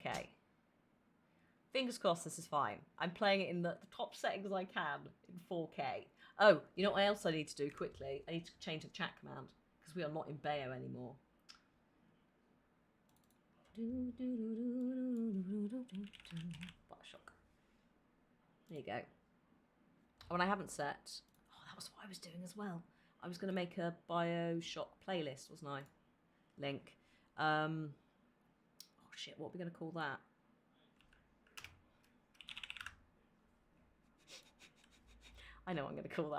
Okay. Fingers crossed this is fine. I'm playing it in the top settings I can in 4K. Oh, you know what else I need to do quickly? I need to change the chat command because we are not in Bayo anymore. Bioshock. There you go. Oh, and I haven't set... Oh, that was what I was doing as well. I was going to make a Bioshock playlist, wasn't I? Link. Oh, shit. What are we going to call that? I know what I'm going to call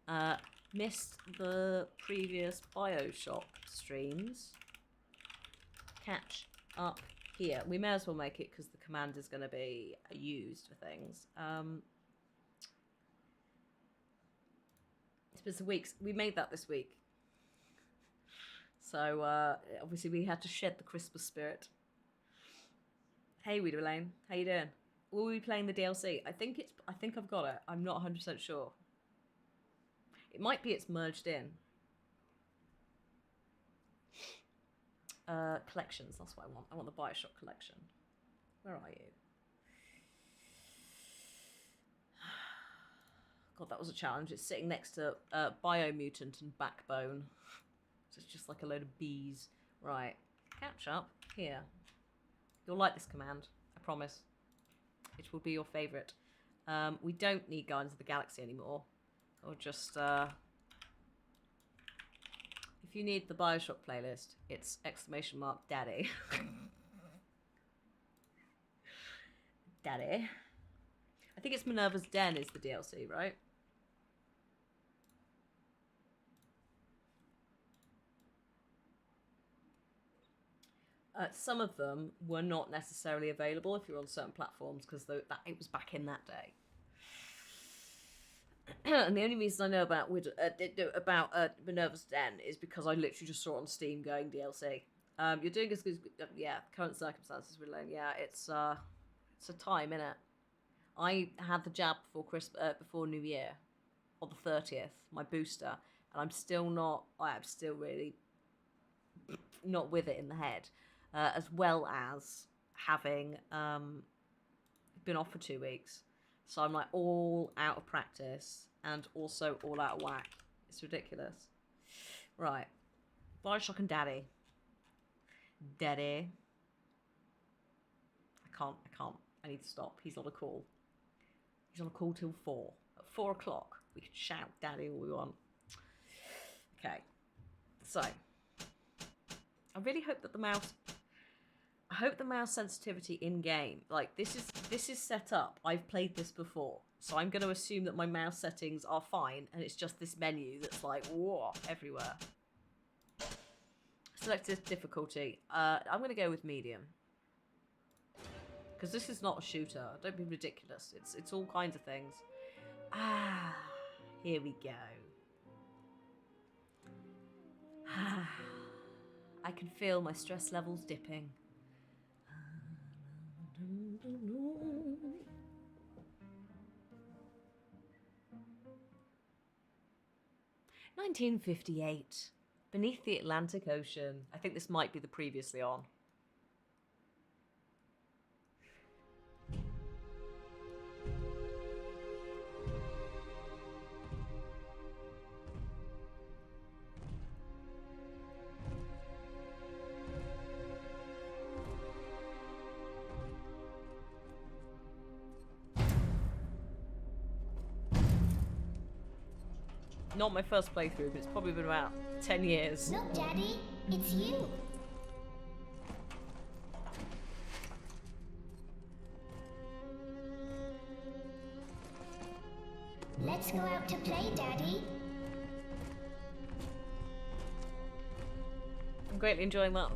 that. Missed the previous Bioshock streams. Catch up here. We may as well make it because the command is going to be used for things. It's been some weeks. We made that this week. So, obviously we had to shed the Christmas spirit. Hey, Weed Elaine. How you doing? Will we be playing the DLC? I think I've got it. I'm not 100% sure. It might be it's merged in. Collections, that's what I want. I want the Bioshock collection. Where are you? God, that was a challenge. It's sitting next to Biomutant and Backbone. So it's just like a load of bees. Right. Catch up. Here. You'll like this command. I promise. It will be your favourite. We don't need Guardians of the Galaxy anymore. Or just... if you need the Bioshock playlist, it's ! Daddy. Daddy. I think it's Minerva's Den is the DLC, right? Some of them were not necessarily available if you're on certain platforms because it was back in that day. And the only reason I know about Minerva's Den is because I literally just saw it on Steam going DLC. You're doing as good as... Yeah, current circumstances we're in. Yeah, it's a time, innit? I had the jab before New Year, on the 30th, my booster, and I'm still really not with it in the head, as well as having been off for 2 weeks. So I'm like all out of practice and also all out of whack. It's ridiculous. Right. Bioshock and Daddy. Daddy. I can't. I need to stop. He's on a call. He's on a call till 4. At 4 o'clock, we can shout Daddy all we want. Okay. So, I really hope that the mouse... I hope the mouse sensitivity in-game... Like, this is set up. I've played this before. So I'm going to assume that my mouse settings are fine, and it's just this menu that's like, whoa, everywhere. Selected difficulty. I'm going to go with medium. Because this is not a shooter. Don't be ridiculous. It's all kinds of things. Ah, here we go. I can feel my stress levels dipping. 1958. Beneath the Atlantic Ocean. I think this might be the previously on. Not my first playthrough, but it's probably been about 10 years. Look, Daddy, it's you. Let's go out to play, Daddy. I'm greatly enjoying that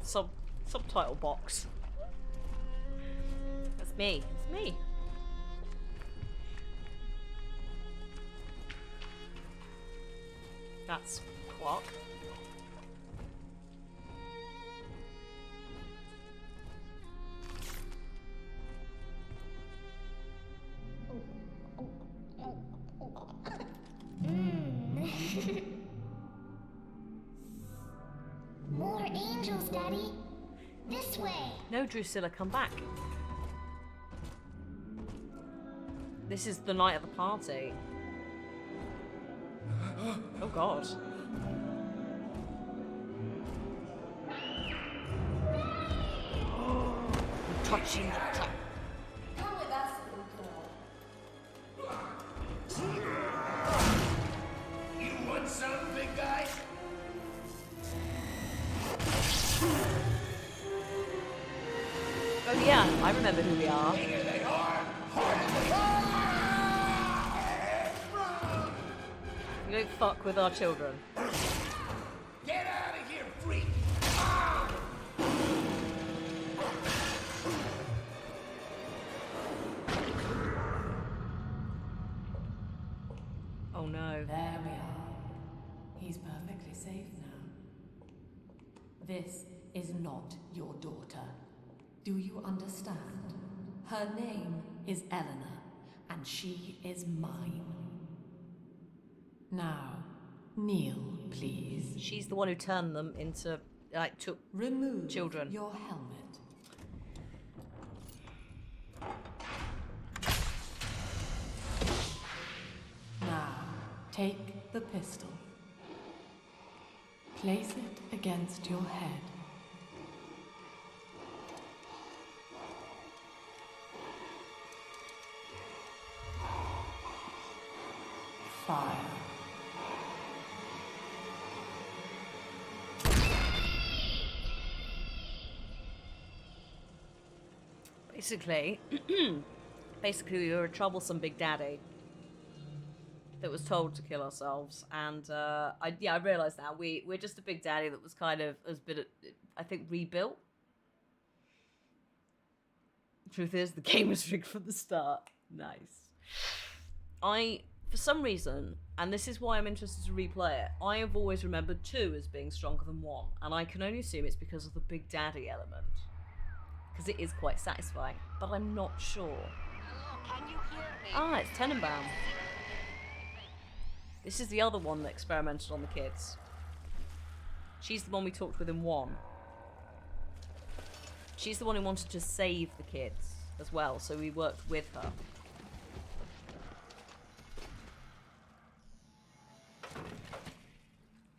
subtitle box. That's me. It's me. That's Quark. More angels, Daddy. This way. No, Drusilla, come back. This is the night of the party. Oh god. I'm touching that top. Come with us, little girl. You want some, big guy? Oh yeah, I remember who we are. Bigger they are, harder they are. You don't fuck with our children. Get out of here, freak! Oh no. There we are. He's perfectly safe now. This is not your daughter. Do you understand? Her name is Eleanor, and she is mine. Now, kneel, please. She's the one who turned them into, like, took Remove children. your helmet. Now, take the pistol. Place it against your head. Fire. Basically, we were a troublesome big daddy that was told to kill ourselves, and I realised now we're just a big daddy that was kind of has been, I think, rebuilt. Truth is, the game was rigged from the start. Nice. For some reason, and this is why I'm interested to replay it, I have always remembered 2 as being stronger than 1, and I can only assume it's because of the big daddy element. Because it is quite satisfying, but I'm not sure. Can you hear me? Ah, it's Tenenbaum. This is the other one that experimented on the kids. She's the one we talked with in 1. She's the one who wanted to save the kids as well, so we worked with her.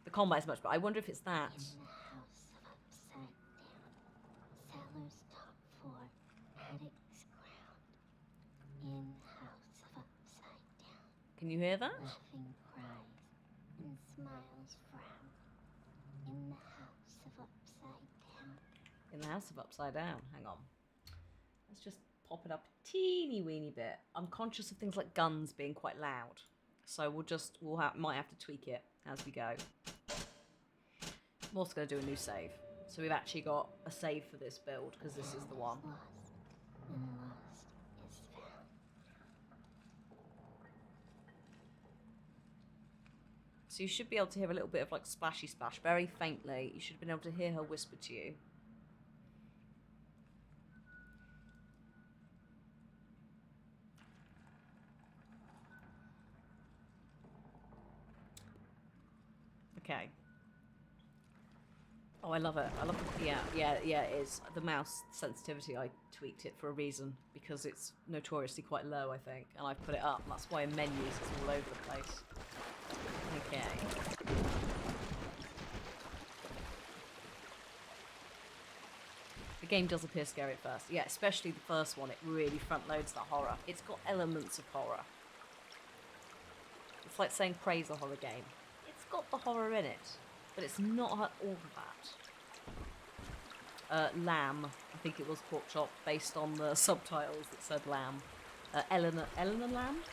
The combat is much better. I wonder if it's that. In the house of upside down, cellar's top floor, attic's ground. In the house of upside down, Can you hear that? laughing cries and smiles frown. In the house of upside down. In the House of Upside Down. Hang on. Let's just pop it up a teeny weeny bit. I'm conscious of things like guns being quite loud. So might have to tweak it as we go. I'm also going to do a new save. So we've actually got a save for this build, because this is the one. Lost, and lost is found. So you should be able to hear a little bit of like splashy splash, very faintly. You should have been able to hear her whisper to you. Okay. Oh, I love it. I love it. Yeah, it is. The mouse sensitivity, I tweaked it for a reason, because it's notoriously quite low, I think, and I've put it up, and that's why in menus it's all over the place. Okay. The game does appear scary at first. Yeah, especially the first one. It really front loads the horror. It's got elements of horror. It's like saying praise a horror game. It's got the horror in it, but it's not all of that. Lamb, I think it was pork chop, based on the subtitles that said lamb. Eleanor Lamb?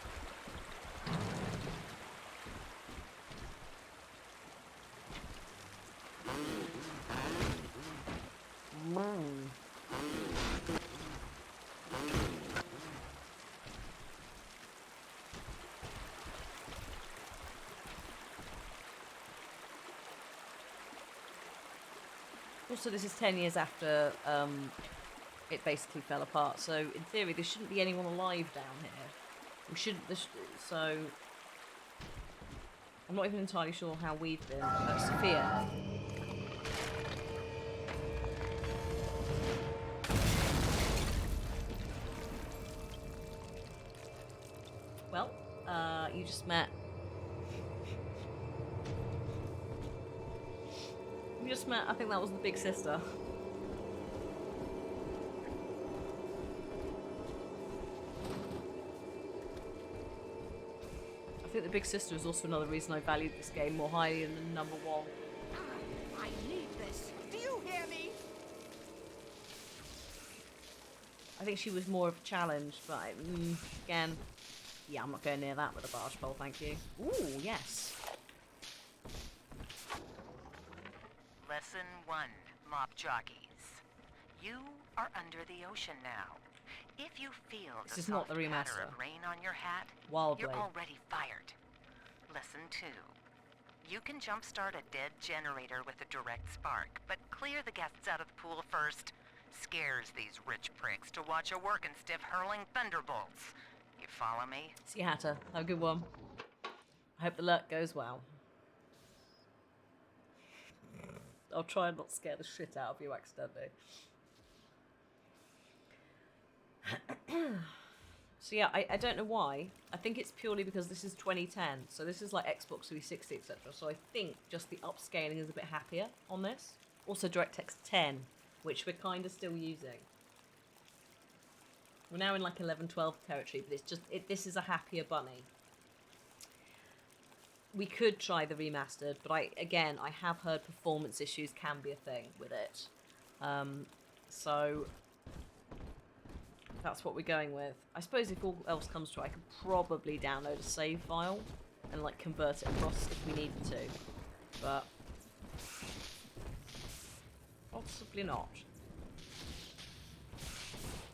Also, this is 10 years after it basically fell apart, so in theory there shouldn't be anyone alive down here. We shouldn't. So I'm not even entirely sure how we've been. Sophia. you just met. You just met, I think that was the big sister. I think the big sister is also another reason I valued this game more highly than number one. I need this. Do you hear me? I think she was more of a challenge, but again, yeah, I'm not going near that with a barge pole, thank you. Ooh, yes. Lesson 1, Mop Jockeys. You are under the ocean now. If you feel This the is not soft the patter remaster. of rain on your hat, Wild you're Blade. already fired. Lesson 2. You can jumpstart a dead generator with a direct spark, but clear the guests out of the pool first. Scares these rich pricks to watch a working stiff hurling thunderbolts. You follow me? See you, Hatter. Have a good one. I hope the luck goes well. I'll try and not scare the shit out of you accidentally. So yeah, I don't know why. I think it's purely because this is 2010, so this is like Xbox 360, etc. So I think just the upscaling is a bit happier on this. Also DirectX 10, which we're kind of still using. We're now in like 11, 12 territory, but it's just, this is a happier bunny. We could try the remastered, but I have heard performance issues can be a thing with it. So that's what we're going with. I suppose if all else comes to it, I could probably download a save file and like convert it across if we needed to, but possibly not.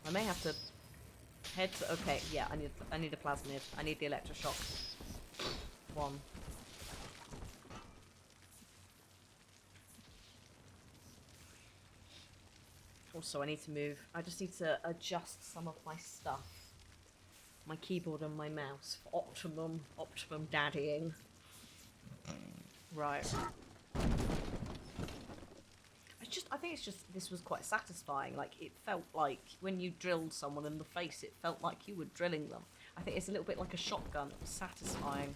I may have to head to. Okay, yeah, I need a plasmid. I need the electroshock one. Also, I need to move. I just need to adjust some of my stuff. My keyboard and my mouse for optimum daddying. Right. I think it's just, this was quite satisfying. Like, it felt like when you drilled someone in the face, it felt like you were drilling them. I think it's a little bit like a shotgun. It was satisfying.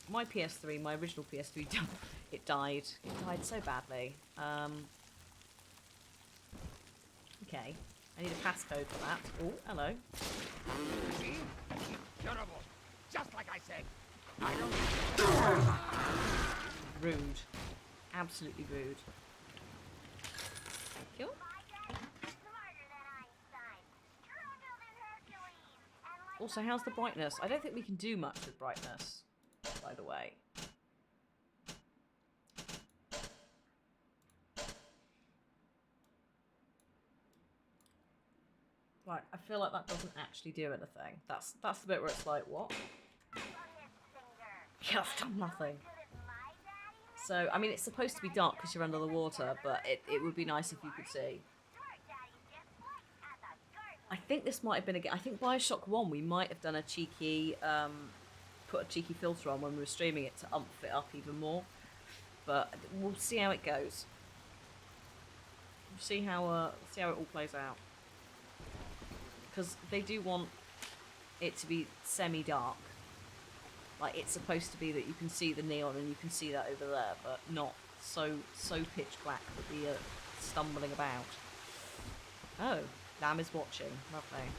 My PS3, my original PS3, it died. It died so badly. Okay. I need a passcode for that. Oh, hello. See? Terrible. Just like I said. I don't... Rude. Absolutely rude. Thank you. Also, how's the brightness? I don't think we can do much with brightness, by the way. Right, I feel like that doesn't actually do anything. That's the bit where it's like, what? Yeah, I've done nothing. So, I mean, it's supposed to be dark because you're under the water, but it would be nice if you could see. I think this might have been I think Bioshock 1, we might have done a cheeky, put a cheeky filter on when we were streaming it to umph it up even more. But we'll see how it goes. We'll see how it all plays out. Because they do want it to be semi-dark. Like, it's supposed to be that you can see the neon and you can see that over there, but not so pitch black that you're stumbling about. Oh, Lamb is watching. Lovely.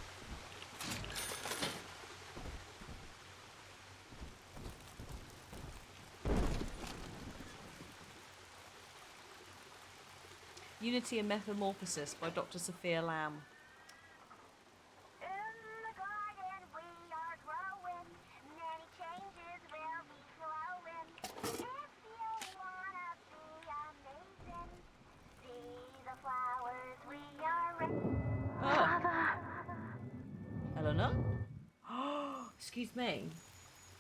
Unity and Metamorphosis by Dr. Sophia Lamb. Eleanor? Oh, excuse me.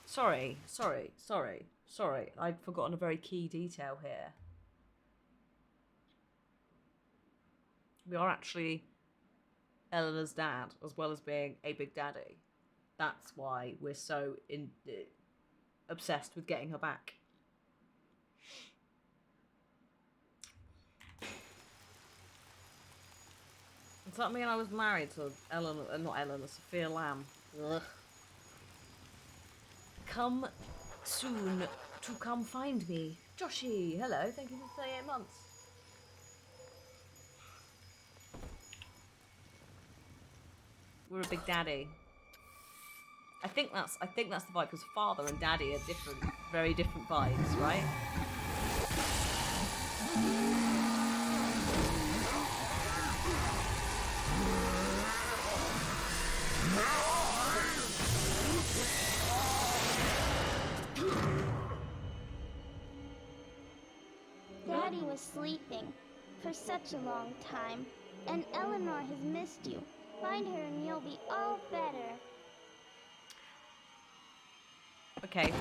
Sorry. I'd forgotten a very key detail here. We are actually Eleanor's dad, as well as being a big daddy. That's why we're so obsessed with getting her back. Does that mean I was married to Eleanor, not Eleanor, Sophia Lamb? Ugh. come soon to come find me. Joshy, hello, thank you for 38 months. We're a big daddy. I think that's the vibe, because father and daddy are different, very different vibes, right? Daddy was sleeping for such a long time, and Eleanor has missed you. Find her and you'll be all better. Okay.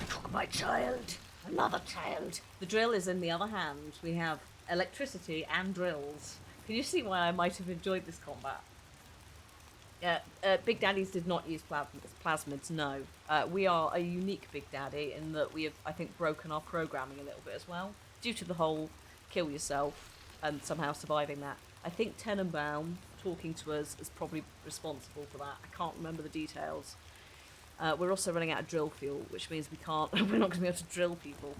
Took my child. Another child. The drill is in the other hand. We have electricity and drills. Can you see why I might have enjoyed this combat? Big Daddies did not use plasmids, no. We are a unique Big Daddy in that we have, I think, broken our programming a little bit as well, due to the whole kill yourself and somehow surviving that. I think Tenenbaum talking to us is probably responsible for that. I can't remember the details. We're also running out of drill fuel, which means we can't. We're not going to be able to drill people.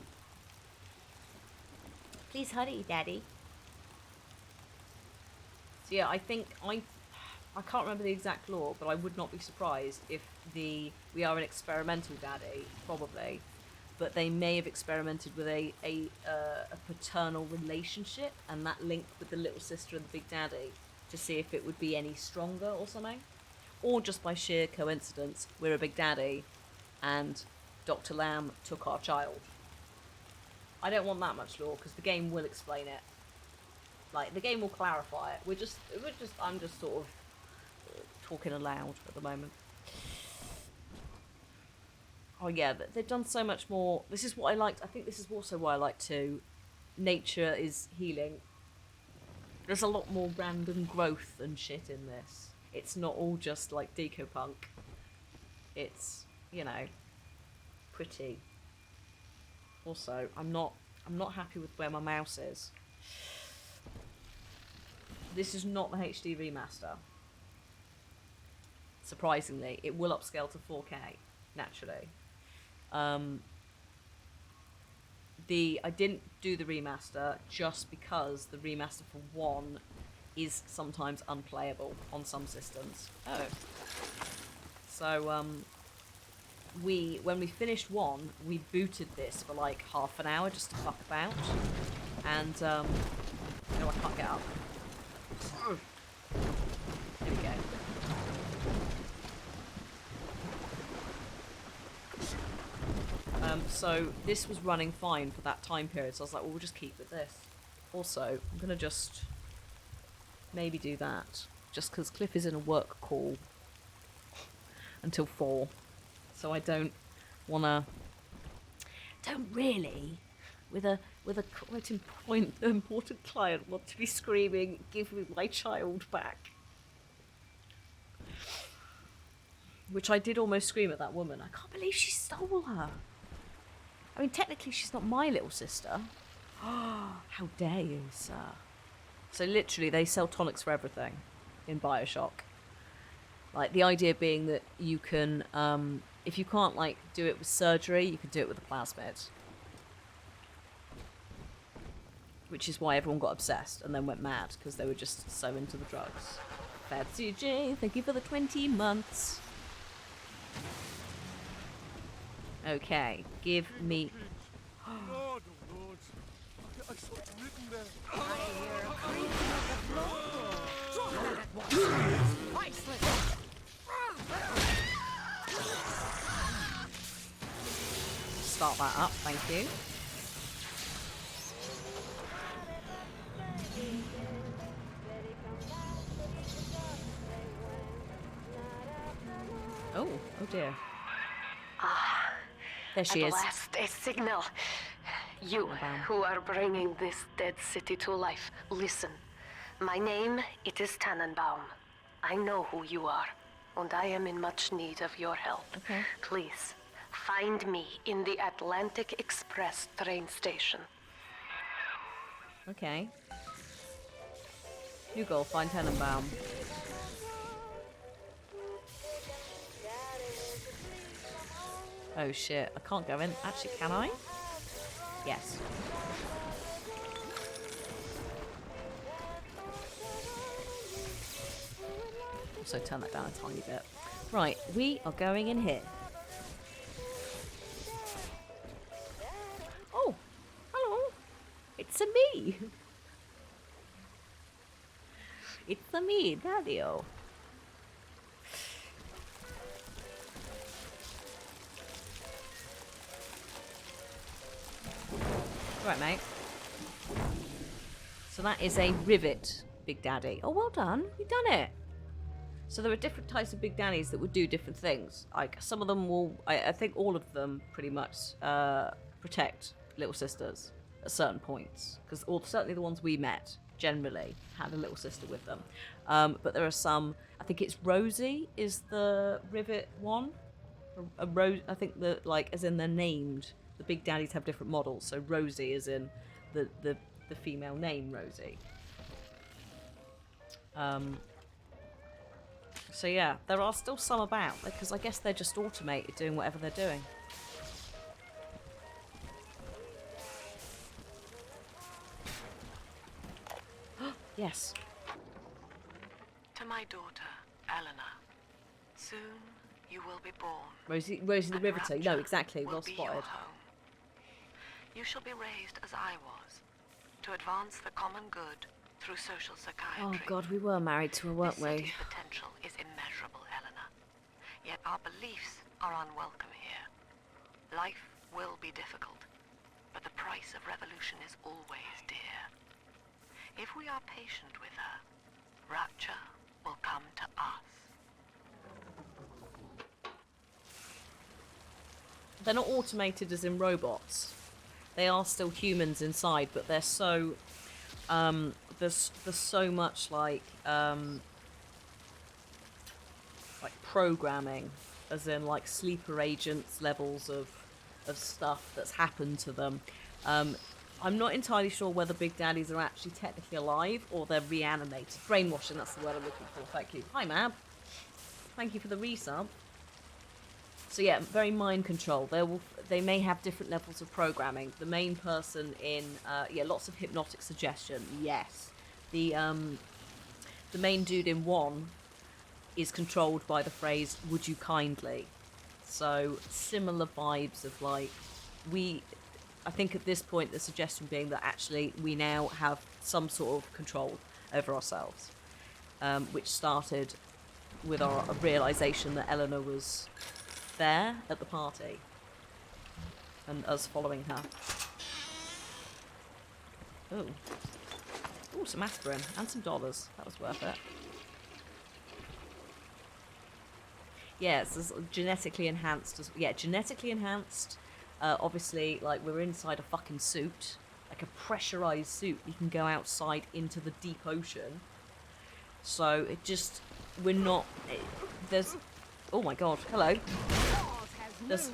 Please hurry, Daddy. So yeah, I think I can't remember the exact law, but I would not be surprised if we are an experimental daddy, probably, but they may have experimented with a paternal relationship and that link with the little sister and the big daddy to see if it would be any stronger or something, or just by sheer coincidence we're a big daddy and Dr. Lamb took our child. I don't want that much lore because the game will explain it. Like, the game will clarify it. I'm just sort of talking aloud at the moment. Oh yeah, they've done so much more. This is what I liked. I think this is also why I like 2. Nature is healing. There's a lot more random growth and shit in this. It's not all just like decopunk. It's, you know, pretty. Also, I'm not happy with where my mouse is. This is not the HD remaster. Surprisingly, it will upscale to 4K naturally. I didn't do the remaster just because the remaster for 1 is sometimes unplayable on some systems. Oh. So when we finished 1, we booted this for like half an hour just to fuck about, and no, I can't get up. There we go. So this was running fine for that time period, so I was like, well, we'll just keep with this. Also, I'm gonna just maybe do that, just because Cliff is in a work call until 4, so I don't really, with a quite important client, want to be screaming, "Give me my child back!" Which I did almost scream at that woman. I can't believe she stole her. I mean, technically, she's not my little sister. How dare you, sir? So literally, they sell tonics for everything in Bioshock. Like, the idea being that you can, if you can't, like, do it with surgery, you can do it with a plasmid. Which is why everyone got obsessed and then went mad, because they were just so into the drugs. Bad CJ, thank you for the 20 months. Okay, give me... Lord, oh Lord. I saw it written there. I hear a creaking of the floor. Drop that at once. Priceless. Start that up, thank you. Oh dear. There she At is. last, a signal. You, who are bringing this dead city to life, listen. My name, it is Tannenbaum. I know who you are, and I am in much need of your help. Okay. Please, find me in the Atlantic Express train station. Okay. You go find Tenenbaum. Oh shit, I can't go in. Actually, can I? Yes. Also turn that down a tiny bit. Right, we are going in here. Oh, hello. It's a me. It's a me, Daddy-o. Right, mate. So that is a rivet, Big Daddy. Oh, well done. You've done it. So there are different types of Big Daddies that would do different things. Like, some of them will... I think all of them pretty much protect little sisters at certain points. Because certainly the ones we met, generally, had a little sister with them. But there are some... I think it's Rosie is the rivet one. I think that, like, as in they're named... The Big Daddies have different models. So Rosie is in the female name Rosie. So yeah, there are still some about, because I guess they're just automated doing whatever they're doing. Yes. To my daughter, Eleanor, soon you will be born. Rosie the and Riveter. No, Rapture exactly. will Well be spotted. your home. You shall be raised as I was, to advance the common good through social Oh psychiatry. God, we were married to her, weren't This we? city's potential is immeasurable, Eleanor. Yet our beliefs are unwelcome here. Life will be difficult, but the price of revolution is always dear. If we are patient with her, Rapture will come to us. They're not automated as in robots. They are still humans inside, but they're so... there's so much like programming, as in like sleeper agents levels of stuff that's happened to them. I'm not entirely sure whether Big Daddies are actually technically alive or they're reanimated. Brainwashing, that's the word I'm looking for. Thank you. Hi, Mab. Thank you for the resub. So yeah, very mind control. They may have different levels of programming. The main person in lots of hypnotic suggestion. Yes, the main dude in one is controlled by the phrase "Would you kindly?" So similar vibes of like I think at this point the suggestion being that actually we now have some sort of control over ourselves, which started with our realization that Eleanor was there at the party and us following her. Oh, some aspirin and some dollars. That was worth it. Yeah, it's genetically enhanced. Genetically enhanced. Obviously, like, we're inside a fucking suit, like a pressurized suit. You can go outside into the deep ocean. So it just, we're not. There's. Oh my god! Hello. There's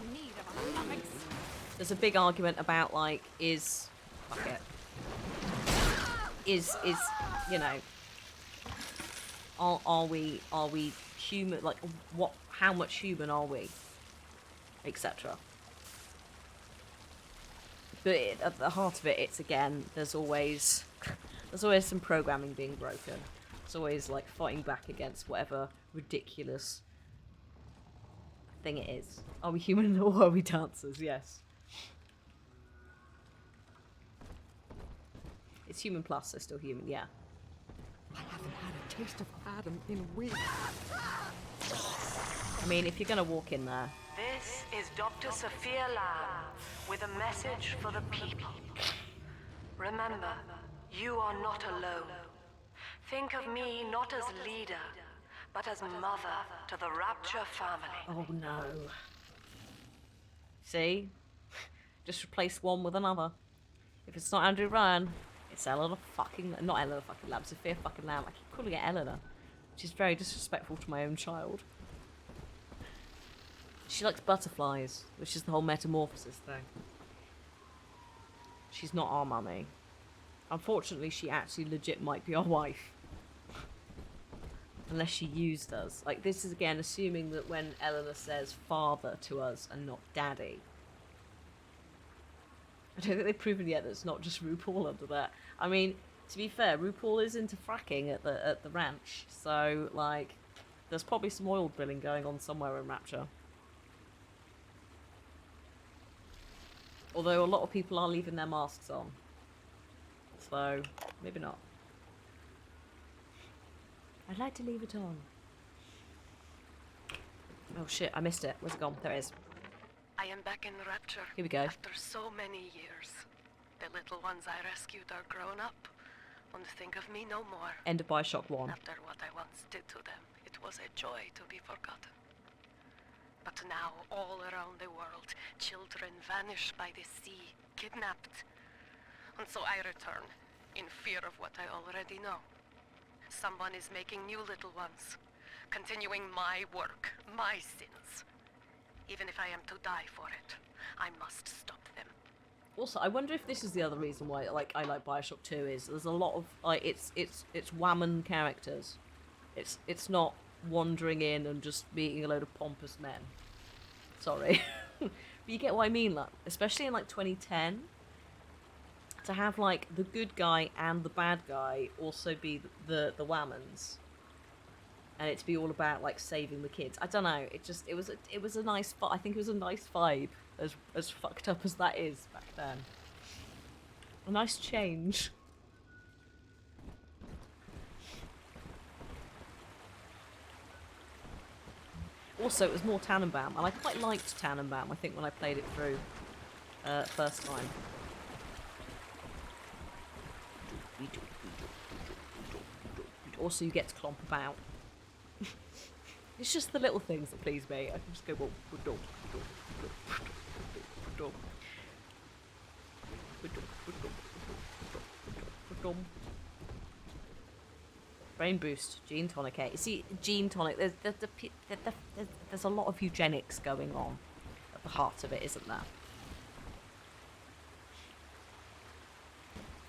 a big argument about like fuck it. Is you know. Are we human? Like what? How much human are we? Etc. But at the heart of it, it's again. There's always some programming being broken. It's always like fighting back against whatever ridiculous thing it is. Are we human or are we dancers? Yes. It's human plus, so still human. Yeah. I haven't had a taste of Adam in weeks. I mean, if you're gonna walk in there. This is Dr. Sophia Lamb with a message for the people. Remember, you are not alone. Think of me not as leader, but as mother to the Rapture family. Oh no. See? Just replace one with another. If it's not Andrew Ryan, it's Eleanor fucking... Not Eleanor fucking Lamb, Sophia fucking Lamb. I keep calling it Eleanor, which is very disrespectful to my own child. She likes butterflies, which is the whole metamorphosis thing. She's not our mummy. Unfortunately, she actually legit might be our wife. Unless she used us. Like, this is again assuming that when Eleanor says father to us and not daddy. I don't think they've proven yet that it's not just RuPaul under that. I mean, to be fair, RuPaul is into fracking at the ranch, so like, there's probably some oil drilling going on somewhere in Rapture. Although a lot of people are leaving their masks on, so maybe not. I'd like to leave it on. Oh shit! I missed it. Where's it gone? There it is. I am back in Rapture. Here we go. After so many years. The little ones I rescued are grown up. Won't think of me no more. End of Bioshock 1. After what I once did to them, it was a joy to be forgotten. But now, all around the world, children vanish by the sea, kidnapped. And so I return, in fear of what I already know. Someone is making new little ones, continuing my work, my sins. Even if I am to die for it, I must stop them. Also, I wonder if this is the other reason why I like Bioshock 2 is there's a lot of like it's woman characters. It's not wandering in and just meeting a load of pompous men. Sorry. But you get what I mean, like, especially in like 2010, to have like the good guy and the bad guy also be the whammons. And it to be all about like saving the kids. I don't know. It was a nice. I think it was a nice vibe, as fucked up as that is back then. A nice change. Also, it was more Tannenbaum, and I quite liked Tannenbaum. I think when I played it through first time. Also, you get to clomp about. It's just the little things that please me. I can just go, brain boost, gene tonic. You see, gene tonic. There's a lot of eugenics going on at the heart of it, isn't there?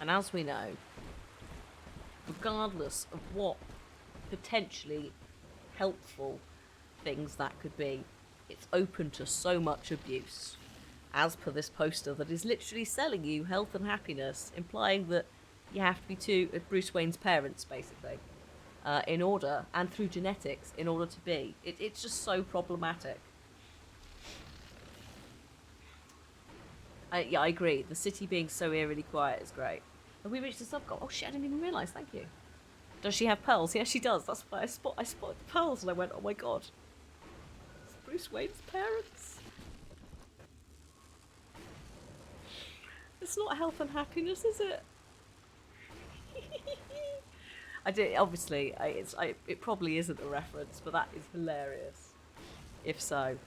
And as we know, regardless of what potentially helpful things that could be, it's open to so much abuse, as per this poster that is literally selling you health and happiness, implying that you have to be Bruce Wayne's parents, basically, in order, and through genetics, in order to be. It's just so problematic. Yeah, I agree. The city being so eerily quiet is great. Have we reached the sub-goal? Oh shit, I didn't even realise, thank you. Does she have pearls? Yes, she does. That's why I spotted the pearls and I went, oh my god. It's Bruce Wayne's parents. It's not health and happiness, is it? I did, obviously, it probably isn't a reference, but that is hilarious. If so.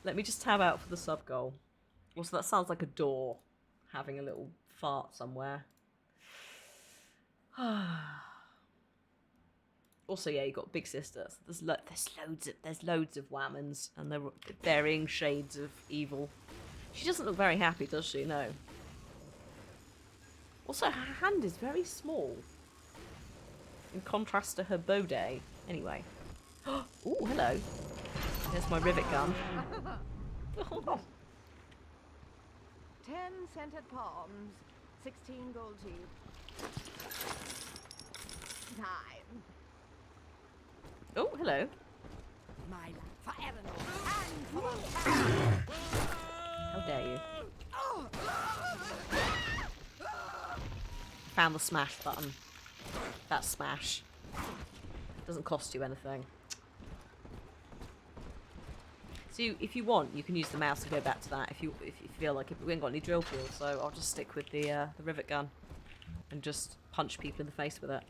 Let me just tab out for the sub-goal. Also, that sounds like a door having a little fart somewhere. Also, yeah, you got big sisters. There's loads of whammons, and they're varying shades of evil. She doesn't look very happy, does she? No. Also, her hand is very small, in contrast to her bode. Anyway. Oh, hello. There's my rivet gun. 10 scented palms, 16 gold teeth. 9. Oh, hello. My life for Eleanor and for How dare you? Found the smash button. That smash. Doesn't cost you anything. So if you want, you can use the mouse to go back to that if you feel like it. We ain't got any drill tools, so I'll just stick with the rivet gun and just punch people in the face with it.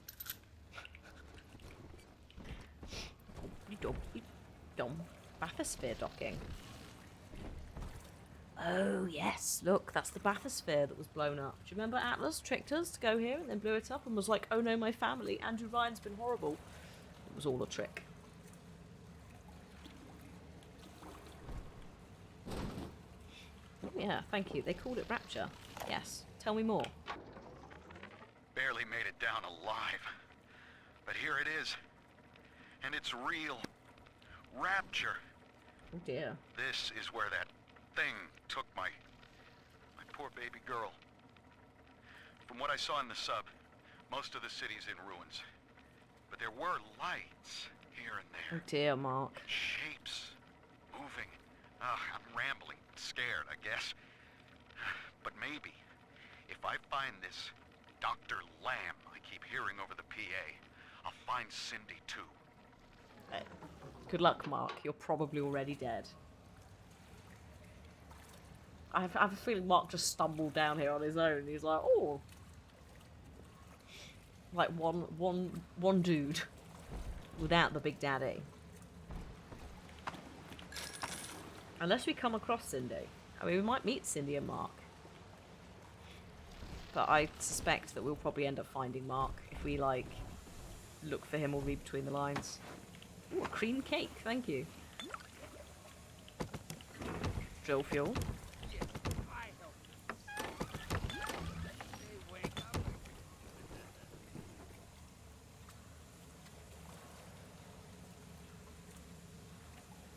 Bathysphere docking. Oh yes, look, that's the bathysphere that was blown up. Do you remember Atlas tricked us to go here and then blew it up and was like, oh no, my family, Andrew Ryan's been horrible. It was all a trick. Oh yeah, thank you. They called it Rapture. Yes, tell me more. Barely made it down alive. But here it is. And it's real. Rapture. Oh dear. This is where that thing took my poor baby girl. From what I saw in the sub, most of the city's in ruins. But there were lights here and Oh there. dear, Mark. Shapes. Moving. I'm rambling. Scared, I guess. But maybe, if I find this Dr. Lamb I keep hearing over the PA, I'll find Cindy too. Good luck, Mark. You're probably already dead. I have a feeling Mark just stumbled down here on his own. He's like, oh, like one dude without the Big Daddy. Unless we come across Cindy. I mean, we might meet Cindy and Mark. But I suspect that we'll probably end up finding Mark if we, like, look for him or read between the lines. Ooh, a cream cake, thank you. Drill fuel.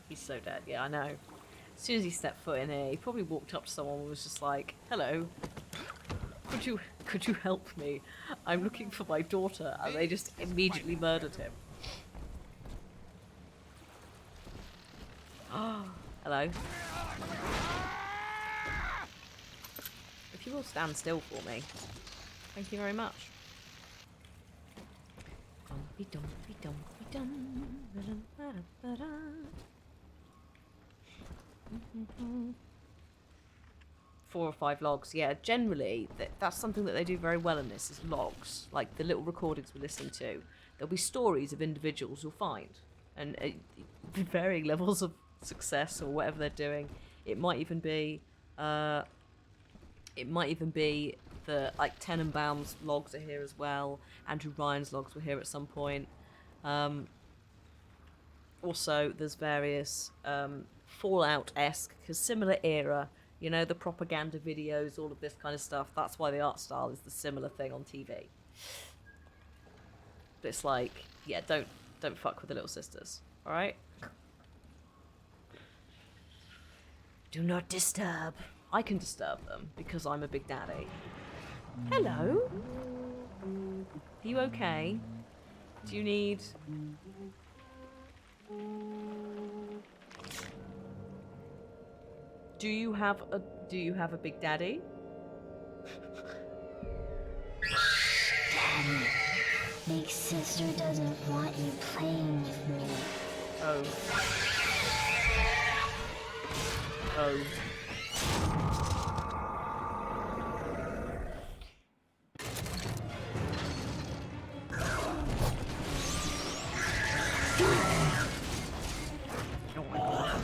He's so dead, yeah, I know. As soon as he stepped foot in here, he probably walked up to someone and was just like, hello, could you help me? I'm looking for my daughter. And they just immediately murdered him. Oh, hello. If you will stand still for me. Thank you very much. Dumpy, dumpy, dumpy, dum. Ba-dum, ba-dum, ba-dum. 4 or 5 logs. Yeah, generally, that's something that they do very well in this, is logs. Like the little recordings we're listening to. There'll be stories of individuals you'll find. And varying levels of success or whatever they're doing. It might even be... the, like, Tenenbaum's logs are here as well. Andrew Ryan's logs were here at some point. Also, there's various Fallout-esque, because similar era... You know, the propaganda videos, all of this kind of stuff. That's why the art style is the similar thing on TV. But it's like, yeah, don't fuck with the little sisters. Alright? Do not disturb. I can disturb them because I'm a Big Daddy. Hello? Are you okay? Do you need... Do you have a Big Daddy? Daddy, Big Sister doesn't want you playing with me. Oh. Oh. Oh my god.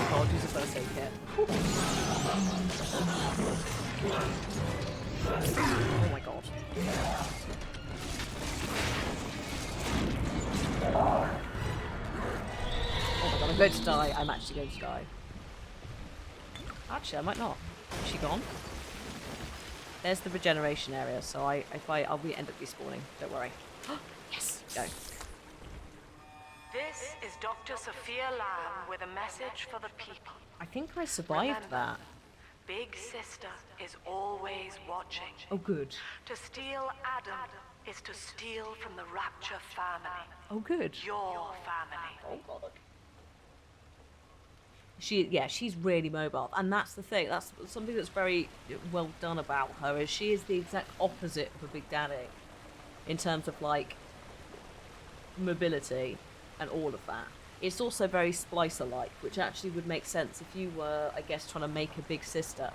God, use a first aid kit. Oh my god. Oh my god, I'm going to die. I'm actually going to die. Actually, I might not. Is she gone? There's the regeneration area, so I'll end up respawning. Don't worry. Yes, go. This is Dr. Sophia Lamb with a message for the people. I think I survived that. Big Sister is always watching. Oh, good. To steal Adam is to steal from the Rapture family. Oh, good. Your family. Oh god. She's really mobile, and that's the thing. That's something that's very well done about her. Is she is the exact opposite of a Big Daddy, in terms of like mobility and all of that. It's also very Splicer-like, which actually would make sense if you were, I guess, trying to make a Big Sister.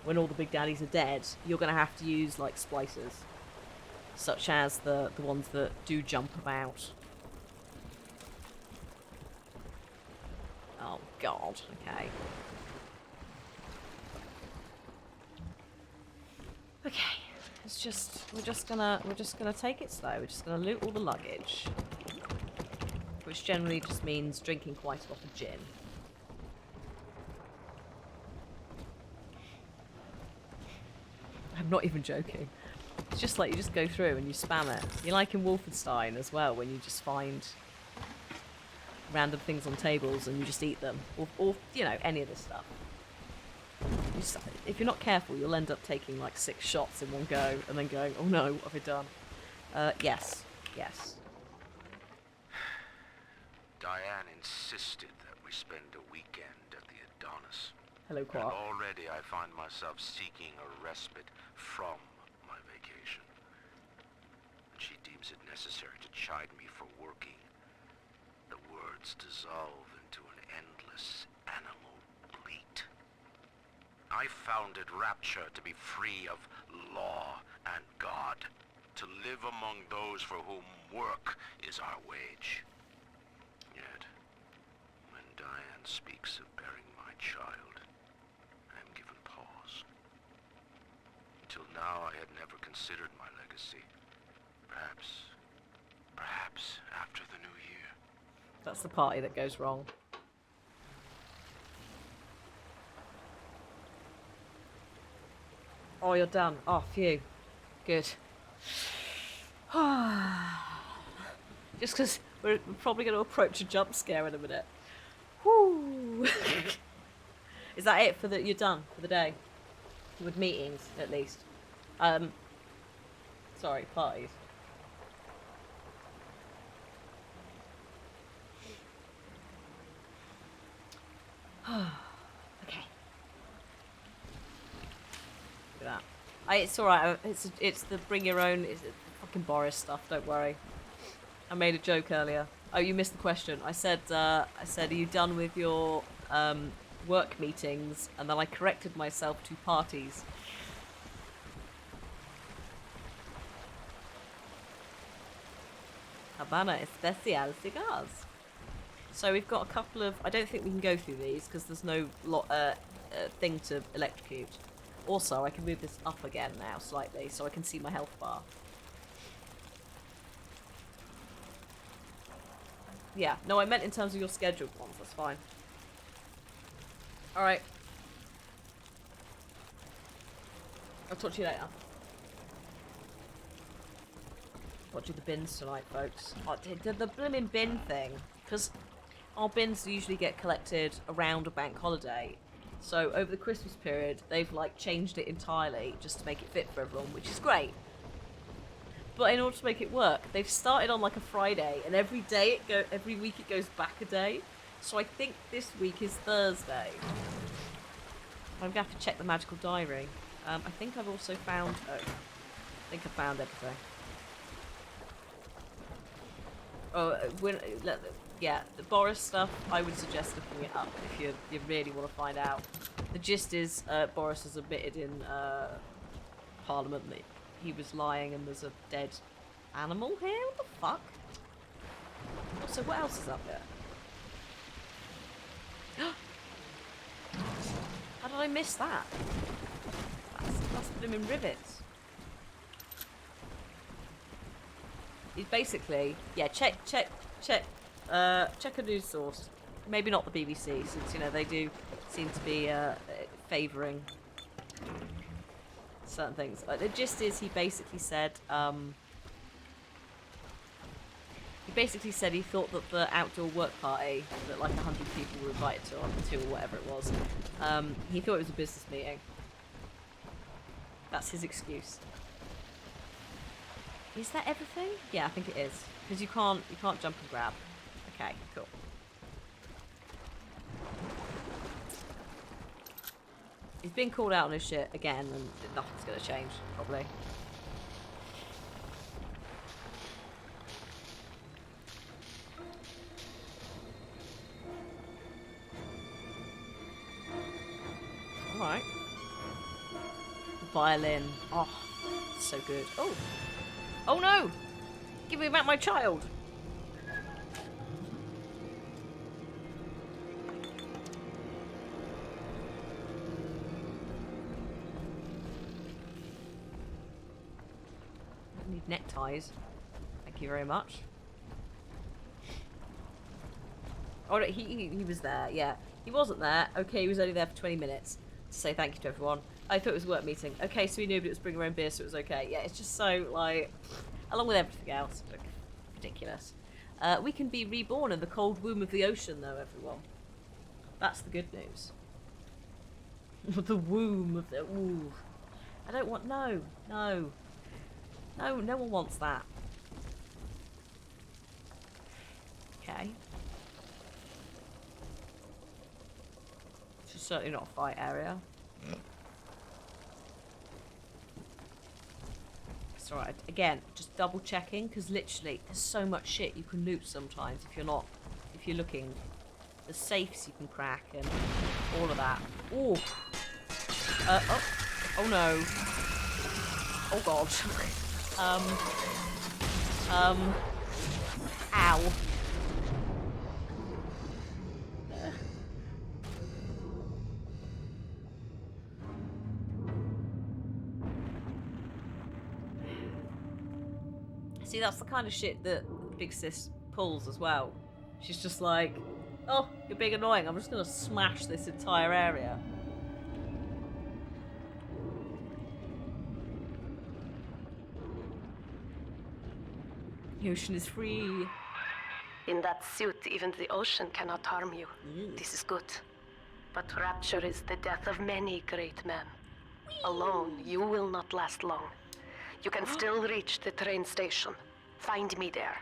When all the Big Daddies are dead, you're going to have to use like splicers, such as the ones that do jump about. Oh god, okay. Okay, we're just gonna take it slow. We're just gonna loot all the luggage. Which generally just means drinking quite a lot of gin. I'm not even joking. It's just like you just go through and you spam it. You're like in Wolfenstein as well, when you just find random things on tables and you just eat them. Or you know, any of this stuff. If you're not careful, you'll end up taking like 6 shots in one go and then going, oh no, what have I done? Yes. Yes. Diane insisted that we spend a weekend at the Adonis. Hello, And Quark. already I find myself seeking a respite from my vacation. And she deems it necessary to chide me for working. The words dissolve into an endless animal bleat. I found it rapture to be free of law and God, to live among those for whom work is our wage. Yet, when Diane speaks of bearing my child, I am given pause. Until now, I had never considered my legacy. Perhaps after the new year. That's the party that goes wrong. Oh, you're done. Oh, phew. Good. Just because we're probably going to approach a jump scare in a minute. Whoo! Is that it for the? You're done for the day? With meetings, at least. Sorry, parties. Okay. Look at that. It's alright. It's the bring your own. It's fucking Boris stuff. Don't worry. I made a joke earlier. Oh, you missed the question. I said, are you done with your work meetings? And then I corrected myself to parties. Havana Especial cigars. So we've got a couple of. I don't think we can go through these because there's no thing to electrocute. Also, I can move this up again now slightly so I can see my health bar. Yeah, no, I meant in terms of your scheduled ones. That's fine. All right. I'll talk to you later. Watching the bins tonight, folks. Oh, the blooming bin thing, because our bins usually get collected around a bank holiday. So over the Christmas period, they've like changed it entirely just to make it fit for everyone, which is great. But in order to make it work, they've started on like a Friday, and every week it goes back a day. So I think this week is Thursday. I'm gonna have to check the magical diary. I think I've also found. Oh, I think I found everything. Oh, yeah, the Boris stuff. I would suggest looking it up if you really want to find out. The gist is Boris has admitted in Parliament that he was lying, and there's a dead animal here. What the fuck? So what else is up there? How did I miss that? That's blooming rivets. He's basically, yeah. Check a news source. Maybe not the BBC, since they do seem to be favouring certain things. The gist is he basically said he thought that the outdoor work party that like 100 people were invited to or whatever it was, he thought it was a business meeting. That's his excuse. Is that everything? Yeah, I think it is. Because you can't jump and grab. Okay, cool. He's been called out on his shit again, and nothing's gonna change, probably. Alright. The violin. Oh, so good. Oh! Oh no! Give me back my child! I need neckties. Thank you very much. Oh no, he was there, yeah. He wasn't there. Okay, he was only there for 20 minutes to say thank you to everyone. I thought it was work meeting. Okay, so we knew, but it was bring her own beer, so it was okay. Yeah, it's just so, like, along with everything else, like, ridiculous. We can be reborn in the cold womb of the ocean, though, everyone. That's the good news. The womb of the... Ooh. I don't want... No. No. No, no one wants that. Okay. It's certainly not a fight area. It's alright. Again, just double checking, because literally there's so much shit you can loot sometimes if you're looking. The safes you can crack and all of that. Ooh. Oh no. Oh god. Ow. See, that's the kind of shit that Big Sis pulls as well. She's just like, oh, you're being annoying, I'm just gonna smash this entire area. The ocean is free. In that suit, even the ocean cannot harm you. This is good. But rapture is the death of many great men. Alone, you will not last long. You can still reach the train station. Find me there.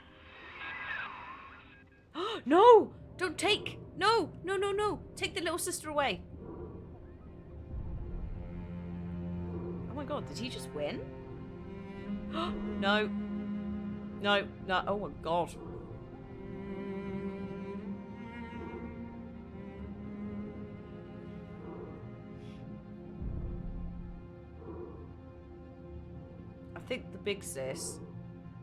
No! Don't take! No! No, no, no! Take the little sister away. Oh my god, did he just win? No. No, no, oh my god. I think the big sis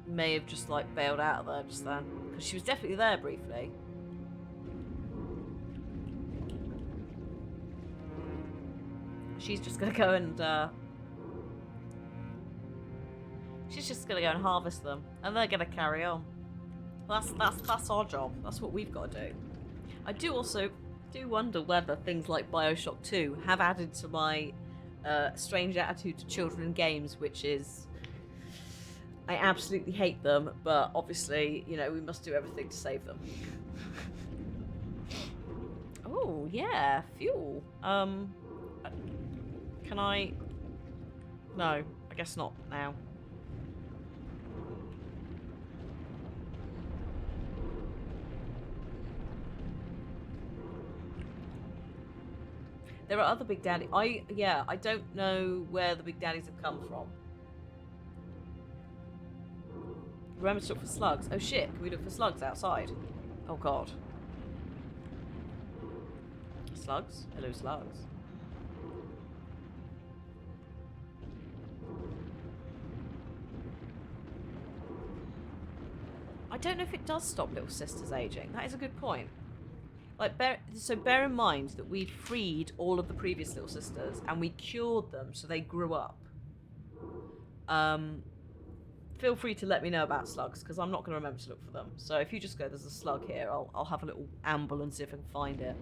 may have just like bailed out of there just then. Because she was definitely there briefly. She's just gonna go and she's just gonna go and harvest them, and they're gonna carry on. That's our job. That's what we've got to do. I do also wonder whether things like Bioshock 2 have added to my strange attitude to children and games, which is I absolutely hate them, but obviously, you know, we must do everything to save them. Oh yeah, fuel. Can I? No, I guess not now. There are other Big Daddy. I don't know where the Big Daddies have come from. Remember to look for slugs. Oh shit, can we look for slugs outside? Oh god. Slugs? Hello, slugs. I don't know if it does stop little sisters aging. That is a good point. Like, bear in mind that we freed all of the previous little sisters and we cured them so they grew up. Feel free to let me know about slugs because I'm not going to remember to look for them. So if you just go, there's a slug here, I'll have a little amble and see if I can find it.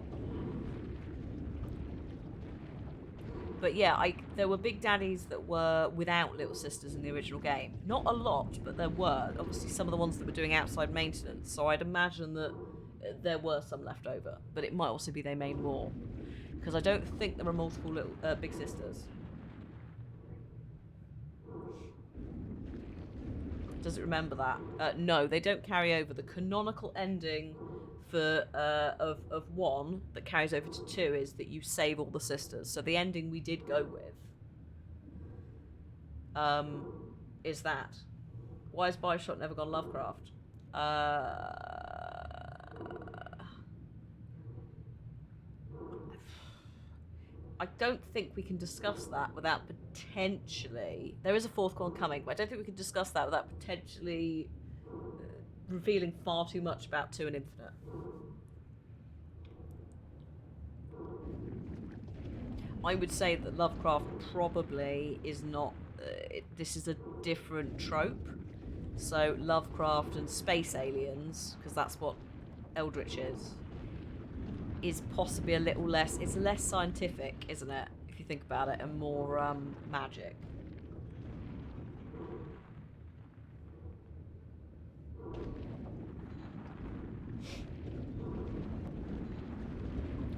But yeah, there were Big Daddies that were without little sisters in the original game. Not a lot, but there were. Obviously, some of the ones that were doing outside maintenance. So I'd imagine that there were some left over. But it might also be they made more. Because I don't think there are multiple little Big Sisters. Does it remember that? No, they don't carry over. The canonical ending for of 1 that carries over to 2 is that you save all the sisters. So the ending we did go with is that. Why has Bioshock never gone Lovecraft? I don't think we can discuss that without potentially... There is a 4th one coming, but I don't think we can discuss that without potentially revealing far too much about 2 and Infinite. I would say that Lovecraft probably is not... this is a different trope. So Lovecraft and space aliens, because that's what Eldritch is possibly a little less... It's less scientific, isn't it? if you think about it, and more magic.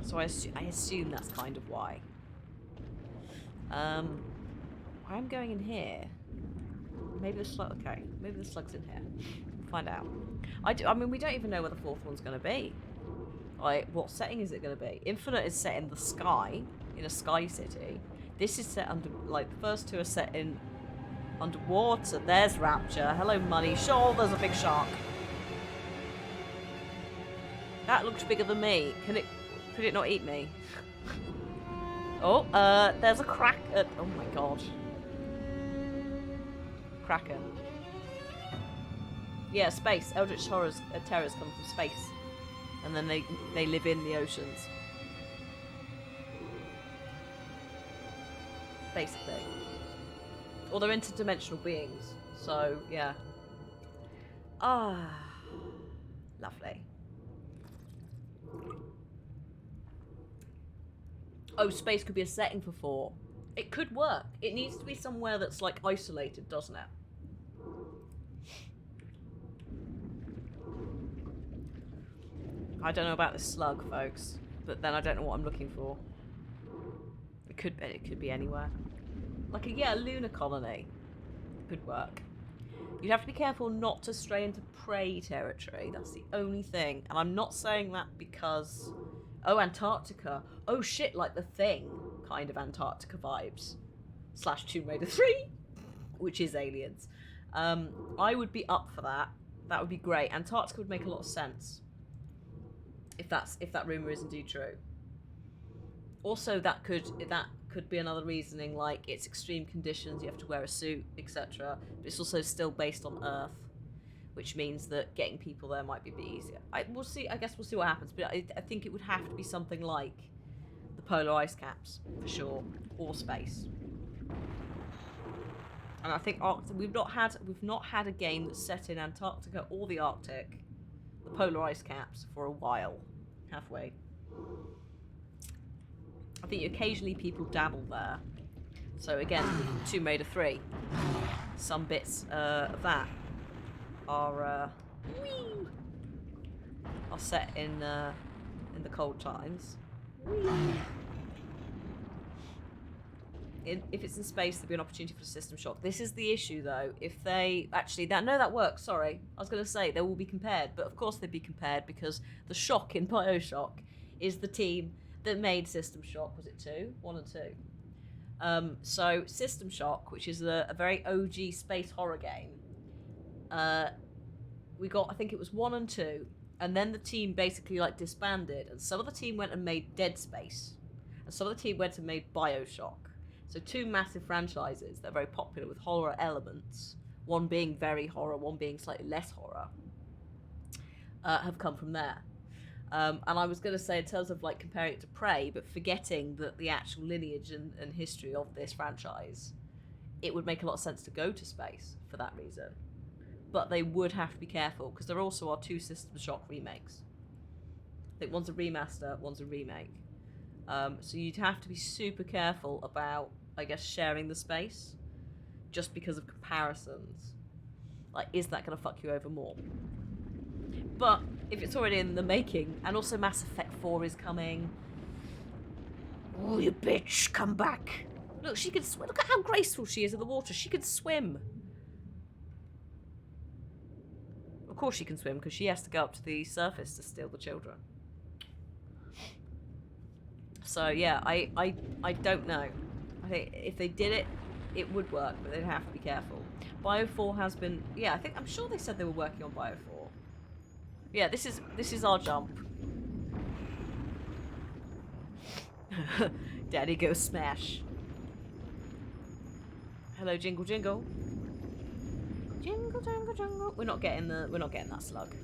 So I assume that's kind of why. I'm going in here. Maybe the slug. Okay, maybe the slug's in here. We'll find out. I mean, we don't even know where the fourth one's going to be. Like, what setting is it going to be? Infinite is set in the sky, in a sky city. This is set under, like, the first two are set in underwater. There's Rapture. Hello, money. Sure, there's a big shark. That looks bigger than me. Could it not eat me? Oh, there's a crack. Oh my god. Kraken. Yeah, space. Eldritch horrors, terrors come from space. And then they live in the oceans. Basically. Or they're interdimensional beings. So, yeah. Ah. Lovely. Oh, space could be a setting for 4. It could work. It needs to be somewhere that's, like, isolated, doesn't it? I don't know about this slug, folks, but then I don't know what I'm looking for. It could be anywhere. Like a lunar colony could work. You'd have to be careful not to stray into prey territory. That's the only thing. And I'm not saying that because... Oh, Antarctica. Oh shit, like The Thing kind of Antarctica vibes. / Tomb Raider 3, which is aliens. I would be up for that. That would be great. Antarctica would make a lot of sense. If that rumor is indeed true. Also, that could be another reasoning, like it's extreme conditions, you have to wear a suit, etc. But it's also still based on Earth, which means that getting people there might be a bit easier. We'll see. I guess we'll see what happens. But I think it would have to be something like the polar ice caps for sure, or space. And I think we've not had a game that's set in Antarctica or the Arctic, the polar ice caps, for a while, have we? I think occasionally people dabble there. So again, Tomb Raider 3, some bits of that are set in the cold times. If it's in space, there'll be an opportunity for a system shock. This is the issue, though. If they actually that works. Sorry, I was going to say they will be compared, but of course they'd be compared because the Shock in Bioshock is the team that made System Shock. Was it 2? 1 and 2. So System Shock, which is a very OG space horror game, we got, I think it was 1 and 2, and then the team basically like disbanded, and some of the team went and made Dead Space, and some of the team went and made Bioshock. So 2 massive franchises that are very popular with horror elements, one being very horror, one being slightly less horror, have come from there. And I was going to say, in terms of like comparing it to Prey, but forgetting that the actual lineage and history of this franchise, it would make a lot of sense to go to space for that reason. But they would have to be careful, because there also are 2 System Shock remakes. I think one's a remaster, one's a remake. So you'd have to be super careful about, I guess, sharing the space, just because of comparisons. Like, is that going to fuck you over more? But if it's already in the making, and also Mass Effect 4 is coming. Oh, you bitch, come back. Look, she can swim. Look at how graceful she is in the water. She can swim. Of course she can swim, because she has to go up to the surface to steal the children. So yeah, I don't know. I think if they did it, it would work, but they'd have to be careful. Bio 4 has been, yeah, I'm sure they said they were working on Bio 4. Yeah, this is our jump. Daddy go smash. Hello, jingle jingle. Jingle jingle jingle. We're not getting that slug.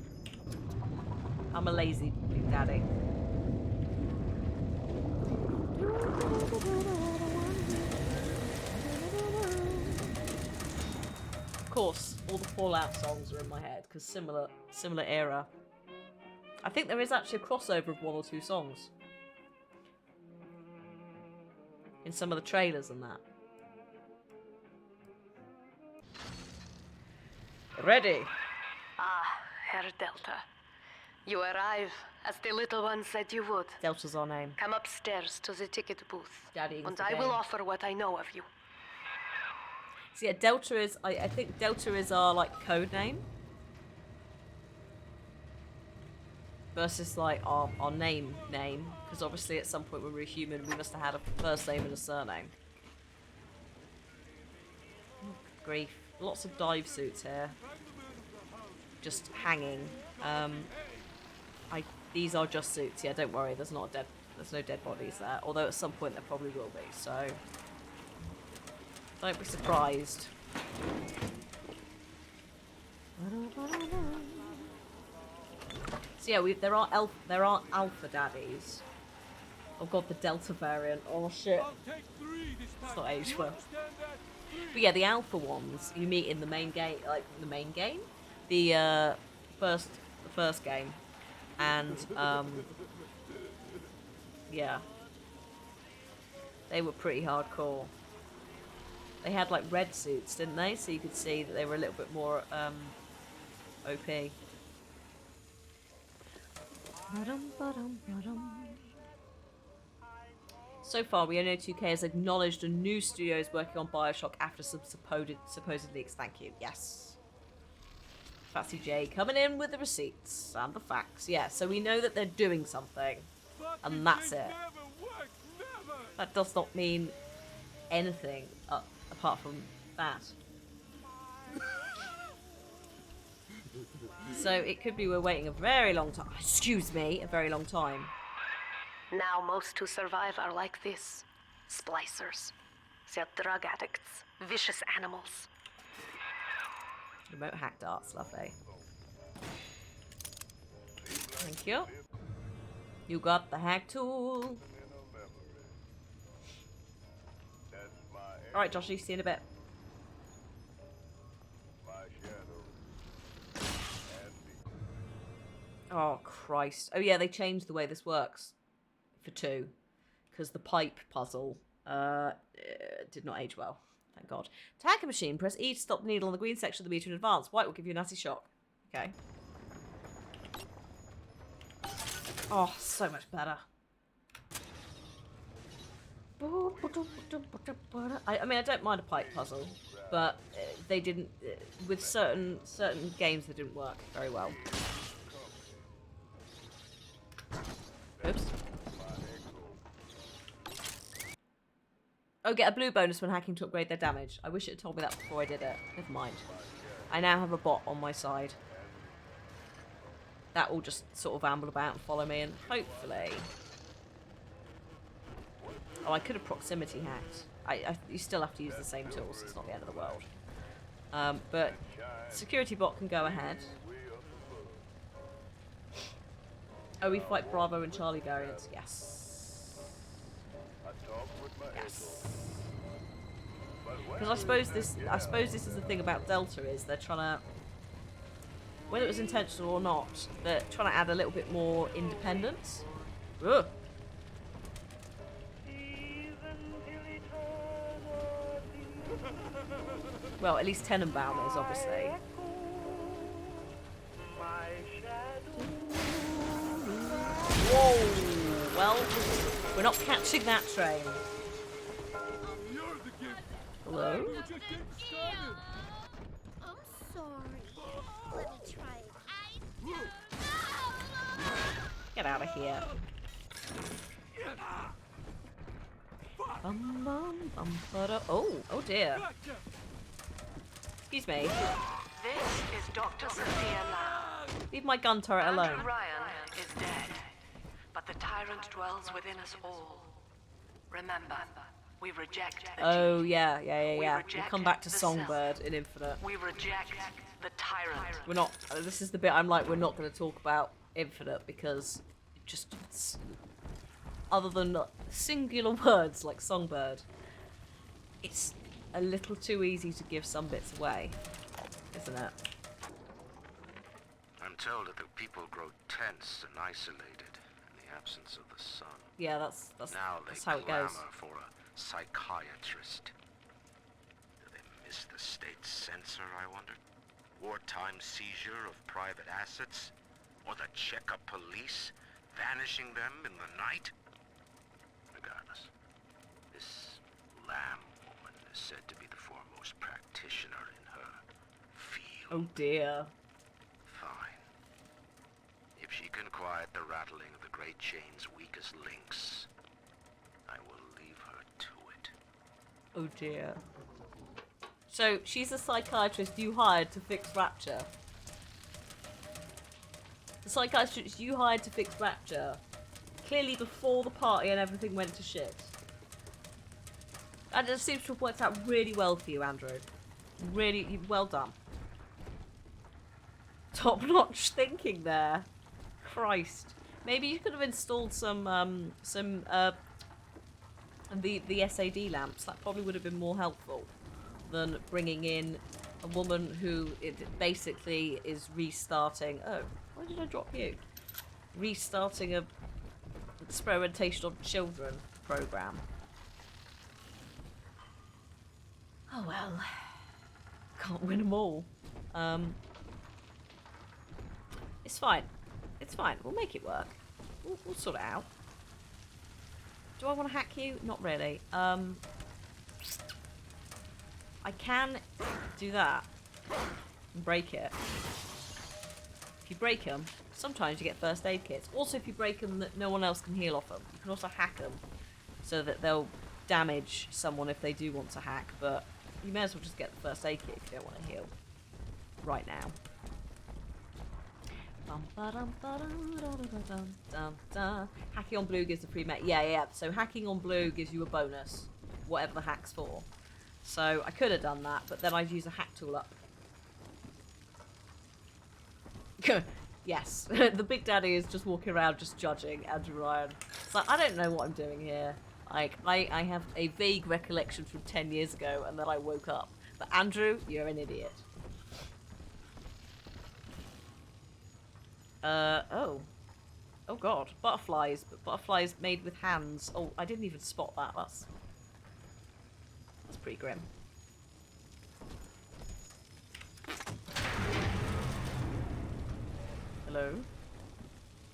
I'm a lazy big daddy. Of course, all the Fallout songs are in my head because similar era. I think there is actually a crossover of 1 or 2 songs. in some of the trailers and that. Ready. Ah, Herr Delta. You arrive, as the little one said you would. Delta's our name. Come upstairs to the ticket booth. Daddy is and the I game. will offer what I know of you. So yeah, Delta is, I think Delta is our, like, code name. Versus, like, our name. Because obviously at some point when we were human, we must have had a first name and a surname. Oh, grief. Lots of dive suits here. Just hanging. These are just suits. Yeah, don't worry. There's no dead bodies there. Although at some point there probably will be. So don't be surprised. So yeah, there are alpha daddies. Oh god, the Delta variant. Oh shit. It's not aged well. But yeah, the alpha ones you meet in the main game, the first game, and yeah, they were pretty hardcore. They had like red suits, didn't they? So you could see that they were a little bit more OP. So far, we only know 2K has acknowledged a new studio is working on Bioshock after some supposed leaks. Thank you. Yes. Fatsy J coming in with the receipts and the facts. Yeah, so we know that they're doing something. And that's it. That does not mean anything apart from that. So it could be we're waiting a very long time. Excuse me, a very long time. Now most who survive are like this. Splicers. They're drug addicts. Vicious animals. Remote hack darts, lovely. Thank you. You got the hack tool. Alright, Joshy, see you in a bit. Oh, Christ. Oh, yeah, they changed the way this works for 2. Because the pipe puzzle did not age well. Thank God. To hack a machine, press E to stop the needle on the green section of the meter in advance. White will give you a nasty shock. Okay. Oh, so much better. I mean, I don't mind a pipe puzzle, but they didn't... with certain games, they didn't work very well. Oops. Oh, get a blue bonus when hacking to upgrade their damage. I wish it had told me that before I did it. Never mind. I now have a bot on my side. That will just sort of amble about and follow me, and hopefully... Oh, I could have proximity hacked. You still have to use the same tools. It's not the end of the world. But security bot can go ahead. Oh, we fight Bravo and Charlie variants. Yes. Yes. Because I suppose this is the thing about Delta is they're trying to, whether it was intentional or not, they're trying to add a little bit more independence. Ugh. Well, at least Tenenbaum is, obviously. Whoa! Well, we're not catching that train. Hello? I'm sorry. Let me try it. Get out of here. Bum, bum, bum, oh dear. Excuse me. This is Dr. Sophia now. Leave my gun turret alone. Andrew Ryan is dead, but the tyrant dwells within us all. Remember, we reject the Oh, gene. yeah. We We'll reject come back to the Songbird in Infinite. We reject the tyrant. We're not, this is the bit I'm like, we're not going to talk about Infinite because just, other than singular words like Songbird, it's a little too easy to give some bits away, isn't it? I'm told that the people grow tense and isolated in the absence of the sun. Yeah, that's Now that's they how it clamor goes. for a psychiatrist. Do they miss the state censor, I wonder? Wartime seizure of private assets? Or the checkup police vanishing them in the night? Regardless, this Lamb woman is said to be the foremost practitioner in her field. Oh dear. Fine. If she can quiet the rattling of the great chain's weakest links, I will leave her to it. Oh dear. So, she's a psychiatrist you hired to fix Rapture. The psychiatrist you hired to fix Rapture. Clearly before the party and everything went to shit. And it seems to have worked out really well for you, Andrew. Really, well done. Top-notch thinking there. Christ. Maybe you could have installed the SAD lamps. That probably would have been more helpful than bringing in a woman who basically is restarting. Oh, why did I drop you? Restarting a experimentation on children program. Oh well, can't win them all. It's fine. It's fine. We'll make it work. We'll sort it out. Do I want to hack you? Not really. I can do that and break it. If you break them, sometimes you get first aid kits. Also, if you break them, that no one else can heal off them. You can also hack them so that they'll damage someone if they do want to hack. But you may as well just get the first aid kit if you don't want to heal right now. Hacking on blue gives a free mech. Yeah. So hacking on blue gives you a bonus, whatever the hack's for. So I could have done that, but then I'd use a hack tool up. Yes, the Big Daddy is just walking around just judging Andrew Ryan. It's like, I don't know what I'm doing here. Like, I have a vague recollection from 10 years ago and then I woke up. But Andrew, you're an idiot. Oh. Oh god, butterflies, but butterflies made with hands. Oh, I didn't even spot that. That's pretty grim. Hello?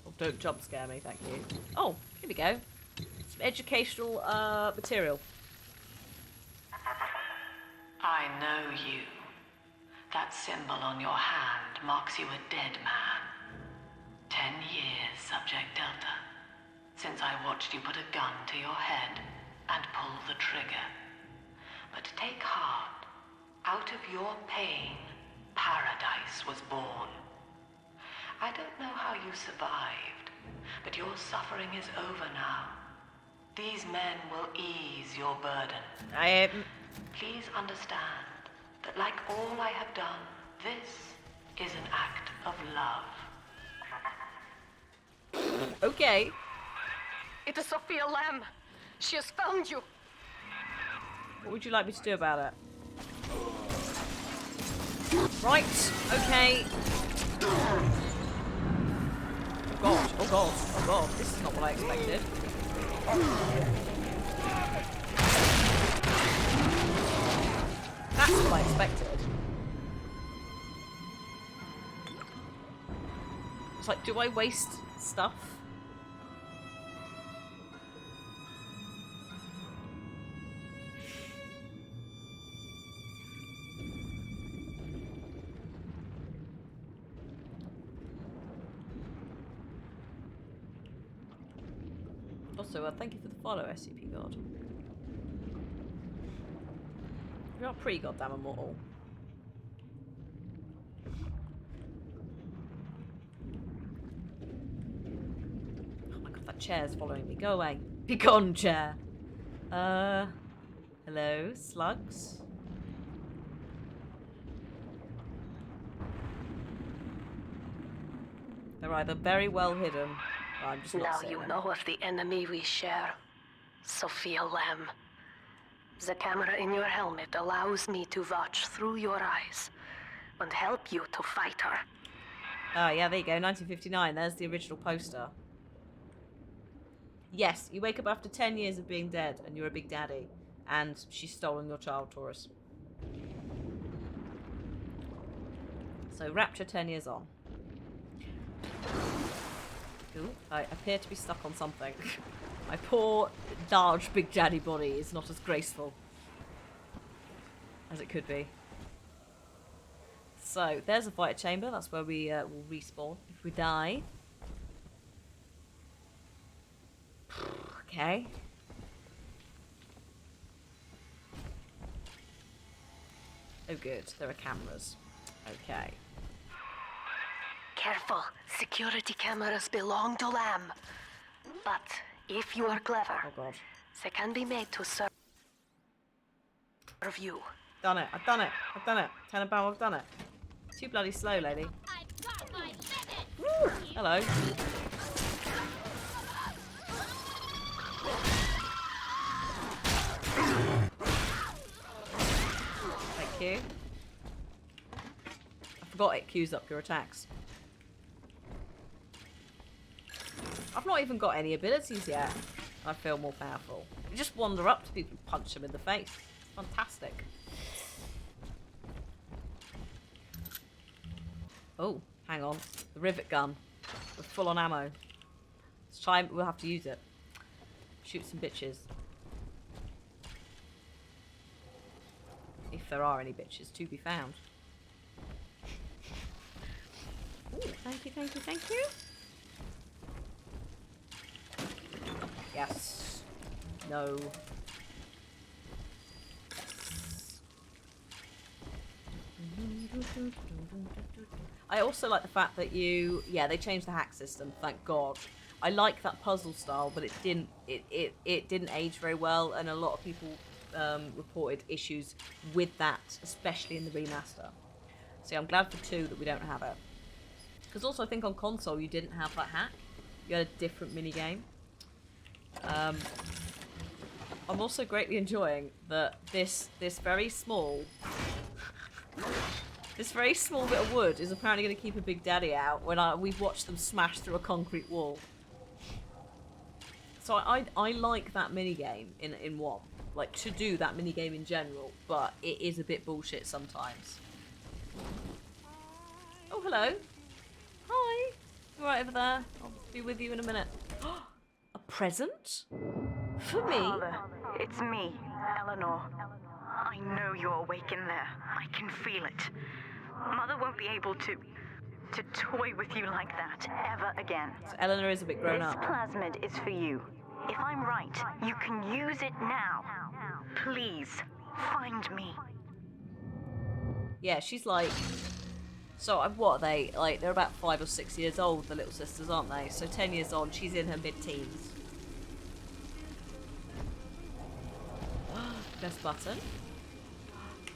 Oh, don't jump scare me, thank you. Oh, here we go. Some educational material. I know you. That symbol on your hand marks you a dead man. 10 years, Subject Delta, since I watched you put a gun to your head and pull the trigger. But take heart. Out of your pain, paradise was born. I don't know how you survived, but your suffering is over now. These men will ease your burden. Please understand that like all I have done, this is an act of love. Okay. It is Sophia Lamb. She has found you. What would you like me to do about it? Right, okay. Oh god, oh god, oh god. This is not what I expected. That's what I expected. It's like, do I waste stuff? Also, thank you for the follow, SCP God. You're pretty goddamn immortal. Oh my god, that chair's following me. Go away. Be gone, chair. Hello, slugs? They're either very well hidden, or I'm just not Now seeing you them. know of the enemy we share, Sophia Lamb. The camera in your helmet allows me to watch through your eyes and help you to fight her. Ah, yeah, there you go, 1959. There's the original poster. Yes, you wake up after 10 years of being dead and you're a big daddy. And she's stolen your child, Taurus. So, Rapture 10 years on. Ooh, I appear to be stuck on something. My poor, large, big daddy body is not as graceful as it could be. So, there's a fighter chamber. That's where we will respawn if we die. Okay. Oh good, there are cameras. Okay. Careful. Security cameras belong to Lamb. But if you are clever, Oh god. they can be made to serve you. Done it, I've done it, I've done it. Tenenbaum, I've done it. Too bloody slow, lady. Woo! Hello. Thank you. I forgot it queues up your attacks. I've not even got any abilities yet. I feel more powerful. You just wander up to people and punch them in the face. Fantastic. Oh, hang on. The rivet gun. With full on ammo. Let's try, we'll have to use it. Shoot some bitches. If there are any bitches to be found. Ooh, thank you, thank you, thank you. Yes. No. Yes. I also like the fact that they changed the hack system, thank God. I like that puzzle style, but it didn't age very well, and a lot of people reported issues with that, especially in the remaster. So I'm glad for 2 that we don't have it. Because also I think on console you didn't have that hack. You had a different minigame. I'm also greatly enjoying that this very small bit of wood is apparently going to keep a big daddy out when we've watched them smash through a concrete wall. So I like that minigame in 1. Like, to do that minigame in general, but it is a bit bullshit sometimes. Oh, hello. Hi. You're right over there. I'll be with you in a minute. A present? For me? Father, it's me, Eleanor. I know you're awake in there. I can feel it. Mother won't be able to toy with you like that ever again. So Eleanor is a bit grown up. This plasmid is for you. If I'm right, you can use it now. Please, find me. Yeah, she's like... So, what are they? Like, they're about 5 or 6 years old, the little sisters, aren't they? So 10 years on, she's in her mid-teens. Press button.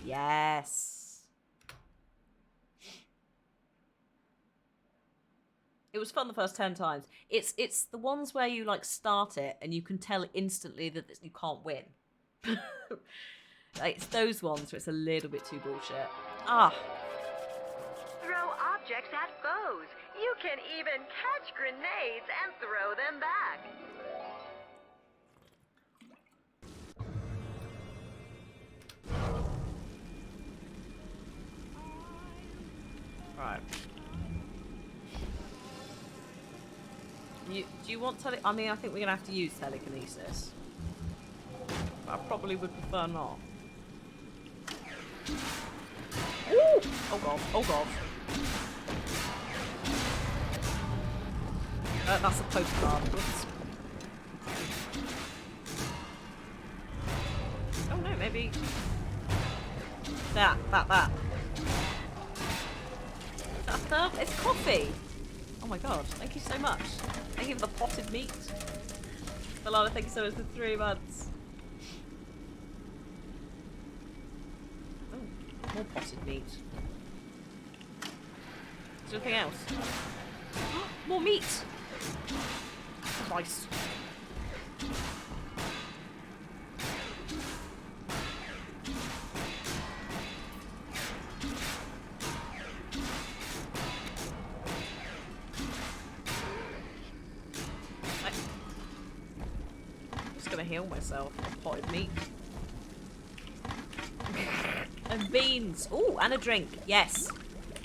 Yes. It was fun the first 10 times. It's the ones where you, like, start it and you can tell instantly that you can't win. Like, it's those ones where it's a little bit too bullshit. Ah. Throw objects at foes. You can even catch grenades and throw them back. Right. Do you want I mean, I think we're going to have to use telekinesis. I probably would prefer not. Ooh! Oh god, oh god. That's a postcard. Whoops. Oh no, maybe... That. It's coffee! Oh my god, thank you so much. Thank you for the potted meat. Alana, thank you so much for 3 months. Oh, more potted meat. Is there anything else? More meat! Christ. just gonna heal myself. Potted meat. And beans. Oh, and a drink. Yes.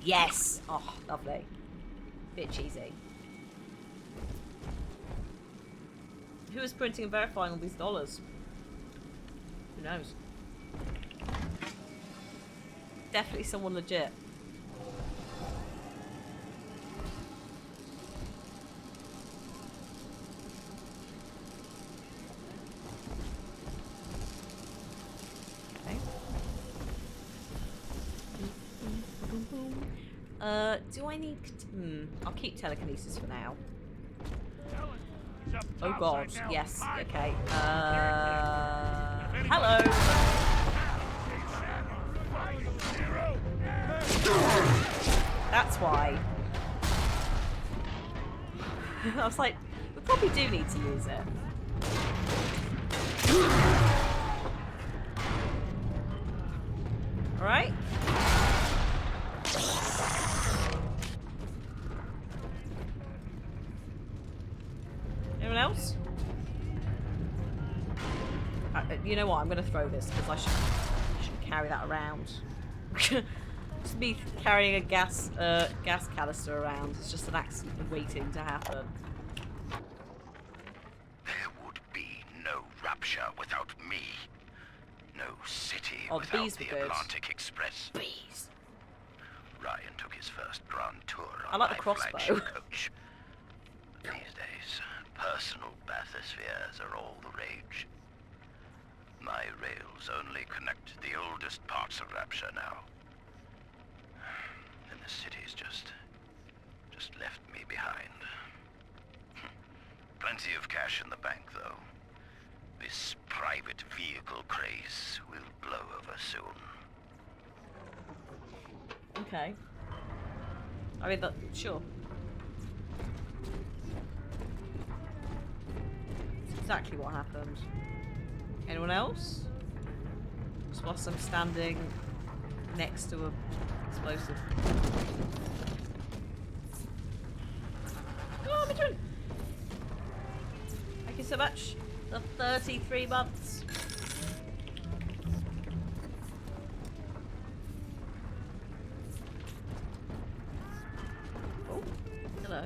Yes. Oh, lovely. Bit cheesy. Who is printing and verifying all these dollars? Who knows? Definitely someone legit. Do I need... I'll keep telekinesis for now. Oh god, yes, okay. Hello! That's why. I was like, we probably do need to use it. Alright? Anyone else? You know what? I'm going to throw this because I shouldn't carry that around. Just me carrying a gas canister around. It's just an accident waiting to happen. There would be no Rapture without me. No city Oh, the without bees were the good. Atlantic Express. Bees. Ryan took his first grand tour I on like my the crossbow. flagship coach. These days, personal bathyspheres are all the rage. My rails only connect the oldest parts of Rapture now. And the city's just left me behind. Plenty of cash in the bank, though. This private vehicle craze will blow over soon. Okay. I mean, sure. That's exactly what happened. Anyone else? Just whilst I'm standing next to a explosive. Oh, Madrid! Thank you so much. The 33 months. Oh, hello.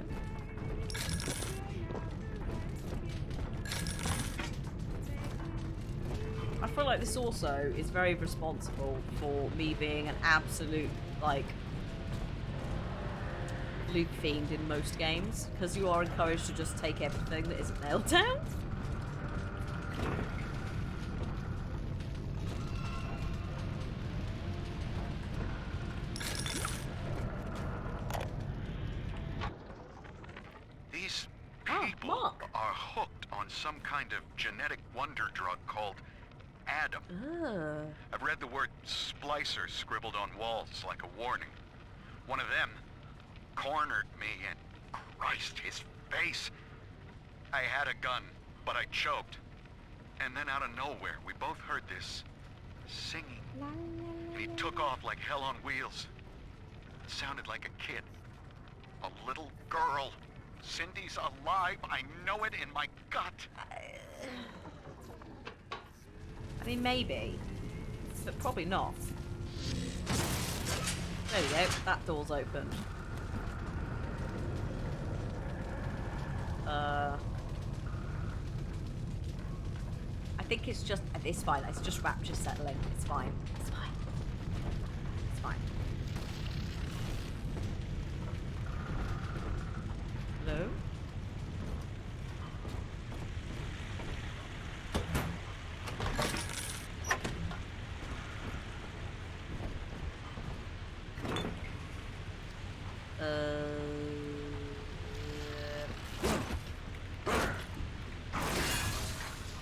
I feel like this also is very responsible for me being an absolute, like, loot fiend in most games, because you are encouraged to just take everything that isn't nailed down. These Oh, people Mark. are hooked on some kind of genetic wonder drug called Adam. I've read the word splicer scribbled on walls like a warning. One of them cornered me and Christ, his face. I had a gun, but I choked. And then out of nowhere, we both heard this singing. And he took off like hell on wheels. It sounded like a kid. A little girl. Cindy's alive. I know it in my gut. I mean, maybe, but probably not. There we go. That door's open. I think it's just... It's fine. It's just Rapture settling. It's fine. It's fine. It's fine. Hello?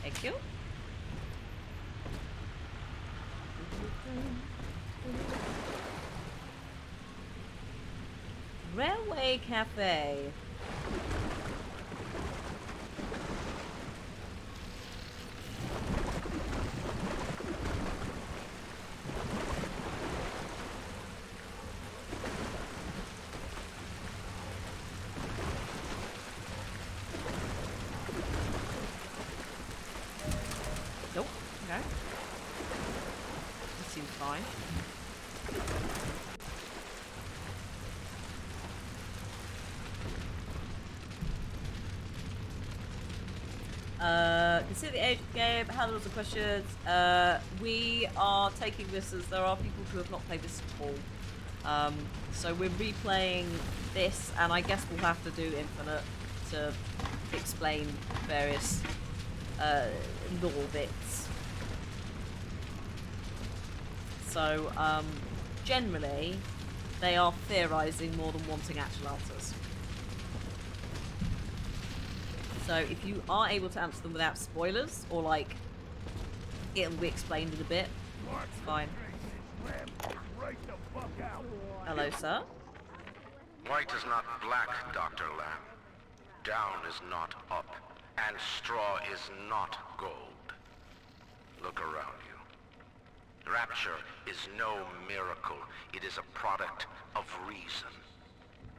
Thank you. Railway Cafe. fine. Consider the age of the game. How lots of questions. We are taking this as there are people who have not played this at all. So we're replaying this, and I guess we'll have to do Infinite to explain various lore bits. So generally, they are theorising more than wanting actual answers. So if you are able to answer them without spoilers, or like it'll be explained in a bit, it's fine. Hello, sir. White is not black, Dr. Lamb. Down is not up, and straw is not gold. Look around you. Rapture is no miracle. It is a product of reason.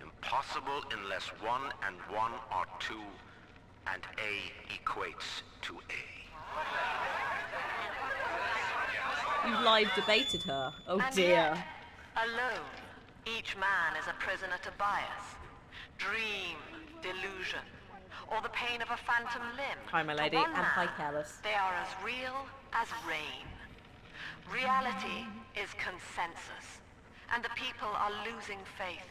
Impossible unless 1 and 1 are 2, and A equates to A. You live debated her. Oh And dear. yet, alone, each man is a prisoner to bias, dream, delusion, or the pain of a phantom limb. Hi, my lady, To one and hi, man, Callus. They are as real as rain. Reality is consensus, and the people are losing faith.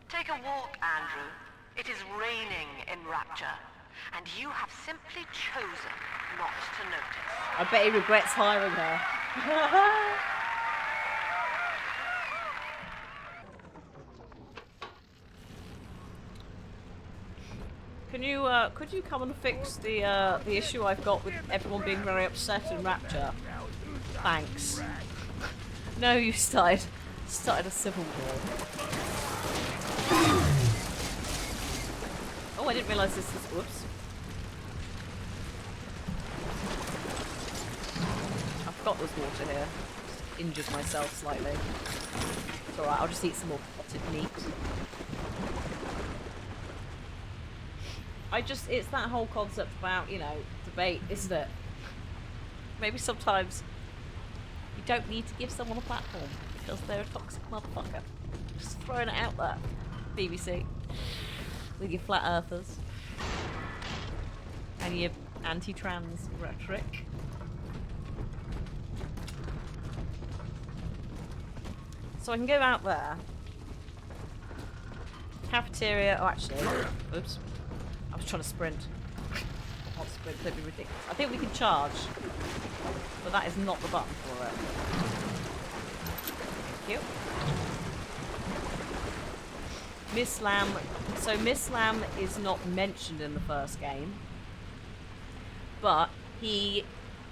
Take a walk, Andrew. It is raining in Rapture, and you have simply chosen not to notice. I bet he regrets hiring her. Could you come and fix the issue I've got with everyone being very upset in Rapture? Thanks. No, you started a civil war. Oh, I didn't realise this was. Whoops. I forgot there's water here. Just injured myself slightly. It's alright, I'll just eat some more potted meat. It's that whole concept about, you know, debate, isn't it? Maybe sometimes you don't need to give someone a platform because they're a toxic motherfucker. Just throwing it out there. BBC. With your flat earthers. And your anti-trans rhetoric. So I can go out there. Cafeteria. Oh, actually. Oops. I was trying to sprint. Not sprint, that'd be ridiculous. I think we can charge. But that is not the button for it. Thank you. Miss Lamb. So Miss Lamb is not mentioned in the first game. But he,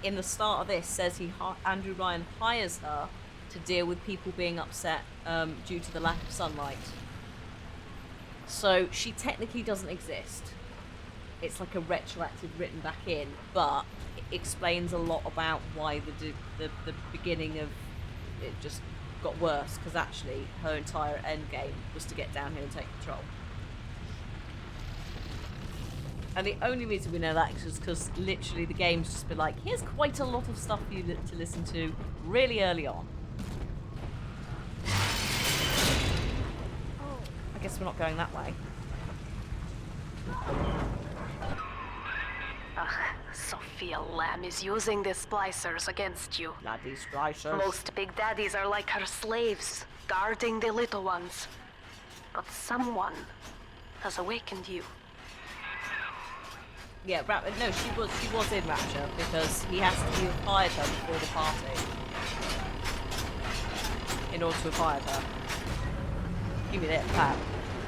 in the start of this, says Andrew Ryan hires her to deal with people being upset due to the lack of sunlight. So she technically doesn't exist. It's like a retroactive written back in, but it explains a lot about why the beginning of it just got worse, because actually her entire end game was to get down here and take control. And the only reason we know that is because literally the game's just been like, here's quite a lot of stuff for you to listen to really early on. I guess we're not going that way. Sophia Lamb is using the splicers against you. Bloody splicers. Most big daddies are like her slaves, guarding the little ones. But someone has awakened you. Yeah, no, she was in Rapture because he has to have hired her before the party in order to have hired her. Give me that, Pat.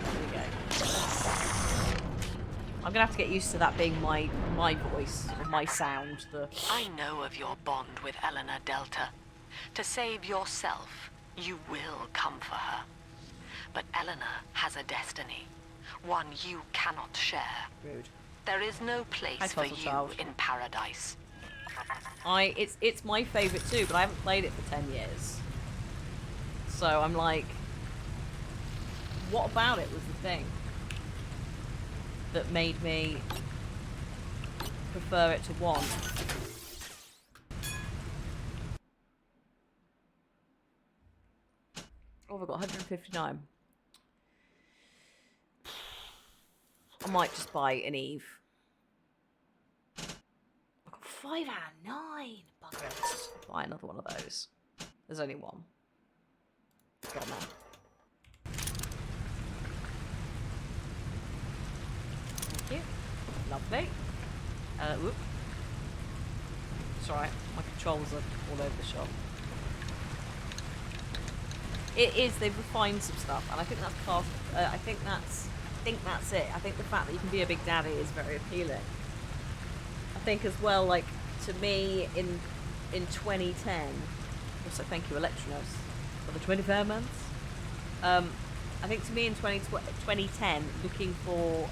There we go. I'm gonna have to get used to that being my voice, or my sound. I know of your bond with Eleanor Delta. To save yourself, you will come for her. But Eleanor has a destiny, one you cannot share. Rude. There is no place for you child. in paradise. It's my favourite too, but I haven't played it for 10 years. So I'm like, what about it was the thing that made me prefer it to 1? What have I got? 159. I might just buy an Eve. I've got 5 out of 9. Bugger it. Let's just buy another one of those. There's only one. Go on now. Thank you. Lovely. Whoop. It's alright. My controls are all over the shop. It is. They've refined some stuff, and I think that's part. I think that's it. I think the fact that you can be a big daddy is very appealing. I think as well, like to me in 2010. Also, thank you, Electronos, for the 25 months. I think to me in 2010, looking for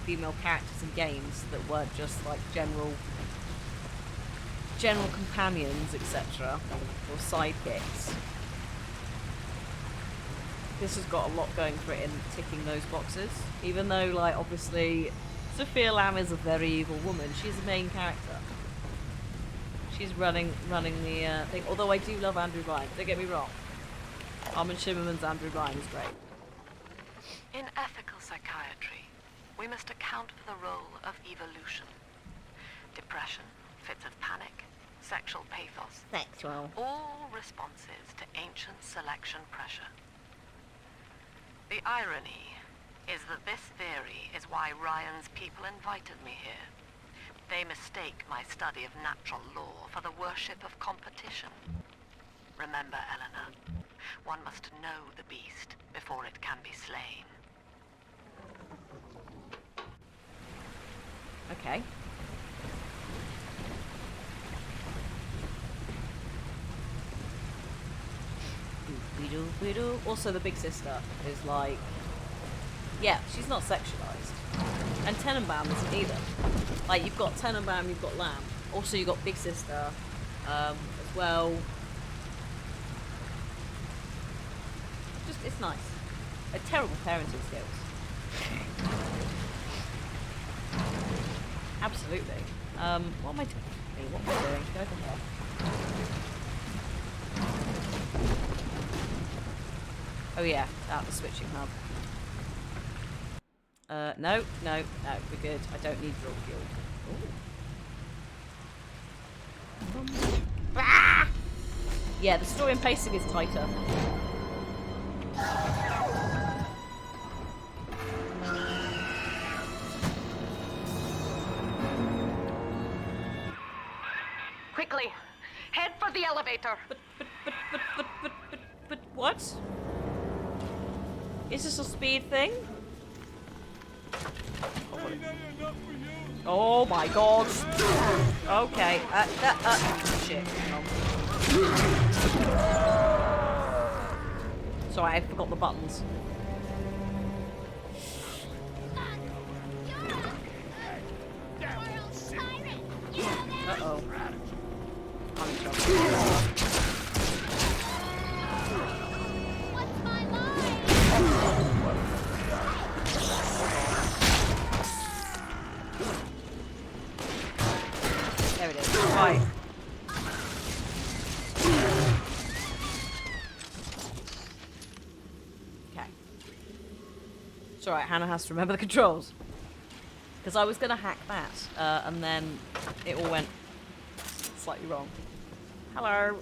female characters in games that weren't just like general companions, etc., or sidekicks. This has got a lot going for it in ticking those boxes. Even though, like, obviously, Sophia Lamb is a very evil woman. She's the main character. She's running the thing. Although I do love Andrew Ryan. Don't get me wrong. Armin Shimmerman's Andrew Ryan is great. In ethical psychiatry, we must account for the role of evolution. Depression, fits of panic, sexual pathos. Sexual. All responses to ancient selection pressure. The irony is that this theory is why Ryan's people invited me here. They mistake my study of natural law for the worship of competition. Remember, Eleanor, one must know the beast before it can be slain. Okay. Also, the big sister is like, yeah, she's not sexualized, and Tenenbaum isn't either. Like, you've got Tenenbaum, you've got Lamb. Also, you've got big sister as well. Just, it's nice. A terrible parenting skills. Absolutely. What am I doing? What am I doing? Go over here. Oh yeah, the switching hub. No, we're good. I don't need drill fuel. Ah! Yeah, the story and pacing is tighter. Quickly, head for the elevator. But what? Is this a speed thing? Oh my god. Okay. Shit. Sorry, I forgot the buttons. Uh-oh. I'm in trouble. There it is. Right. Okay. It's alright, Hannah has to remember the controls. Because I was going to hack that, and then it all went slightly wrong. Hello.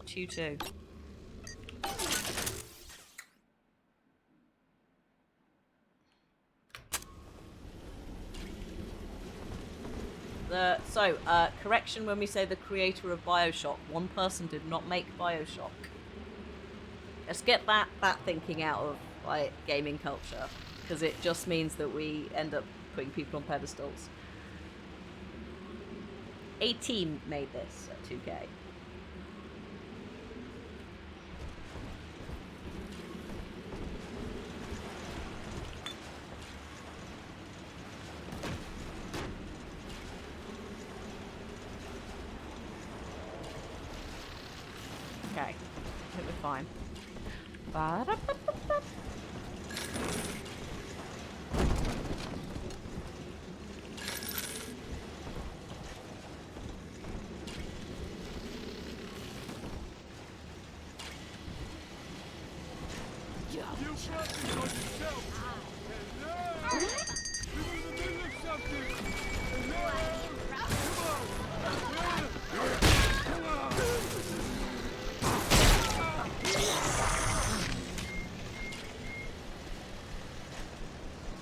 2-2. Correction when we say the creator of Bioshock. One person did not make Bioshock. Let's get that thinking out of, like, gaming culture. Because it just means that we end up putting people on pedestals. A team made this at 2K. Okay, I think we're fine. Ba-da-ba-ba-ba.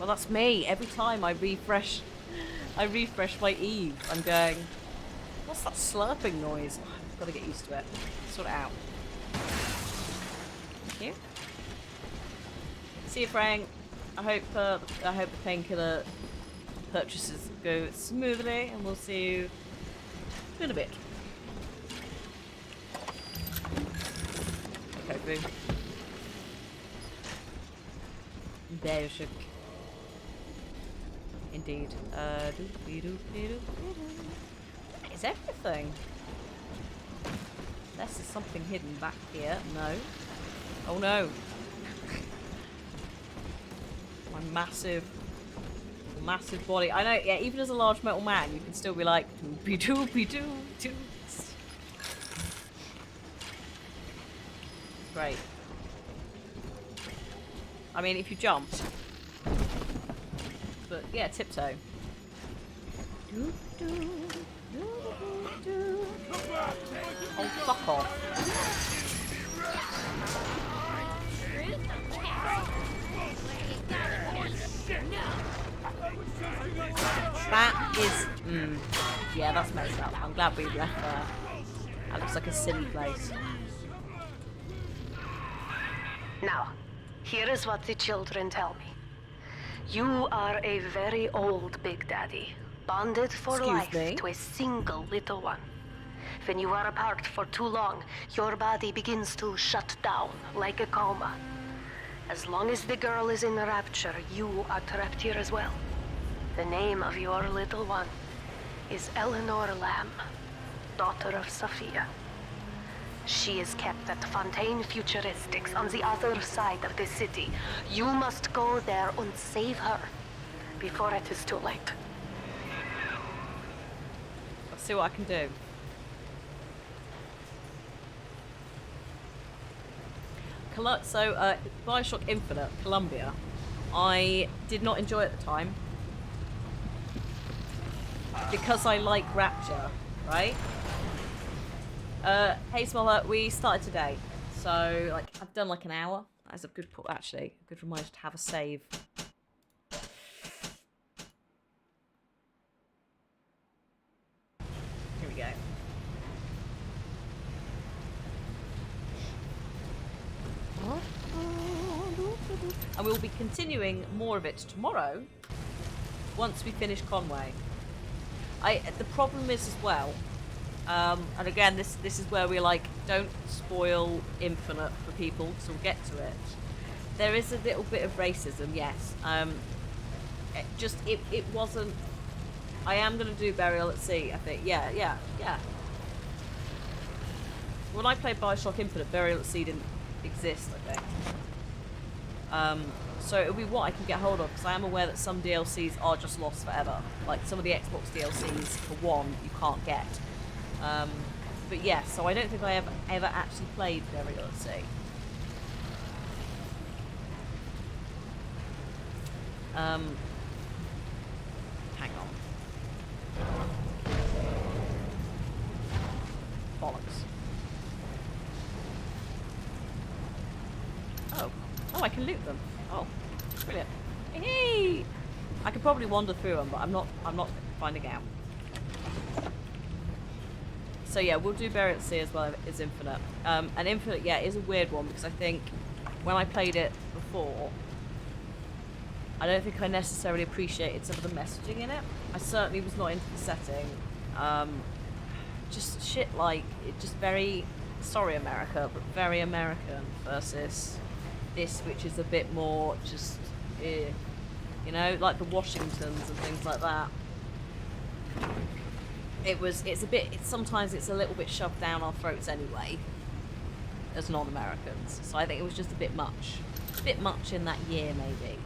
Well, that's me. Every time I refresh my Eve, I'm going, what's that slurping noise? Oh, I've got to get used to it. Sort it out. Thank you. See you, Frank. I hope the painkiller purchases go smoothly, and we'll see you in a bit. Okay, boo. Bioshock. Indeed. Is everything? Unless there's something hidden back here. No. Oh no. My massive body. I know, yeah, even as a large metal man, you can still be like, doopy-doo. Great. I mean, if you jumped. But yeah, tiptoe. Oh, fuck off. That is... yeah, that's messed up. I'm glad we left there. That looks like a silly place. Now, here is what the children tell me. You are a very old Big Daddy, bonded for life to a single little one. When you are apart for too long, your body begins to shut down like a coma. As long as the girl is in rapture, you are trapped here as well. The name of your little one is Eleanor Lamb, daughter of Sophia. She is kept at Fontaine Futuristics on the other side of the city. You must go there and save her before it is too late. I'll see what I can do. So, Bioshock Infinite, Columbia. I did not enjoy at the time. Because I like Rapture, right? Hey Smaller, we started today. So, like, I've done like an hour. That's a good actually. A good reminder to have a save. Here we go. And we'll be continuing more of it tomorrow once we finish Conway. The problem is as well, and again this is where we're like, don't spoil Infinite for people, so we'll get to it. There is a little bit of racism, yes. It wasn't. I am going to do Burial at Sea, I think. Yeah. When I played Bioshock Infinite, Burial at Sea didn't exist, I think. So it'll be what I can get hold of, because I am aware that some DLCs are just lost forever. Like some of the Xbox DLCs, for one, you can't get. But yeah, so I don't think I ever actually played Burial at Sea. Hang on. Bollocks. Oh, I can loot them. Oh, brilliant. Hey! I could probably wander through them, but I'm not finding out. So yeah, we'll do Burial at Sea as well as Infinite. And Infinite, yeah, is a weird one, because I think when I played it before, I don't think I necessarily appreciated some of the messaging in it. I certainly was not into the setting. Just shit like, it just very, sorry America, but very American versus this, which is a bit more just, you know, like the Washingtons and things like that. Sometimes it's a little bit shoved down our throats anyway, as non-Americans. So I think it was just a bit much in that year maybe.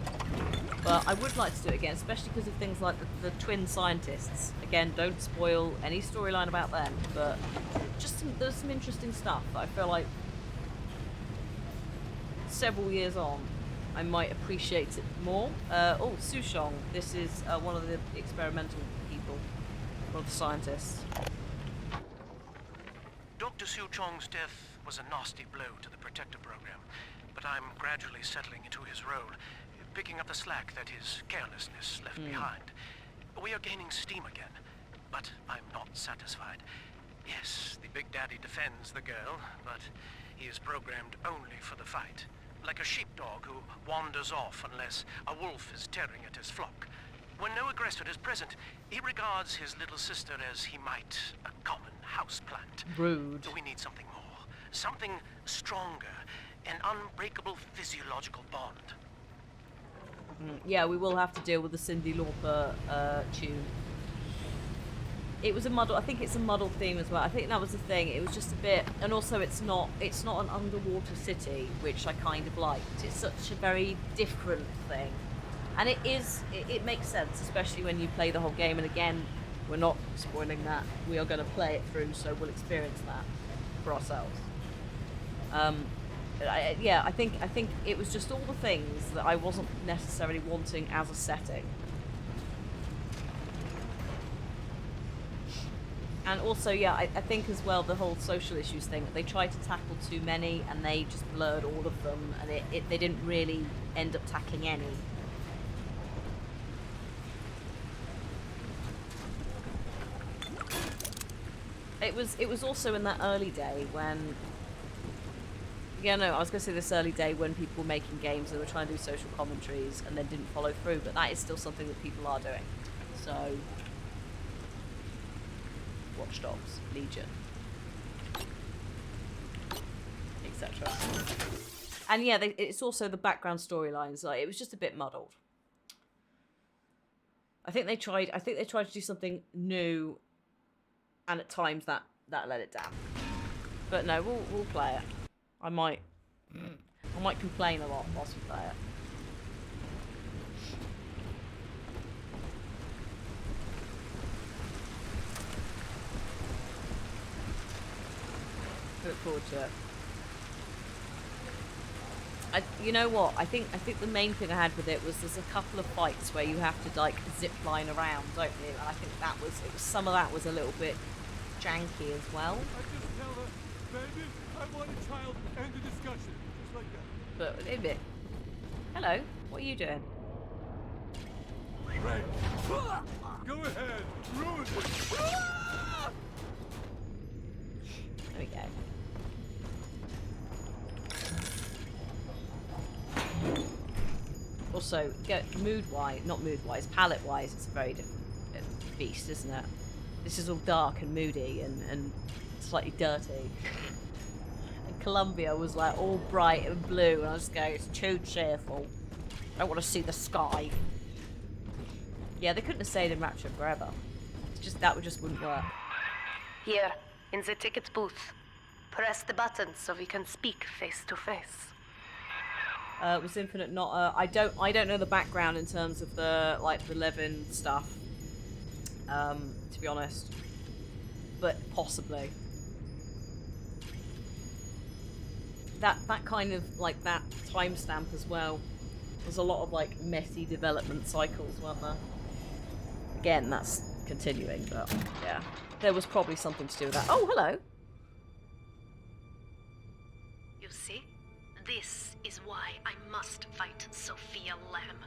But I would like to do it again, especially because of things like the twin scientists. Again, don't spoil any storyline about them, but just there's some interesting stuff that I feel like several years on I might appreciate it more. Oh, Sushong, this is one of the experimental people, one of the scientists. Dr. Su Chong's death was a nasty blow to the Protector program, but I'm gradually settling into his role. picking up the slack that his carelessness left behind. We are gaining steam again, but I'm not satisfied. Yes, the Big Daddy defends the girl, but he is programmed only for the fight. Like a sheepdog who wanders off unless a wolf is tearing at his flock. When no aggressor is present, he regards his little sister as he might a common houseplant. Rude. We need something more. Something stronger. An unbreakable physiological bond. Yeah, we will have to deal with the Cyndi Lauper tune. It was a muddle. I think it's a muddled theme as well. I think that was the thing. It was just a bit, and also it's not an underwater city, which I kind of liked. It's such a very different thing, and it makes sense, especially when you play the whole game. And again, we're not spoiling that. We are going to play it through, so we'll experience that for ourselves. I think it was just all the things that I wasn't necessarily wanting as a setting. And also, yeah, I think as well the whole social issues thing, they tried to tackle too many and they just blurred all of them, and they didn't really end up tackling any. It was also in that early day when, yeah, no, I was going to say this early day when people were making games and were trying to do social commentaries and then didn't follow through, but that is still something that people are doing. So, Watch Dogs, Legion, etc. And yeah, it's also the background storylines. Like, it was just a bit muddled. I think they tried to do something new, and at times that let it down. But no, we'll play it. I might complain a lot whilst we play it. Look forward to it. You know what? I think the main thing I had with it was there's a couple of fights where you have to like zip line around, don't you? And I think some of that was a little bit janky as well. I just tell her, baby, I want a child, end the discussion. Just like that. But a bit. Hello, what are you doing? Right. Go ahead, ruin it. There we go. Also, palette-wise, it's a very different beast, isn't it? This is all dark and moody and slightly dirty. And Columbia was like all bright and blue, and I was just going, it's too cheerful. I want to see the sky. Yeah, they couldn't have stayed in Rapture forever. It's just that just wouldn't work. Here, in the ticket booth. Press the button so we can speak face to face. Was Infinite not? I don't know the background in terms of the Levin stuff. To be honest, but possibly that kind of like that timestamp as well. There's a lot of like messy development cycles, weren't there? Again, that's continuing, but yeah, there was probably something to do with that. Oh, hello. You see? This is why I must fight Sophia Lamb.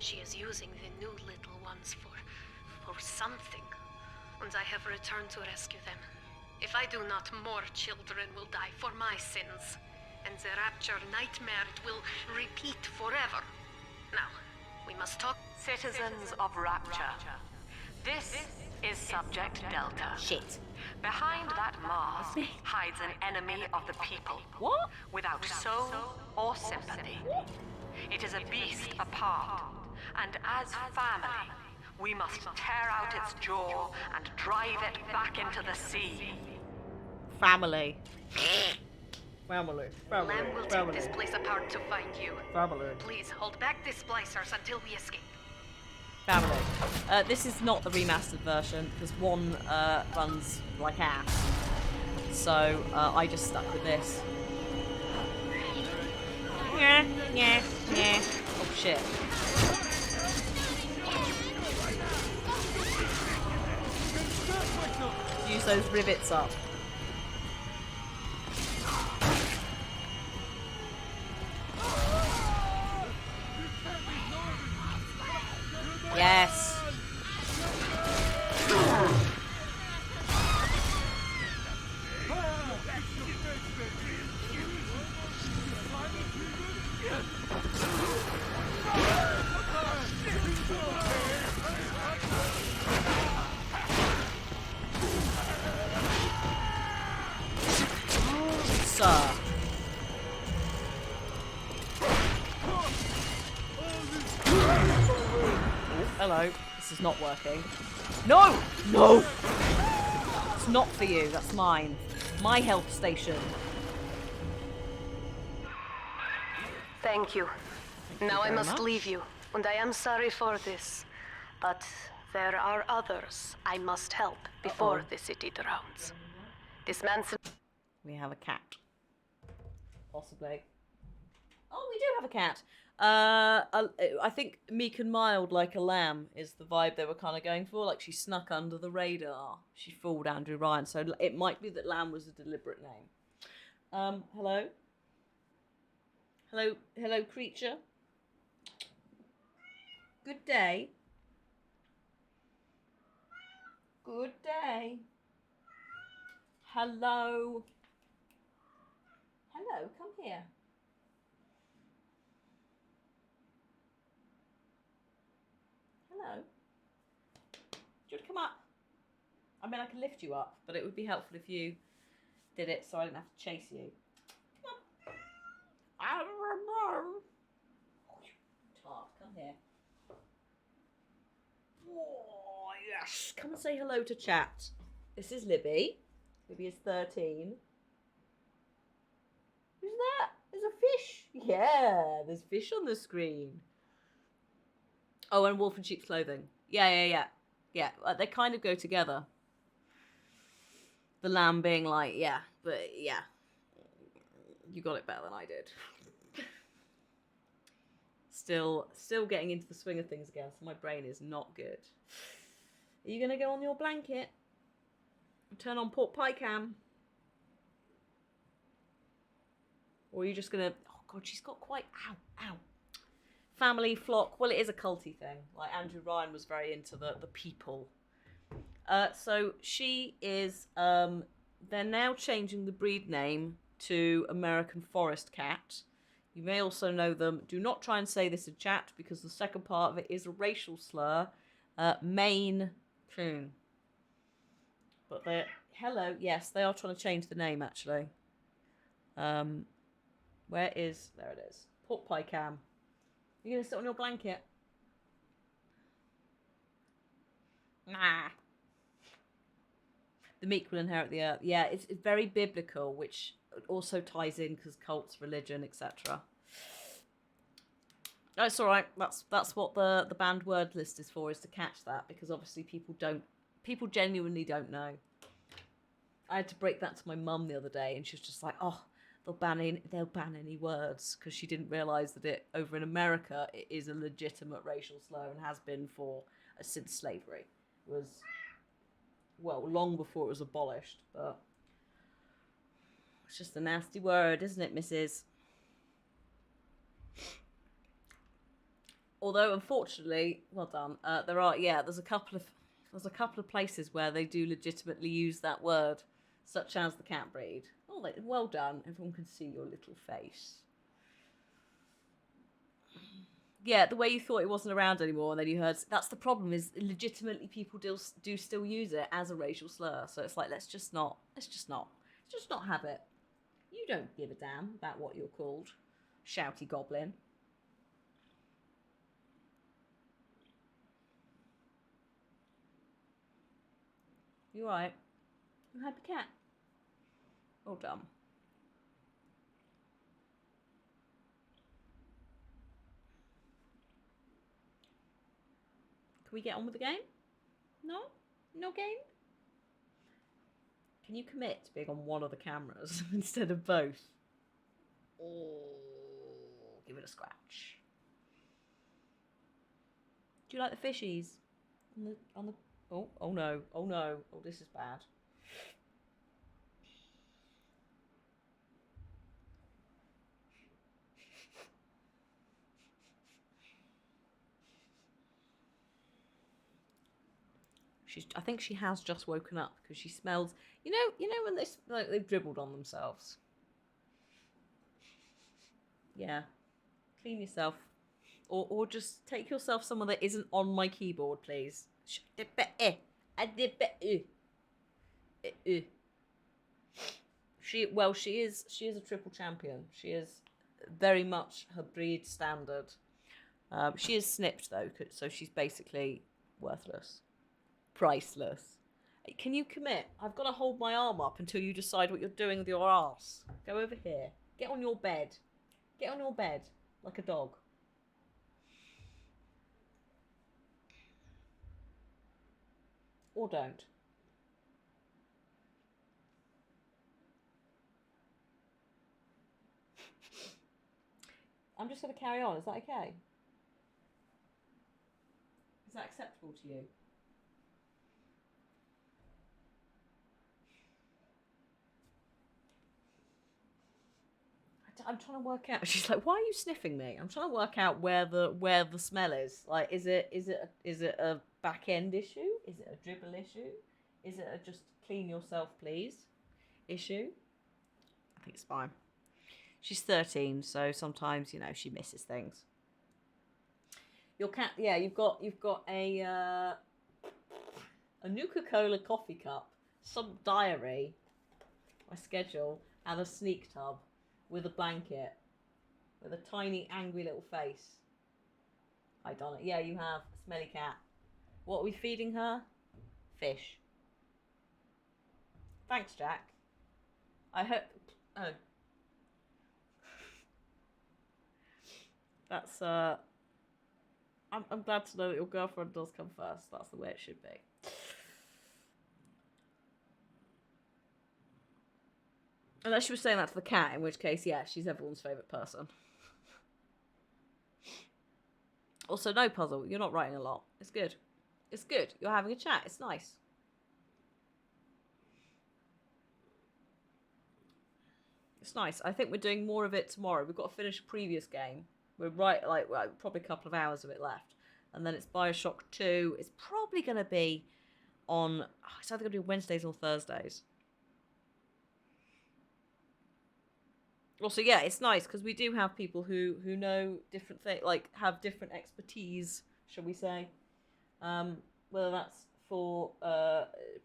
She is using the new little ones for something. And I have returned to rescue them. If I do not, more children will die for my sins. And the Rapture nightmare will repeat forever. Now, we must talk. Citizens of Rapture. This is Subject Delta. Shit. Behind that mask hides an enemy of the people. What? Without soul or sympathy. It is a beast apart, and as family, we must tear out its jaw and drive it back into the sea. Family. Family. Lamb will take this place apart to find you. Family. Please hold back the splicers until we escape. Family. This is not the remastered version because one runs like ass. So I just stuck with this. Yeah. Oh shit. Use those rivets up. sir. Oh, hello. This is not working. No! No! It's not for you. That's mine. My health station. Thank you. Now I very must much. leave you, and I am sorry for this. But there are others I must help before the city drowns. This man's... We have a cat. Possibly. Oh, we do have a cat. I think meek and mild like a lamb is the vibe they were kind of going for. Like she snuck under the radar. She fooled Andrew Ryan. So it might be that lamb was a deliberate name. Hello? Hello, creature. Good day. Good day. Hello. Hello, come here. Hello. Do you want to come up? I mean, I can lift you up, but it would be helpful if you did it so I didn't have to chase you. Come on. Tart, come here. Oh, yes. Come and say hello to chat. This is Libby. Libby is 13. Who's that? There's a fish. Yeah, there's fish on the screen. Oh, and wolf in sheep's clothing. Yeah. They kind of go together. The lamb being like, yeah, but yeah. You got it better than I did. Still getting into the swing of things again, so my brain is not good. Are you going to go on your blanket? Turn on pork pie cam? Or are you just going to... Oh, God, she's got quite... Ow. Family, flock. Well, it is a culty thing. Like, Andrew Ryan was very into the people. So she is... they're now changing the breed name to American Forest Cat. You may also know them. Do not try and say this in chat, because the second part of it is a racial slur. Maine Coon. But they're... Hello. Yes, they are trying to change the name, actually. Where is... There it is. Pork pie cam. You're going to sit on your blanket? Nah. The meek will inherit the earth. Yeah, it's very biblical, which also ties in because cults, religion, etc. Oh, it's all right. That's what the banned word list is for, is to catch that, because obviously people genuinely don't know. I had to break that to my mum the other day, and she was just like, "Oh, they'll ban any words," because she didn't realise that it over in America it is a legitimate racial slur and has been since slavery was. Well, long before it was abolished, but it's just a nasty word, isn't it, Mrs.? Although, unfortunately, well done. There's a couple of places where they do legitimately use that word, such as the cat breed. Oh, well done. Everyone can see your little face. Yeah, the way you thought it wasn't around anymore, and then you heard... That's the problem, is legitimately people do still use it as a racial slur. So it's like, let's just not have it. You don't give a damn about what you're called. Shouty goblin. You alright? You happy cat? Well done. Can we get on with the game? No? No game? Can you commit to being on one of the cameras instead of both? Oh, give it a scratch. Do you like the fishies? On the oh no. Oh, this is bad. I think she has just woken up because she smells. You know when they've dribbled on themselves. Yeah, clean yourself, or just take yourself somewhere that isn't on my keyboard, please. She is a triple champion. She is very much her breed standard. She is snipped though, so she's basically worthless, priceless. Can you commit? I've got to hold my arm up until you decide what you're doing with your ass. Go over here. Get on your bed. Get on your bed like a dog. Or don't. I'm just going to carry on. Is that okay? Is that acceptable to you? I'm trying to work out. She's like, "Why are you sniffing me?" I'm trying to work out where the smell is. Like, is it a back end issue? Is it a dribble issue? Is it a just clean yourself, please issue? I think it's fine. She's 13, so sometimes she misses things. Your cat, yeah, you've got a Nuka-Cola coffee cup, some diary, my schedule, and a sneak tub with a blanket, with a tiny angry little face. I done it. Yeah, you have a smelly cat. What are we feeding her? Fish. Thanks, Jack. I hope. Oh. That's I'm glad to know that your girlfriend does come first. That's the way it should be. Unless she was saying that to the cat, in which case, yeah, she's everyone's favourite person. Also, no puzzle. You're not writing a lot. It's good. It's good. You're having a chat. It's nice. It's nice. I think we're doing more of it tomorrow. We've got to finish a previous game. We're probably a couple of hours of it left. And then it's Bioshock 2. It's probably going to be on... it's either going to be Wednesdays or Thursdays. Also, yeah, it's nice because we do have people who know different things, like have different expertise, shall we say. Whether that's for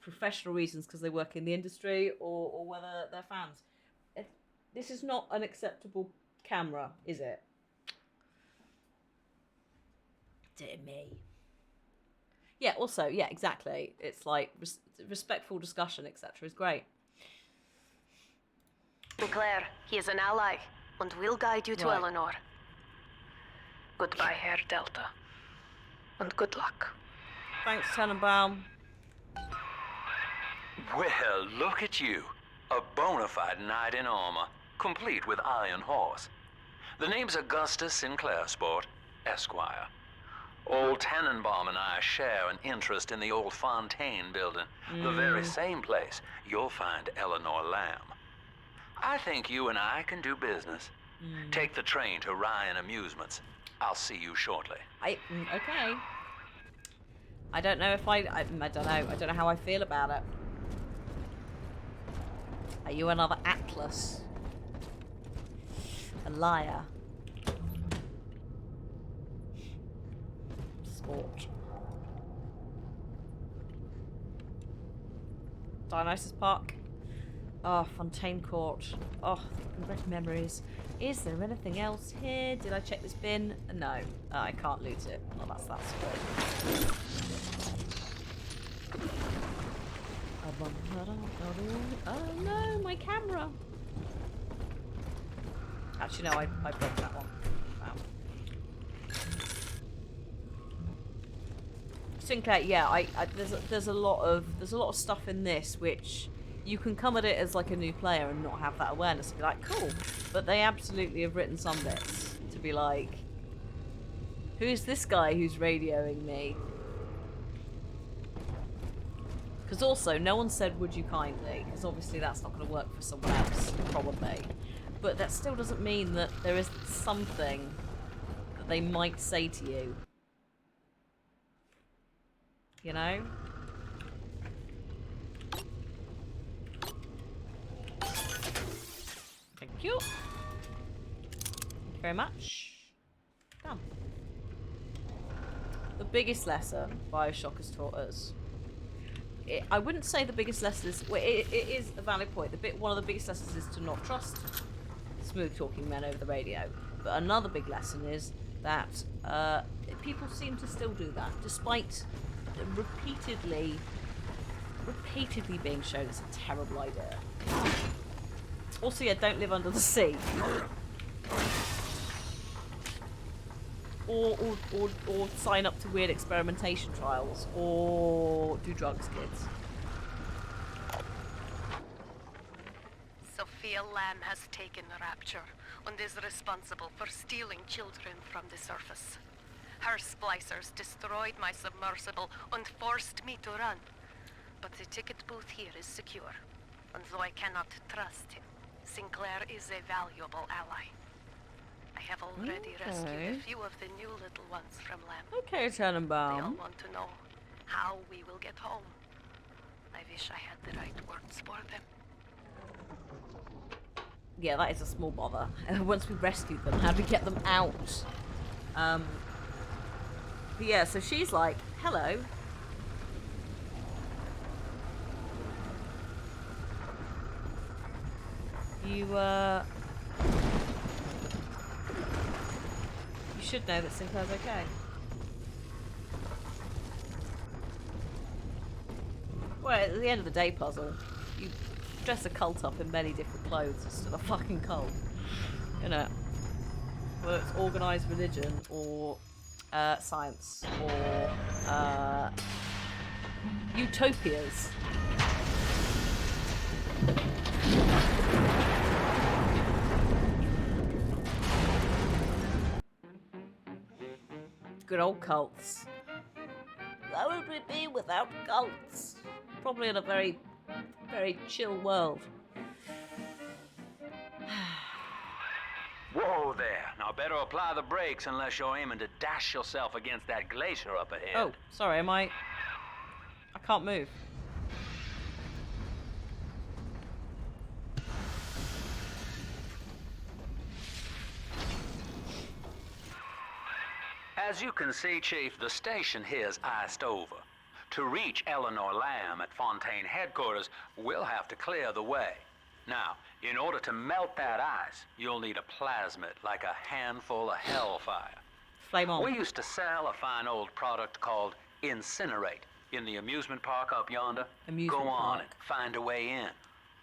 professional reasons because they work in the industry or whether they're fans. This is not an acceptable camera, is it? Dear me. Yeah, also, yeah, exactly. It's like respectful discussion, etc. is great. Claire, he is an ally, and will guide you to Eleanor. Goodbye, Herr Delta. And good luck. Thanks, Tannenbaum. Well, look at you. A bona fide knight in armor, complete with iron horse. The name's Augustus Sinclair Sport, Esquire. Old Tannenbaum and I share an interest in the old Fontaine building, the very same place you'll find Eleanor Lamb. I think you and I can do business. Take the train to Ryan Amusements. I'll see you shortly. Okay. I don't know if I don't know. I don't know how I feel about it. Are you another Atlas? A liar. Sport. Dionysus Park. Oh, Fontaine Court. Oh, great memories. Is there anything else here? Did I check this bin? No. I can't loot it. Oh, that's good. Oh no, my camera. Actually, no, I broke that one. Wow. Sinclair, yeah, there's a lot of stuff in this which you can come at it as like a new player and not have that awareness and be like, cool. But they absolutely have written some bits to be like, who's this guy who's radioing me? Because also, no one said, would you kindly? Because obviously that's not going to work for someone else, probably. But that still doesn't mean that there isn't something that they might say to you. You know? Thank you. Thank you very much. Done. The biggest lesson Bioshock has taught us. I wouldn't say the biggest lesson is... Well, it is a valid point. One of the biggest lessons is to not trust smooth-talking men over the radio. But another big lesson is that people seem to still do that, despite repeatedly being shown it's a terrible idea. Also, yeah, don't live under the sea. Or sign up to weird experimentation trials, or do drugs, kids. Sophia Lamb has taken Rapture and is responsible for stealing children from the surface. Her splicers destroyed my submersible and forced me to run. But the ticket booth here is secure, and though I cannot trust him, Sinclair is a valuable ally. I have already rescued a few of the new little ones from Lamb. Okay, They all Tannenbaum. want to know how we will get home. I wish I had the right words for them. Yeah, that is a small bother. Once we rescued them, how do we get them out? But yeah, so she's like, hello. You should know that Sinclair's okay. Well, at the end of the day, puzzle, you dress a cult up in many different clothes, it's still a fucking cult. You know? Whether it's organised religion, or science, or utopias. Good old cults. Where would we be without cults? Probably in a very, very chill world. Whoa there. Now better apply the brakes unless you're aiming to dash yourself against that glacier up ahead. Oh, sorry, I can't move. As you can see, Chief, the station here's iced over. To reach Eleanor Lamb at Fontaine headquarters, we'll have to clear the way. Now, in order to melt that ice, you'll need a plasmid, like a handful of hellfire. Flame on. We used to sell a fine old product called Incinerate in the amusement park up yonder. Amusement Go on park. and find a way in.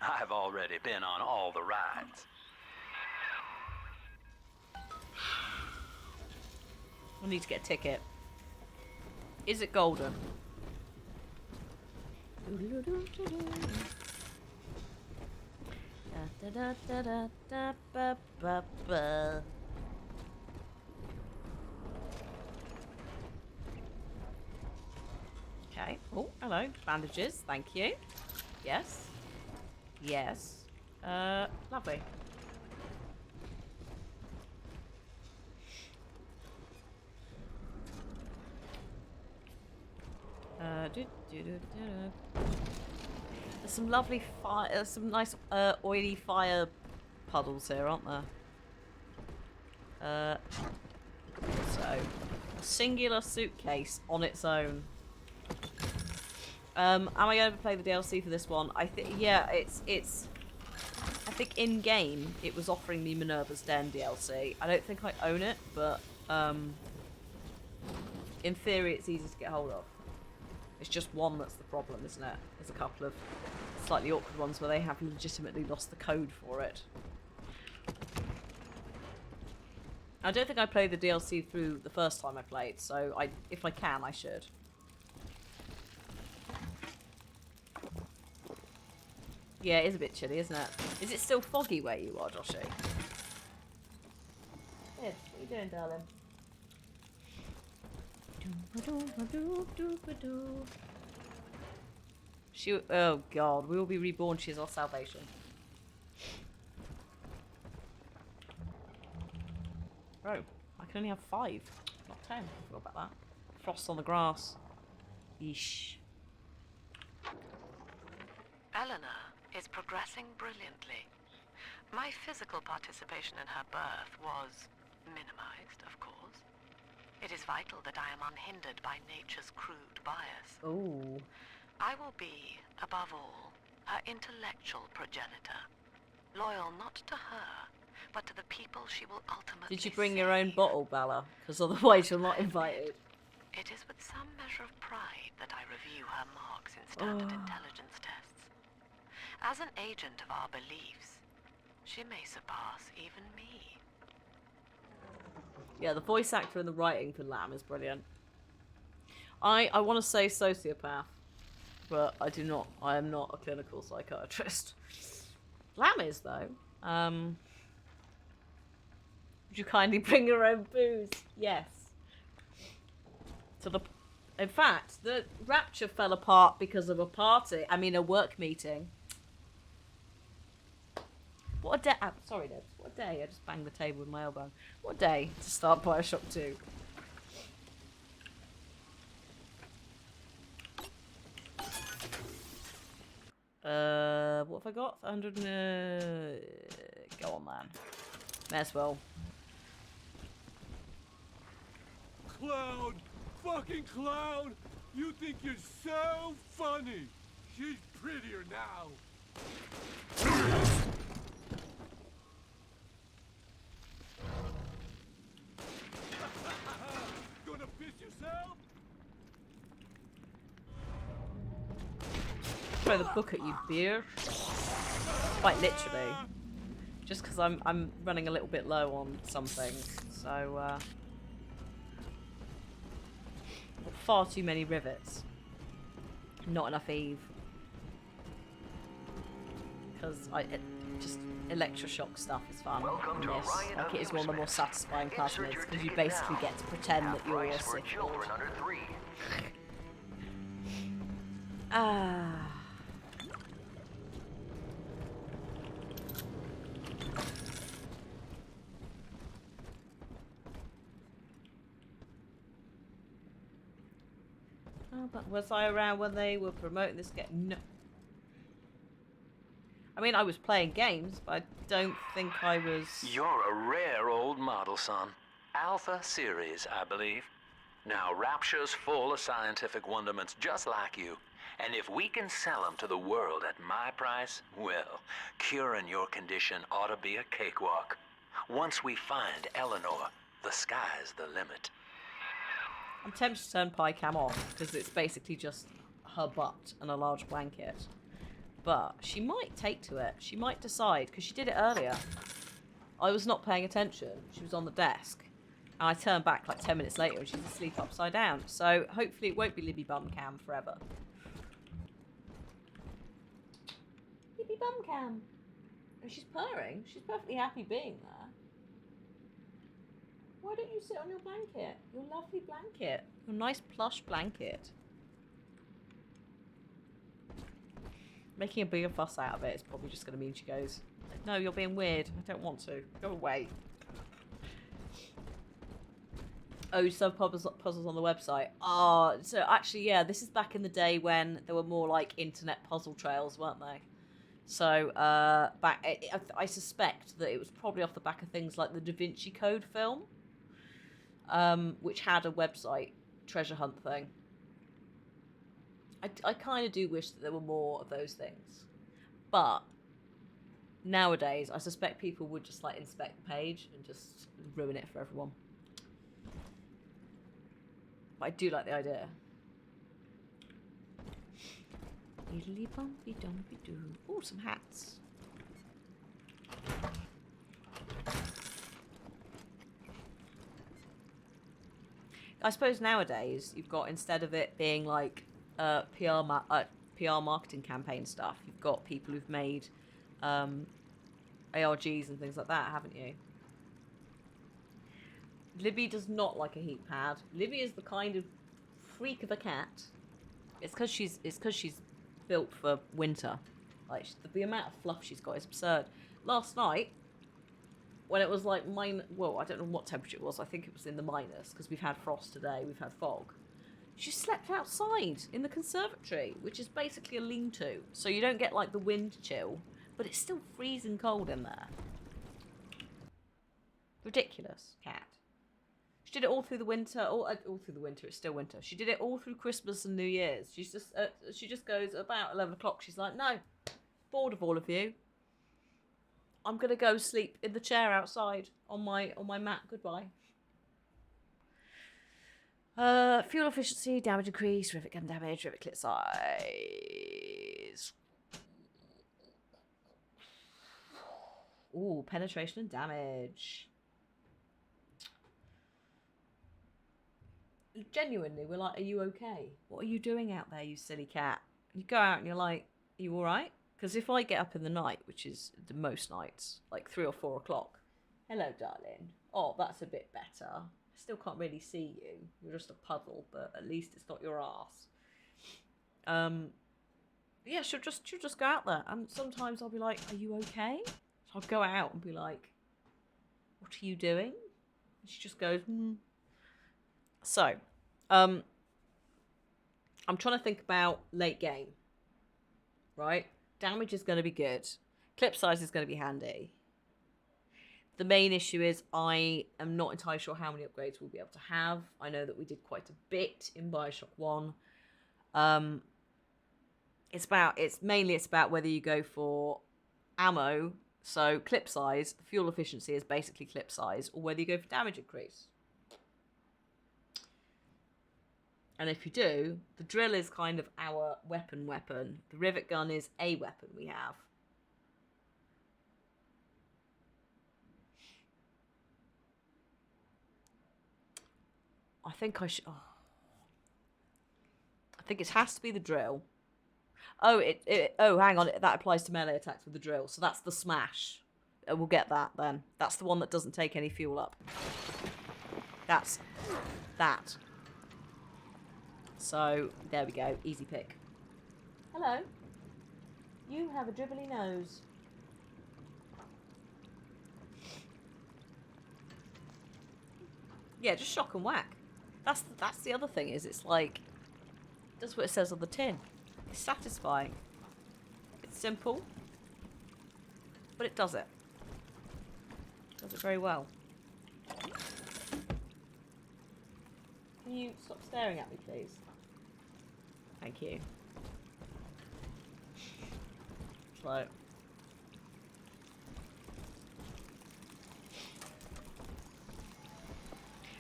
I've already been on all the rides. I need to get a ticket. Is it golden? Okay. Oh, hello. Bandages. Thank you. Yes. Yes. Lovely. There's some lovely fire, some nice oily fire puddles here, aren't there? So, a singular suitcase on its own. Am I going to play the DLC for this one? I think, yeah, it's. I think in game it was offering me Minerva's Den DLC. I don't think I own it, but in theory it's easy to get hold of. It's just one that's the problem, isn't it? There's a couple of slightly awkward ones where they have legitimately lost the code for it. I don't think I played the DLC through the first time I played, so if I can, I should. Yeah, it is a bit chilly, isn't it? Is it still foggy where you are, Joshy? Yes, what are you doing, darling? Oh god, we will be reborn. She is our salvation. Oh, I can only have 5, not 10. I forgot about that. Frost on the grass. Yeesh. Eleanor is progressing brilliantly. My physical participation in her birth was minimized, of course. It is vital that I am unhindered by nature's crude bias. Oh. I I will be, above all, her intellectual progenitor. Loyal not to her, but to the people she will ultimately Did you bring your own bottle, Bella? Because otherwise you're not invited. It is with some measure of pride that I review her marks in standard intelligence tests. As an agent of our beliefs, she may surpass even me. Yeah, the voice actor and the writing for Lamb is brilliant. I want to say sociopath, but I do not. I am not a clinical psychiatrist. Lamb is, though. Would you kindly bring your own booze? Yes. In fact, the Rapture fell apart because of a party. I mean, a work meeting. What a day! Sorry, Debs. What a day! I just banged the table with my elbow. What a day to start Bioshock 2. What have I got? 100. Go on, man. May as well. Cloud! Fucking Cloud! You think you're so funny! She's prettier now! Gonna piss yourself? Throw the book at you, beer. Quite literally. Just because I'm running a little bit low on some things. So, far too many rivets. Not enough Eve. Because just electroshock stuff is fun in this. Like, it is one of the more satisfying plasmids because you basically get to pretend that you're a Sith Lord. Ah. Oh, but was I around when they were promoting this game? No. I mean, I was playing games, but I don't think I was... You're a rare old model, son. Alpha series, I believe. Now, Rapture's full of scientific wonderments just like you. And if we can sell them to the world at my price, well, curing your condition ought to be a cakewalk. Once we find Eleanor, the sky's the limit. I'm tempted to turn Pycam off, because it's basically just her butt and a large blanket. But she might take to it. She might decide, because she did it earlier. I was not paying attention. She was on the desk. And I turned back like 10 minutes later and she's asleep upside down. So hopefully it won't be Libby Bumcam forever. Libby Bumcam. And she's purring. She's perfectly happy being there. Why don't you sit on your blanket? Your lovely blanket. Your nice plush blanket. Making a bigger fuss out of it is probably just going to mean she goes, no, you're being weird. I don't want to. Go away. Oh, some puzzles on the website. Oh, so actually, yeah, this is back in the day when there were more like internet puzzle trails, weren't they? So I suspect that it was probably off the back of things like the Da Vinci Code film, which had a website treasure hunt thing. I kind of do wish that there were more of those things, but nowadays I suspect people would just like inspect the page and just ruin it for everyone. But I do like the idea. Diddly bumpy dumpy doo. Oh, some hats. I suppose nowadays you've got, instead of it being like PR marketing campaign stuff, you've got people who've made ARGs and things like that, haven't you? Libby does not like a heat pad. Libby is the kind of freak of a cat. It's because she's built for winter. Like, the amount of fluff she's got is absurd. Last night, when it was like well, I don't know what temperature it was. I think it was in the minus because we've had frost today. We've had fog. She slept outside in the conservatory, which is basically a lean-to. So you don't get like the wind chill, but it's still freezing cold in there. Ridiculous cat. She did it all through the winter. All through the winter. It's still winter. She did it all through Christmas and New Year's. She just goes about 11 o'clock. She's like, no, bored of all of you. I'm gonna go sleep in the chair outside on my mat. Goodbye. Fuel efficiency, damage increase, rivet gun damage, rivet clip size. Ooh, penetration and damage. Genuinely, we're like, are you okay? What are you doing out there, you silly cat? You go out and you're like, are you alright? Because if I get up in the night, which is the most nights, like 3 or 4 o'clock, hello, darling. Oh, that's a bit better. I still can't really see you. You're just a puddle, but at least it's not your ass. Yeah, she'll just go out there, and sometimes I'll be like, are you okay? So I'll go out and be like, what are you doing? And she just goes, So, I'm trying to think about late game, right? Damage is going to be good. Clip size is going to be handy. The main issue is I am not entirely sure how many upgrades we'll be able to have. I know that we did quite a bit in Bioshock 1. It's about whether you go for ammo, so clip size, fuel efficiency is basically clip size, or whether you go for damage increase. And if you do, the drill is kind of our weapon. The rivet gun is a weapon we have. I think I should... Oh. I think it has to be the drill. Oh, hang on. That applies to melee attacks with the drill. So that's the smash. We'll get that then. That's the one that doesn't take any fuel up. That's that. So, there we go. Easy pick. Hello. You have a dribbly nose. Yeah, just shock and whack. That's the other thing, is it's like... That's what it says on the tin. It's satisfying. It's simple. But it does it. It does it very well. Can you stop staring at me, please? Thank you. Slow.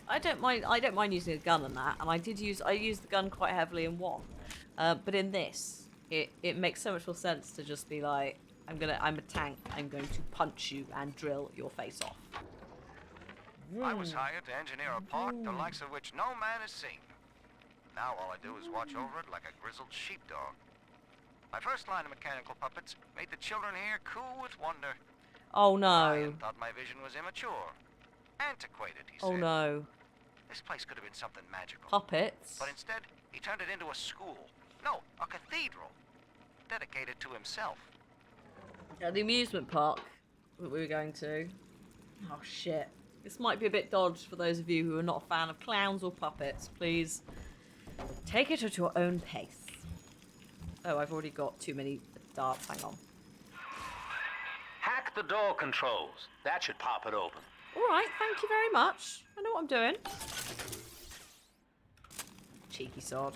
I don't mind using a gun and that, and I used the gun quite heavily in 1. But in this, it makes so much more sense to just be like, I'm a tank, I'm going to punch you and drill your face off. I was hired to engineer a park the likes of which no man has seen. Now all I do is watch over it like a grizzled sheepdog. My first line of mechanical puppets made the children here coo with wonder. Oh no. Ryan thought my vision was immature. Antiquated, he said. Oh no. This place could have been something magical. Puppets? But instead, he turned it into a school. No, a cathedral. Dedicated to himself. At the amusement park that we were going to. Oh shit. This might be a bit dodged for those of you who are not a fan of clowns or puppets. Please take it at your own pace. Oh, I've already got too many darts. Hang on. Hack the door controls. That should pop it open. Alright, thank you very much. I know what I'm doing. Cheeky sod.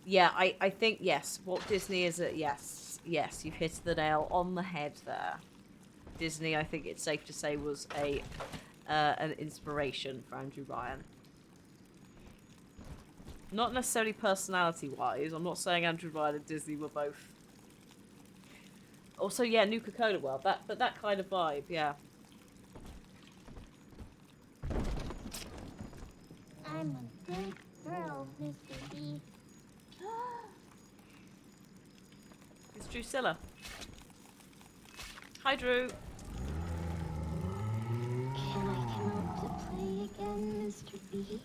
Yeah, I think, yes, Walt Disney is a... Yes, you've hit the nail on the head there. Disney, I think it's safe to say, was an inspiration for Andrew Ryan. Not necessarily personality-wise. I'm not saying Andrew Ryan and Disney were both... Also, yeah, Nuka-Cola World. But that kind of vibe, yeah. I'm a good girl, Mr. B. It's Drusilla. Hi, Drew. Can I come out to play again, Mr. B?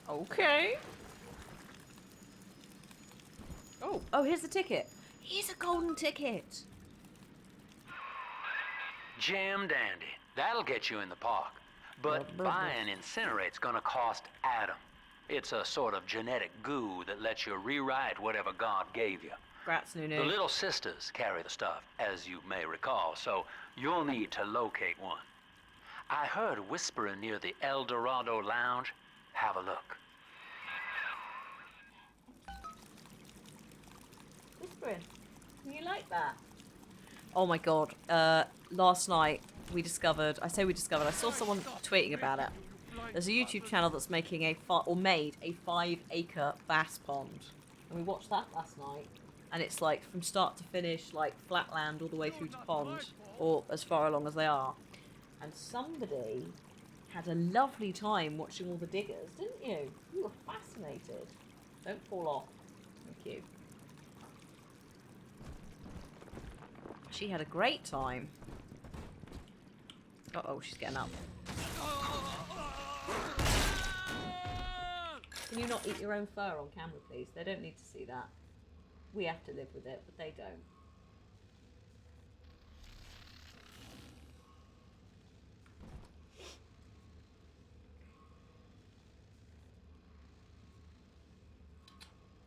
Okay. Oh, here's the ticket. Here's a golden ticket. Jam dandy. That'll get you in the park. But buying Incinerate's gonna cost Adam. It's a sort of genetic goo that lets you rewrite whatever God gave you. Grats, Nunu. The little sisters carry the stuff, as you may recall, so you'll need to locate one. I heard whispering near the El Dorado Lounge. Have a look. Whispering. You like that? Oh my god. Last night I saw someone tweeting about it. There's a YouTube channel that's making made a 5-acre bass pond. And we watched that last night. And it's like from start to finish, like flat land all the way through to pond, or as far along as they are. And somebody had a lovely time watching all the diggers, didn't you? You were fascinated. Don't fall off. Thank you. She had a great time. Uh-oh, she's getting up. Can you not eat your own fur on camera, please? They don't need to see that. We have to live with it, but they don't.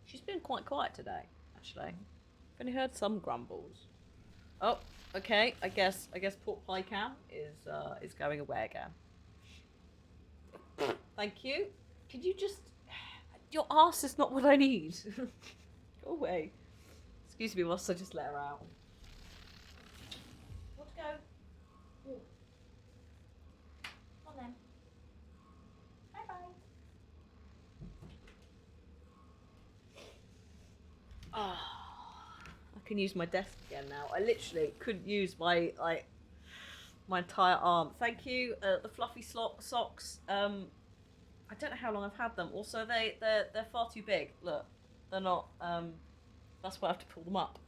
She's been quite quiet today, actually. I've only heard some grumbles. Oh, okay. I guess Pork Pie Cam is going away again. Thank you. Could you just... Your arse is not what I need. Go away. Excuse me whilst I just let her out. Want to go? Ooh. Come on then. Bye-bye. Oh, I can use my desk again now. I literally couldn't use my entire arm. Thank you, the fluffy socks. I don't know how long I've had them. Also, they're far too big. Look, they're not. That's why I have to pull them up.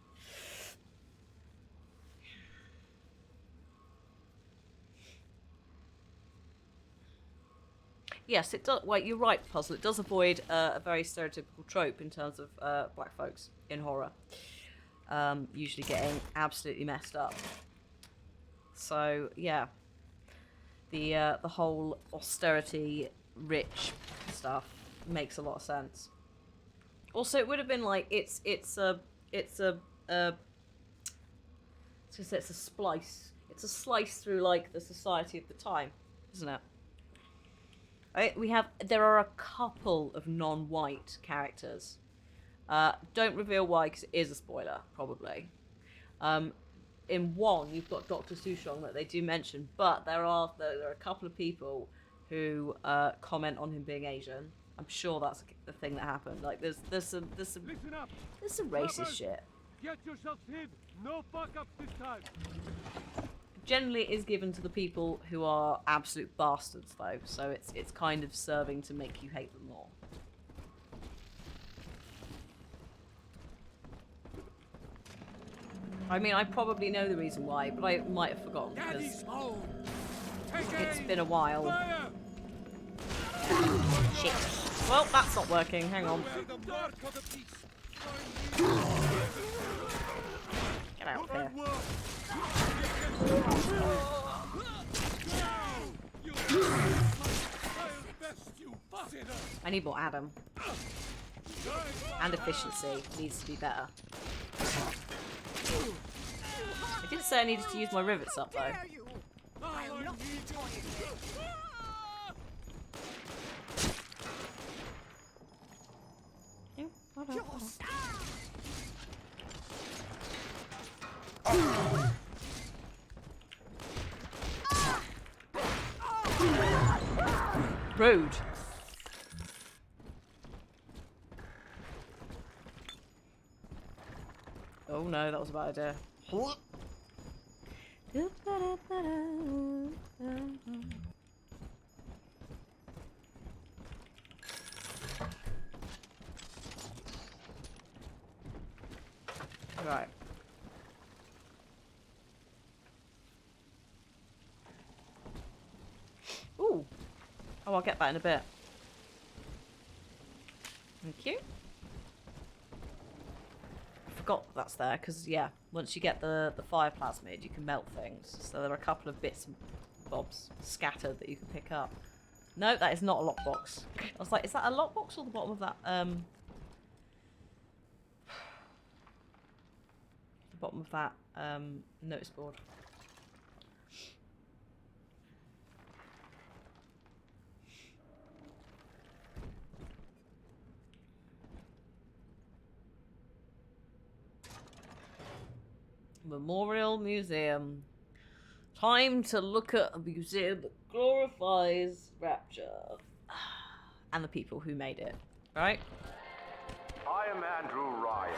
Yes, it does. Well, you're right, Puzzle. It does avoid a very stereotypical trope in terms of black folks in horror. Usually getting absolutely messed up. So yeah, the whole austerity, rich stuff makes a lot of sense. Also, it would have been like it's a splice. It's a slice through like the society of the time, isn't it? There are a couple of non-white characters. Don't reveal why, because it is a spoiler, probably. In one, you've got Dr. Sushong that they do mention, but there are a couple of people who comment on him being Asian. I'm sure that's the thing that happened. Like there's some racist shit. Get yourselves hid. No fuck ups this time. Generally, it is given to the people who are absolute bastards, though. So it's kind of serving to make you hate them more. I mean, I probably know the reason why, but I might have forgotten because it's been a while. Shit. Well, that's not working. Hang on. Get out of here. I need more Adam. And efficiency needs to be better. I did say I needed to use my rivets up though. Rude. Oh no, that was a bad idea. Right. Ooh. Oh, I'll get that in a bit. Thank you. I forgot that's there, because, yeah, once you get the fire plasmid, you can melt things. So there are a couple of bits bobs scattered that you can pick up. No, that is not a lockbox. I was like, is that a lockbox or the bottom of that? The bottom of that notice board. Memorial Museum. Time to look at a museum that glorifies Rapture. And the people who made it, right? I am Andrew Ryan.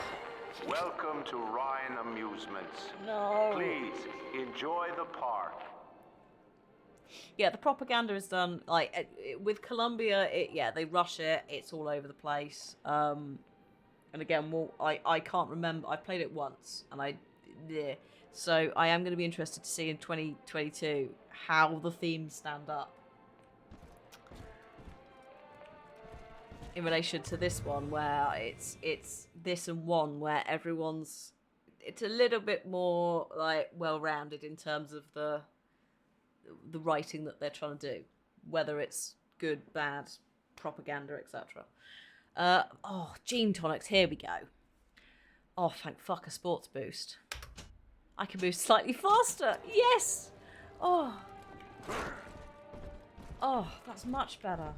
Welcome to Ryan Amusements. No. Please, enjoy the park. Yeah, the propaganda is done, like, with Columbia, they rush it, it's all over the place. And again, well, I can't remember, I played it once, and so I am going to be interested to see in 2022 how the themes stand up in relation to this one, where it's this and one where it's a little bit more like well-rounded in terms of the writing that they're trying to do, whether it's good, bad, propaganda, etc. Gene tonics, here we go. Oh, thank fuck, a sports boost. I can move slightly faster. Yes! Oh, that's much better.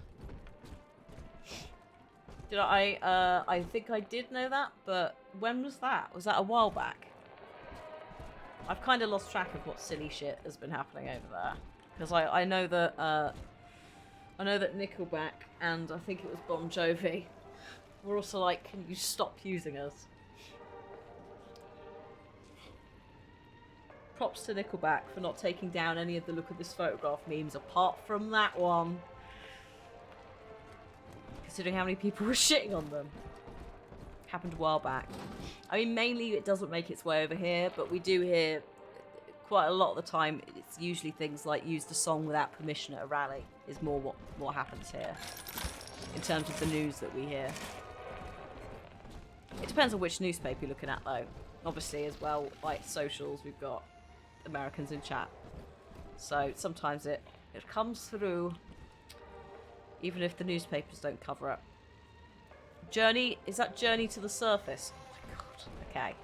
I think I did know that, but when was that? Was that a while back? I've kind of lost track of what silly shit has been happening over there. Because I know that Nickelback and I think it was Bon Jovi were also like, can you stop using us? Props to Nickelback for not taking down any of the look at this photograph memes apart from that one. Considering how many people were shitting on them. Happened a while back. I mean, mainly it doesn't make its way over here, but we do hear quite a lot of the time, it's usually things like used a song without permission at a rally is more what happens here. In terms of the news that we hear. It depends on which newspaper you're looking at though. Obviously as well, like socials, we've got Americans in chat. So sometimes it comes through even if the newspapers don't cover it. Journey, is that Journey to the Surface? Oh my god, okay.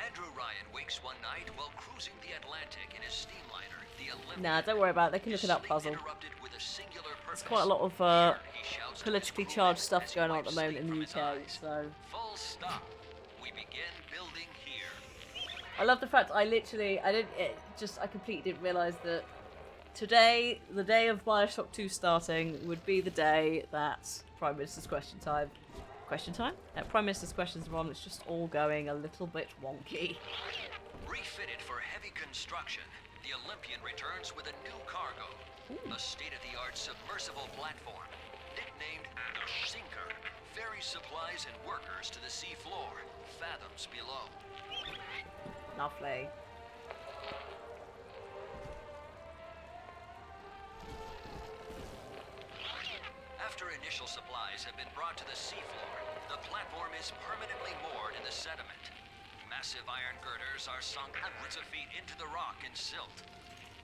Andrew Ryan wakes one night while cruising the Atlantic in his steamliner, the Olympic. Nah, don't worry about it, they can look it up, Puzzle. There's quite a lot of politically charged stuff going on at the moment in the UK, so... Full stop. We begin building here. I love the fact I completely didn't realise that today, the day of Bioshock 2 starting, would be the day that Prime Minister's Question Time? Prime Minister's Questions are on, it's just all going a little bit wonky. Refitted for heavy construction, the Olympian returns with a new cargo. A state-of-the-art submersible platform, nicknamed the Sinker, ferries supplies and workers to the sea floor, fathoms below. Lovely. After initial supplies have been brought to the seafloor, the platform is permanently moored in the sediment. Massive iron girders are sunk hundreds of feet into the rock and silt.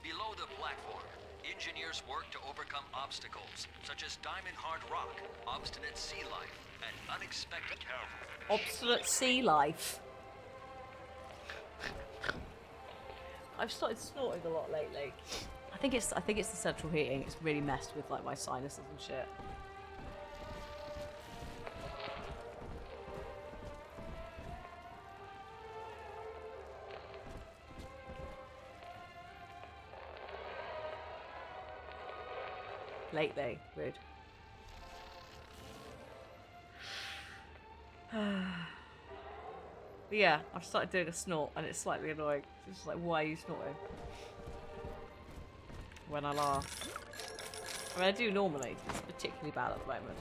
Below the platform, engineers work to overcome obstacles, such as diamond-hard rock, obstinate sea life, and unexpected peril. Obstinate sea life. I've started snorting a lot lately. I think it's the central heating. It's really messed with like my sinuses and shit. Lately, rude. But yeah, I've started doing a snort and it's slightly annoying. It's just like, why are you snorting? When I laugh. I mean, I do normally. It's particularly bad at the moment.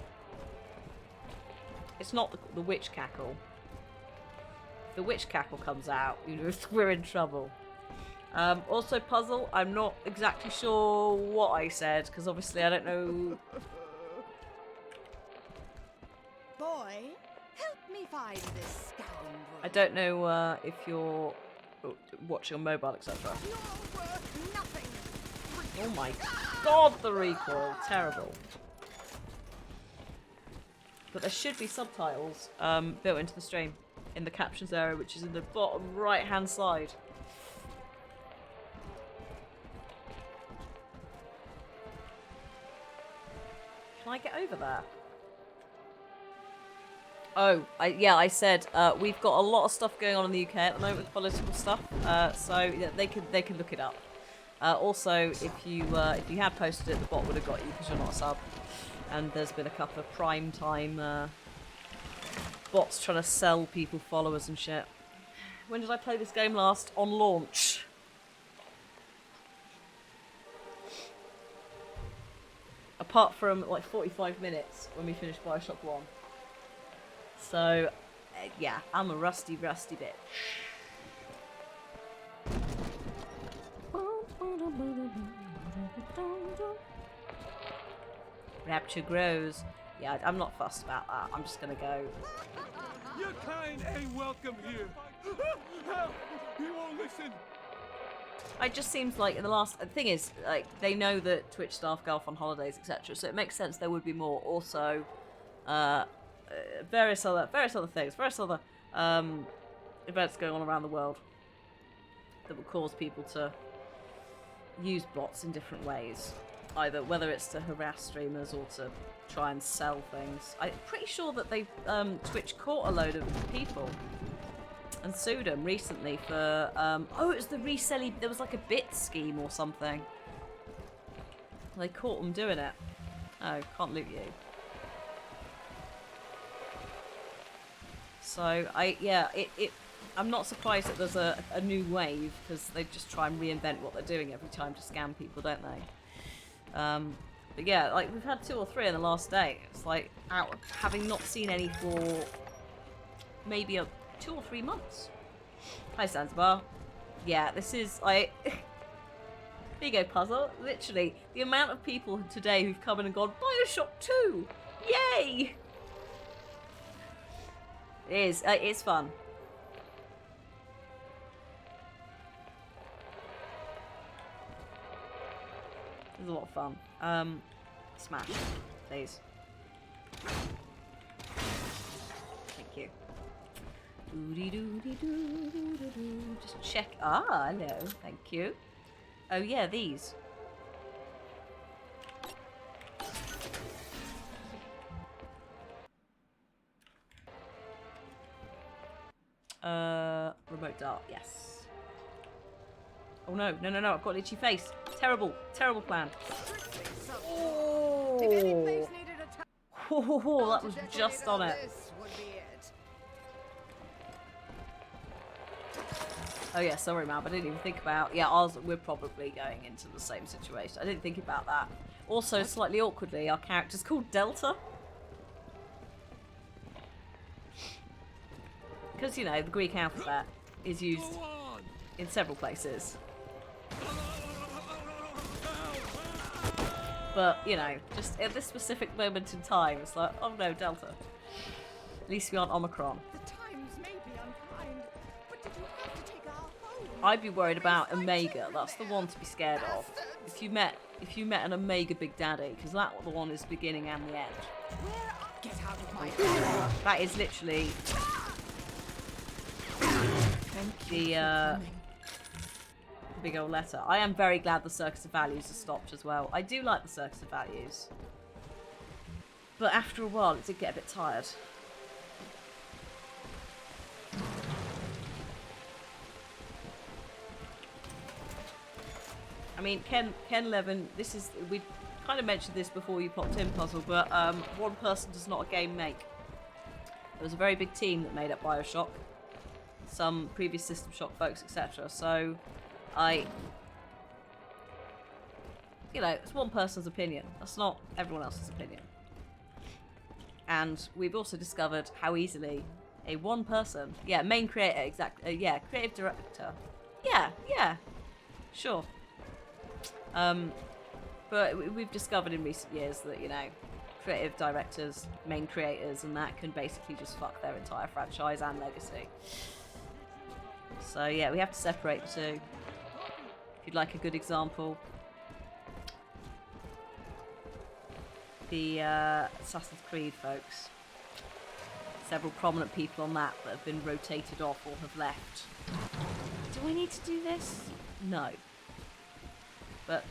It's not the witch cackle. If the witch cackle comes out, we're in trouble. Also, Puzzle, I'm not exactly sure what I said, because obviously I don't know... Boy, help me find this scoundrel. I don't know if you're watching on mobile, etc. You're worth nothing. Oh my god, the recoil. Terrible. But there should be subtitles built into the stream in the captions area, which is in the bottom right-hand side. Can I get over there? Oh, I said we've got a lot of stuff going on in the UK at the moment with political stuff, so yeah, they can look it up. Also, if you had posted it, the bot would have got you because you're not a sub. And there's been a couple of prime time bots trying to sell people followers and shit. When did I play this game last? On launch. Apart from like 45 minutes when we finished Bioshock 1. So, yeah, I'm a rusty bitch. Rapture grows. Yeah, I'm not fussed about that. I'm just gonna go. Your kind ain't welcome here. Help! He won't listen. It just seems like in the last. The thing is, like, they know that Twitch staff go off on holidays, etc. So it makes sense there would be more. Also, various other things, various other events going on around the world that would cause people to use bots in different ways. Either whether it's to harass streamers or to try and sell things. I'm pretty sure that they Twitch caught a load of people and sued them recently for oh, it was the reselling. There was like a bit scheme or something. They caught them doing it. Oh, can't loot you. So I'm not surprised that there's a new wave because they just try and reinvent what they're doing every time to scam people, don't they? But yeah, like we've had 2 or 3 in the last day. It's like out having not seen any for maybe 2 or 3 months. Hi Zanzibar. Yeah, this is like Bingo puzzle. Literally, the amount of people today who've come in and gone Bioshock 2! Yay! It's fun. It's a lot of fun. Smash, please. Thank you. Just check. Ah, hello. Thank you. Oh yeah, these. Remote dart. Yes. Oh no, no, no, no! I've got an itchy face. Terrible, terrible plan. Oh, oh, that was just on it. Oh yeah, sorry, ma'am. I didn't even think about. Yeah, we're probably going into the same situation. I didn't think about that. Also, slightly awkwardly, our character's called Delta. Because, you know, the Greek alphabet is used in several places. But, you know, just at this specific moment in time, it's like, oh no, Delta. At least we aren't Omicron. The times may be unkind, but did you have to take our home? I'd be worried about Omega. That's the one to be scared of. If you met an Omega Big Daddy, because that's the one is the beginning and the end. Get out of my That is literally the big old letter. I am very glad the Circus of Values has stopped as well. I do like the Circus of Values. But after a while it did get a bit tired. I mean, Ken Levin, we kind of mentioned this before you popped in, Puzzle, but one person does not a game make. There was a very big team that made up Bioshock. Some previous System Shock folks, etc. So, you know, it's one person's opinion. That's not everyone else's opinion. And we've also discovered how easily a one person, main creator, creative director, sure. But we've discovered in recent years that, you know, creative directors, main creators, and that can basically just fuck their entire franchise and legacy. So yeah, we have to separate the two. If you'd like a good example, the Assassin's Creed folks. Several prominent people on that have been rotated off or have left. Do I need to do this? No. But,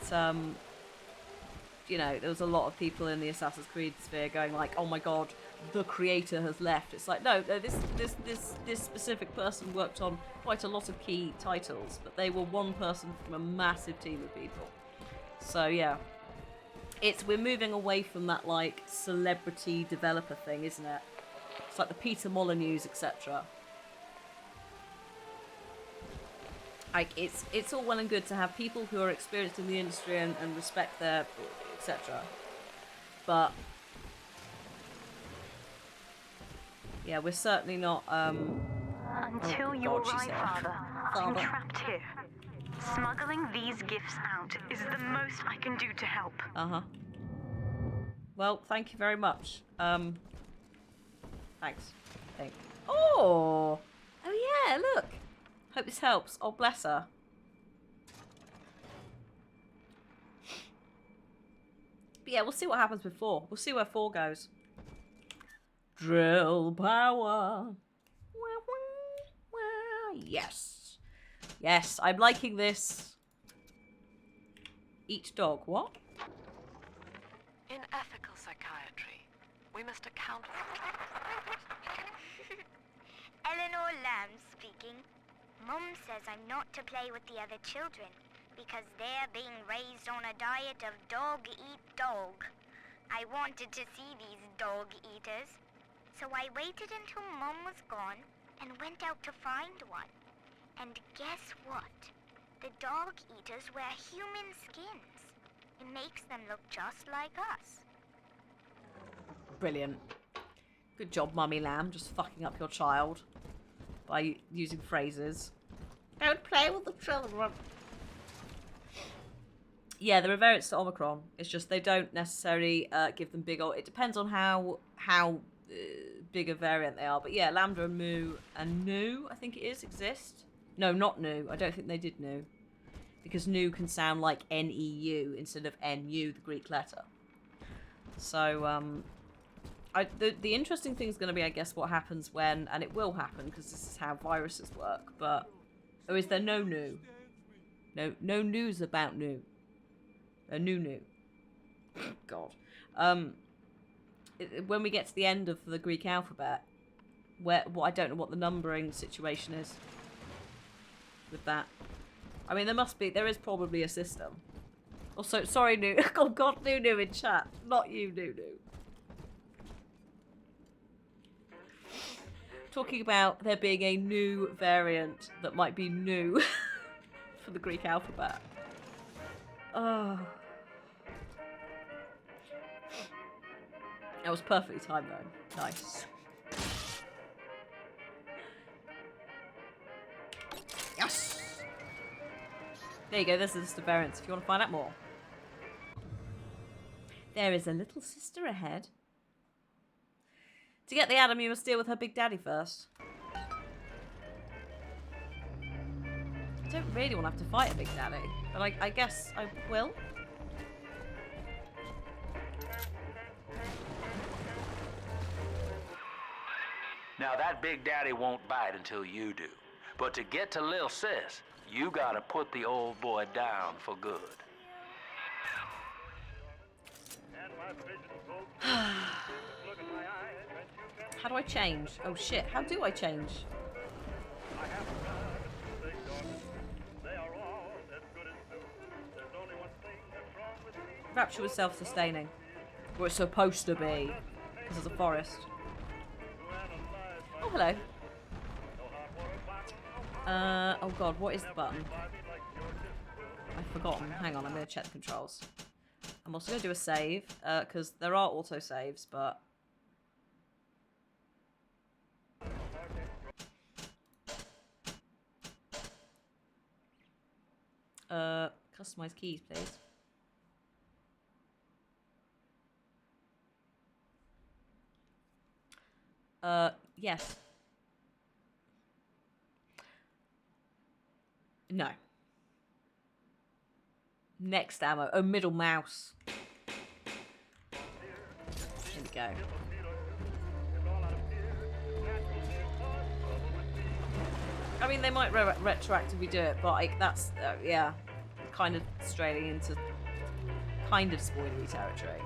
you know, there was a lot of people in the Assassin's Creed sphere going like, oh my god, the creator has left. It's like, no, this specific person worked on quite a lot of key titles, but they were one person from a massive team of people. So, yeah. We're moving away from that, like, celebrity developer thing, isn't it? It's like the Peter Molyneux, etc. Like, it's all well and good to have people who are experienced in the industry and respect their, etc. But yeah, we're certainly not. Until you arrive, Father, I'm trapped here. Smuggling these gifts out is the most I can do to help. Well, thank you very much. Thanks. Oh yeah, look. Hope this helps. Oh, bless her. But yeah, we'll see what happens with 4. We'll see where 4 goes. Drill power. Yes. Yes, I'm liking this. Eat dog. What? In ethical psychiatry, we must account for... Eleanor Lamb speaking. Mum says I'm not to play with the other children because they're being raised on a diet of dog eat dog. I wanted to see these dog eaters, so I waited until Mum was gone and went out to find one. And guess what? The dog eaters wear human skins. It makes them look just like us. Brilliant. Good job, Mummy Lamb, just fucking up your child by using phrases. Don't play with the children. Yeah, there are variants to Omicron. It's just they don't necessarily give them big... It depends on how big a variant they are. But yeah, Lambda and Mu and Nu, I think it is, exist. No, not Nu. I don't think they did Nu. Because Nu can sound like N-E-U instead of N-U, the Greek letter. So, the interesting thing is going to be, I guess, what happens when... And it will happen, because this is how viruses work. But... Or is there no Nu? No news about Nu. Nu. God. When we get to the end of the Greek alphabet, I don't know what the numbering situation is with that. I mean, there is probably a system. Also, sorry, Nu. Oh God, Nu in chat, not you, Nu. Talking about there being a new variant that might be new for the Greek alphabet. Oh. That was perfectly timed though. Nice. Yes! There you go, this is just the variants if you want to find out more. There is a little sister ahead. To get the Adam, you must deal with her big daddy first. I don't really want to have to fight a big daddy, but I guess I will. Now that big daddy won't bite until you do. But to get to Lil Sis, you gotta put the old boy down for good. How do I change? Oh shit, how do I change? Rapture was self-sustaining. Or it's supposed to be. Because of the forest. Oh, hello. Oh god, what is the button? I've forgotten. Hang on, I'm going to check the controls. I'm also going to do a save, because there are auto-saves, but... Customize keys, please. Yes. No. Next ammo. Oh, middle mouse. go. I mean, they might retroactively do it, but like that's yeah, kind of straying into kind of spoilery territory,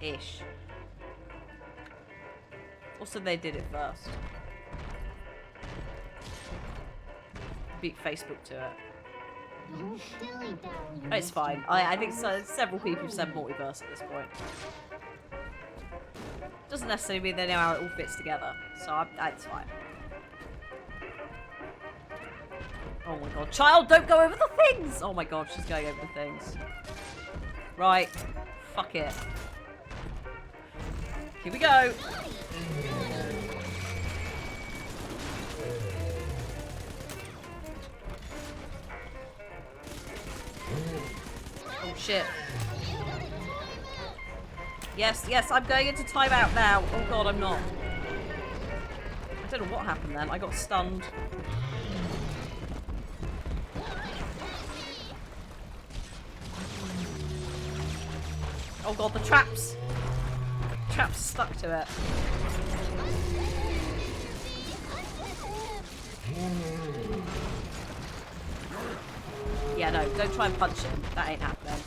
ish. Also, they did it first. Beat Facebook to it. It's fine. I think several people have said multiverse at this point. Doesn't necessarily mean they know how it all fits together, so it's fine. Oh my god, child, don't go over the things! Oh my god, she's going over the things. Right, fuck it. Here we go. Oh shit. Yes, yes, I'm going into timeout now. Oh god, I'm not. I don't know what happened then. I got stunned. Oh god, the traps! Traps stuck to it. Yeah, no, don't try and punch him. That ain't happening.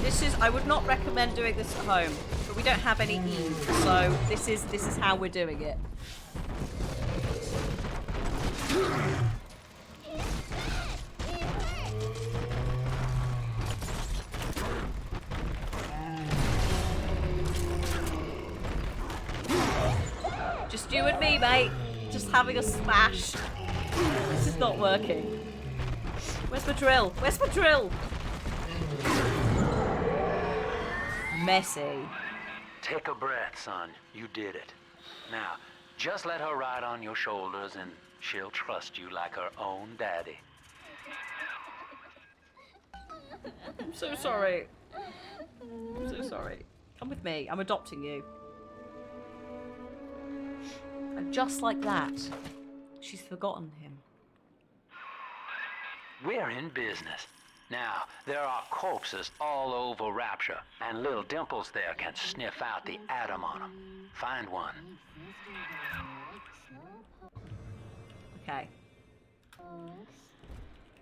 This is, I would not recommend doing this at home, but we don't have any Eve, so this is how we're doing it. Just you and me, mate. Just having a smash. This is not working. Where's my drill? Where's my drill? Messy. Take a breath, son. You did it. Now, just let her ride on your shoulders and she'll trust you like her own daddy. I'm so sorry. I'm so sorry. Come with me. I'm adopting you. And just like that, she's forgotten him. We're in business. Now, there are corpses all over Rapture, and little Dimples there can sniff out the atom on them. Find one. Okay.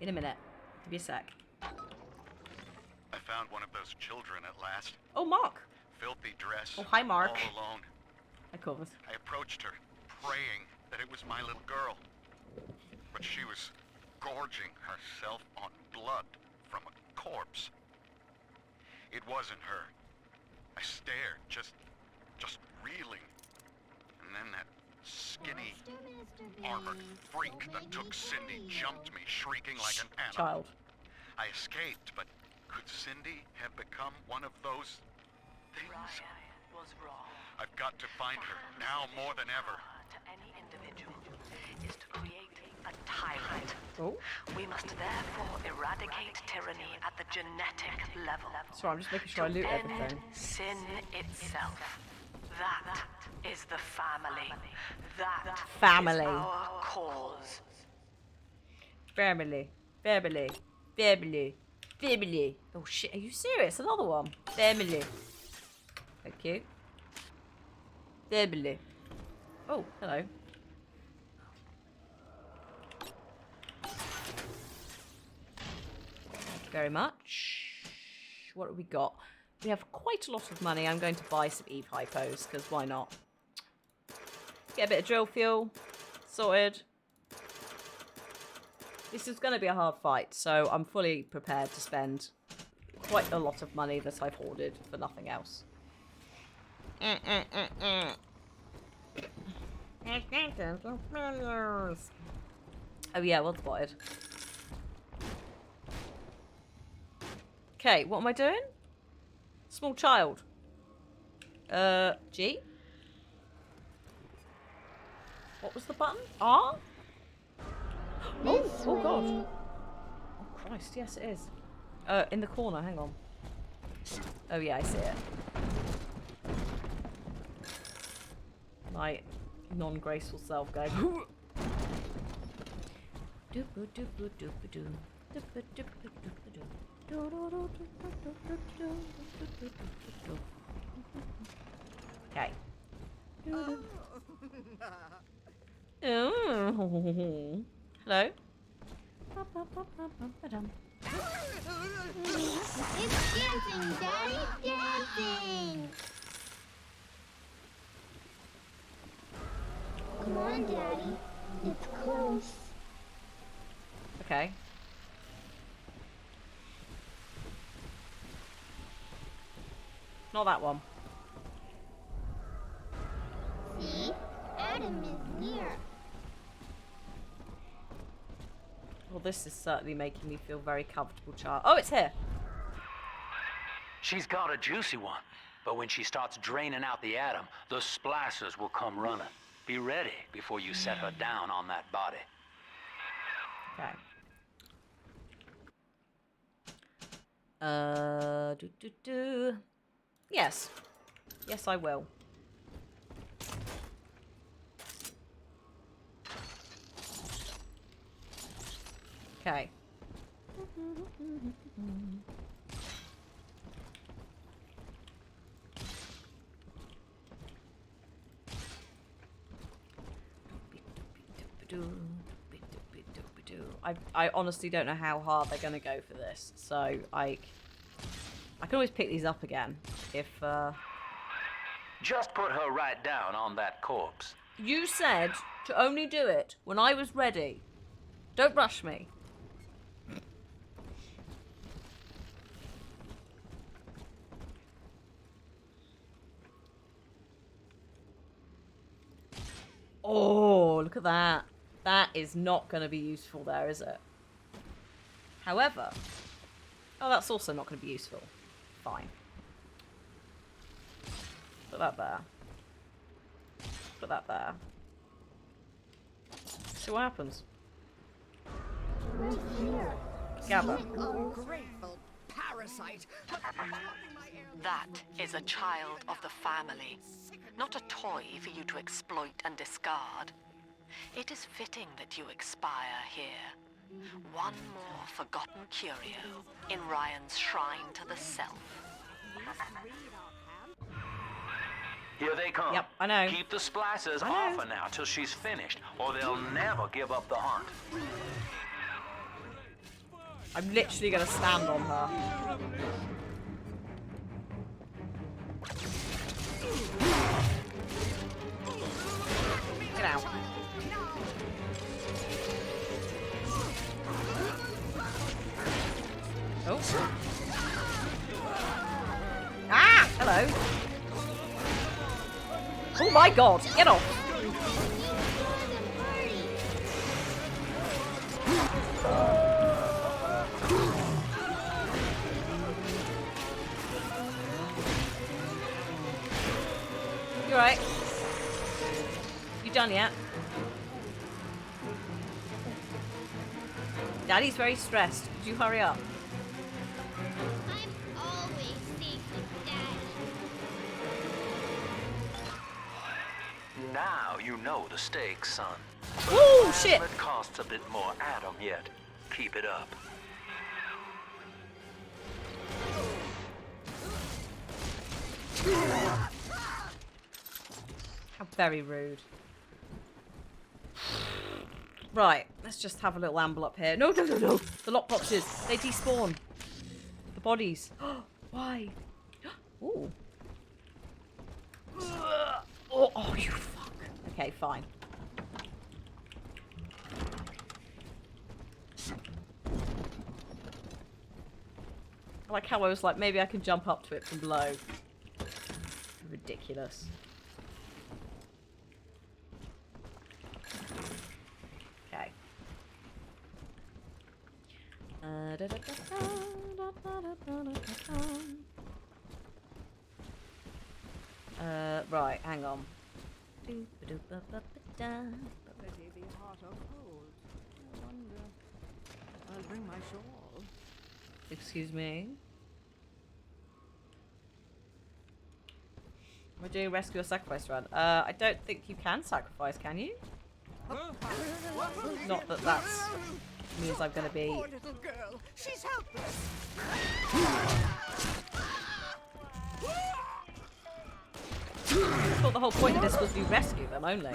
In a minute. Give me a sec. I found one of those children at last. Oh, Mark. Filthy dress. Oh, hi, Mark. All alone. I call this. I approached her, praying that it was my little girl. But she was gorging herself on blood from a corpse. It wasn't her. I stared, just reeling. And then that skinny, armored freak that took Cindy jumped me, shrieking like an animal. Child. I escaped, but could Cindy have become one of those things? Ryan was wrong. I've got to find her, now more than ever. To any individual is to create a tyrant. Oh. We must therefore eradicate tyranny at the genetic level. Sorry, I'm just making sure I loot everything. Sin itself. That is the family. That family. Is our cause. Family. Family. Family. Family. Oh shit, are you serious? Another one. Family. Thank you. Family. Oh, hello. Thank you very much. What have we got? We have quite a lot of money. I'm going to buy some Eve hypos, because why not? Get a bit of drill fuel. Sorted. This is going to be a hard fight, so I'm fully prepared to spend quite a lot of money that I've hoarded for nothing else. Oh yeah, well spotted. Okay, what am I doing? Small child. G? What was the button? R? Oh, oh god. Oh Christ, yes it is. In the corner, hang on. Oh yeah, I see it. My non-graceful self going. Okay. Oh. Hello? It's dancing, Daddy! Dancing! Come on, Daddy. It's close. Okay. Not that one. See? Adam is near. Well, this is certainly making me feel very comfortable, child. Oh, it's here. She's got a juicy one, but when she starts draining out the atom, the splicers will come running. Be ready before you set her down on that body. Okay. Yes. Yes, I will. Okay. I honestly don't know how hard they're gonna go for this, so I can always pick these up again if Just put her right down on that corpse. You said to only do it when I was ready. Don't rush me. Oh, look at that. That is not going to be useful there, is it? However... Oh, that's also not going to be useful. Fine. Put that there. Put that there. See what happens. Right here. Gather. Ungrateful parasite. That is a child of the family, not a toy for you to exploit and discard. It is fitting that you expire here. One more forgotten curio in Ryan's shrine to the self. Here they come. Yep, I know. Keep the splicers off her now till she's finished, or they'll never give up the hunt. I'm literally going to stand on her. Get out. Oh. Ah! Hello. Oh my god! Get off! You alright? You done yet? Daddy's very stressed. Could you hurry up? I'm always safe with Daddy. Now you know the stakes, son. Ooh, shit! It costs a bit more atom yet. Keep it up. How very rude. Right, let's just have a little amble up here. No, no, no, no! The lockboxes, they despawn. The bodies. Why? Ooh. Oh, you fuck. Okay, fine. I like how I was like, maybe I can jump up to it from below. Ridiculous. Okay. Right, hang on. Pretty be hot or cold. I wonder. I'll bring my shawl. Excuse me. We're doing a rescue or sacrifice run. I don't think you can sacrifice, can you? Not that that's means I'm going to be... Poor little girl. She's helpless. I thought the whole point of this was to rescue them only.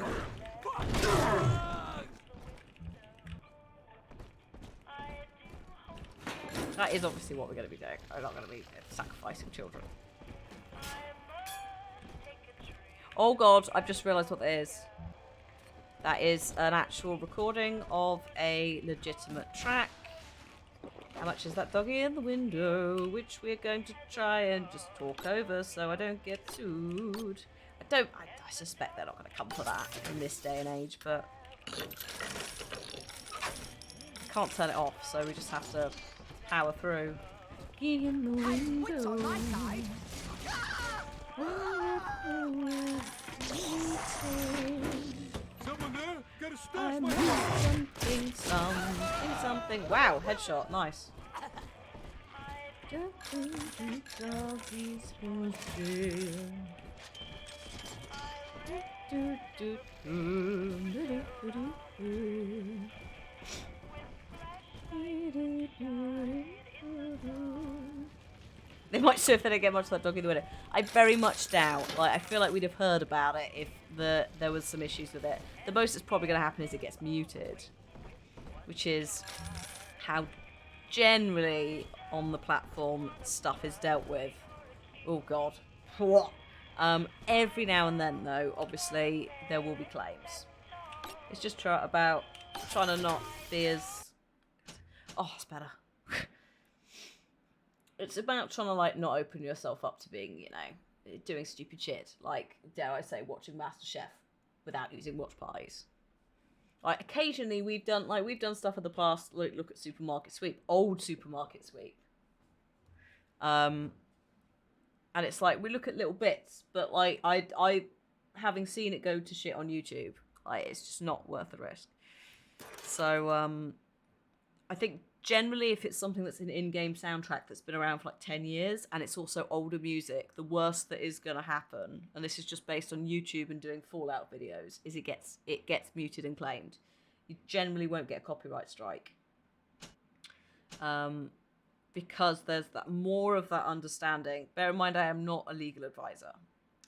That is obviously what we're going to be doing. We're not going to be sacrificing children. Oh god, I've just realised what that is. That is an actual recording of a legitimate track. How much is that doggy in the window? Which we're going to try and just talk over so I don't get sued. I suspect they're not going to come for that in this day and age, but... Can't turn it off, so we just have to power through. In the window. What's on my side? Someone there? Gotta stash I my need something. Wow, headshot, nice. They might see if they don't get much of that dog in the window. I very much doubt. Like, I feel like we'd have heard about it if there was some issues with it. The most that's probably going to happen is it gets muted, which is how generally on the platform stuff is dealt with. Oh god. Every now and then, though, obviously there will be claims. It's just about trying to not be as... Oh, it's better. It's about trying to, like, not open yourself up to being, you know, doing stupid shit. Like, dare I say, watching MasterChef without using watch parties. Like, occasionally we've done stuff in the past, like, look at Supermarket Sweep. Old Supermarket Sweep. And it's like, we look at little bits, but, like, I having seen it go to shit on YouTube, like, it's just not worth the risk. So, I think generally if it's something that's an in-game soundtrack that's been around for like 10 years and it's also older music, the worst that is going to happen, and this is just based on YouTube and doing Fallout videos, is it gets muted and claimed. You generally won't get a copyright strike. Because there's that more of that understanding. Bear in mind, I am not a legal advisor.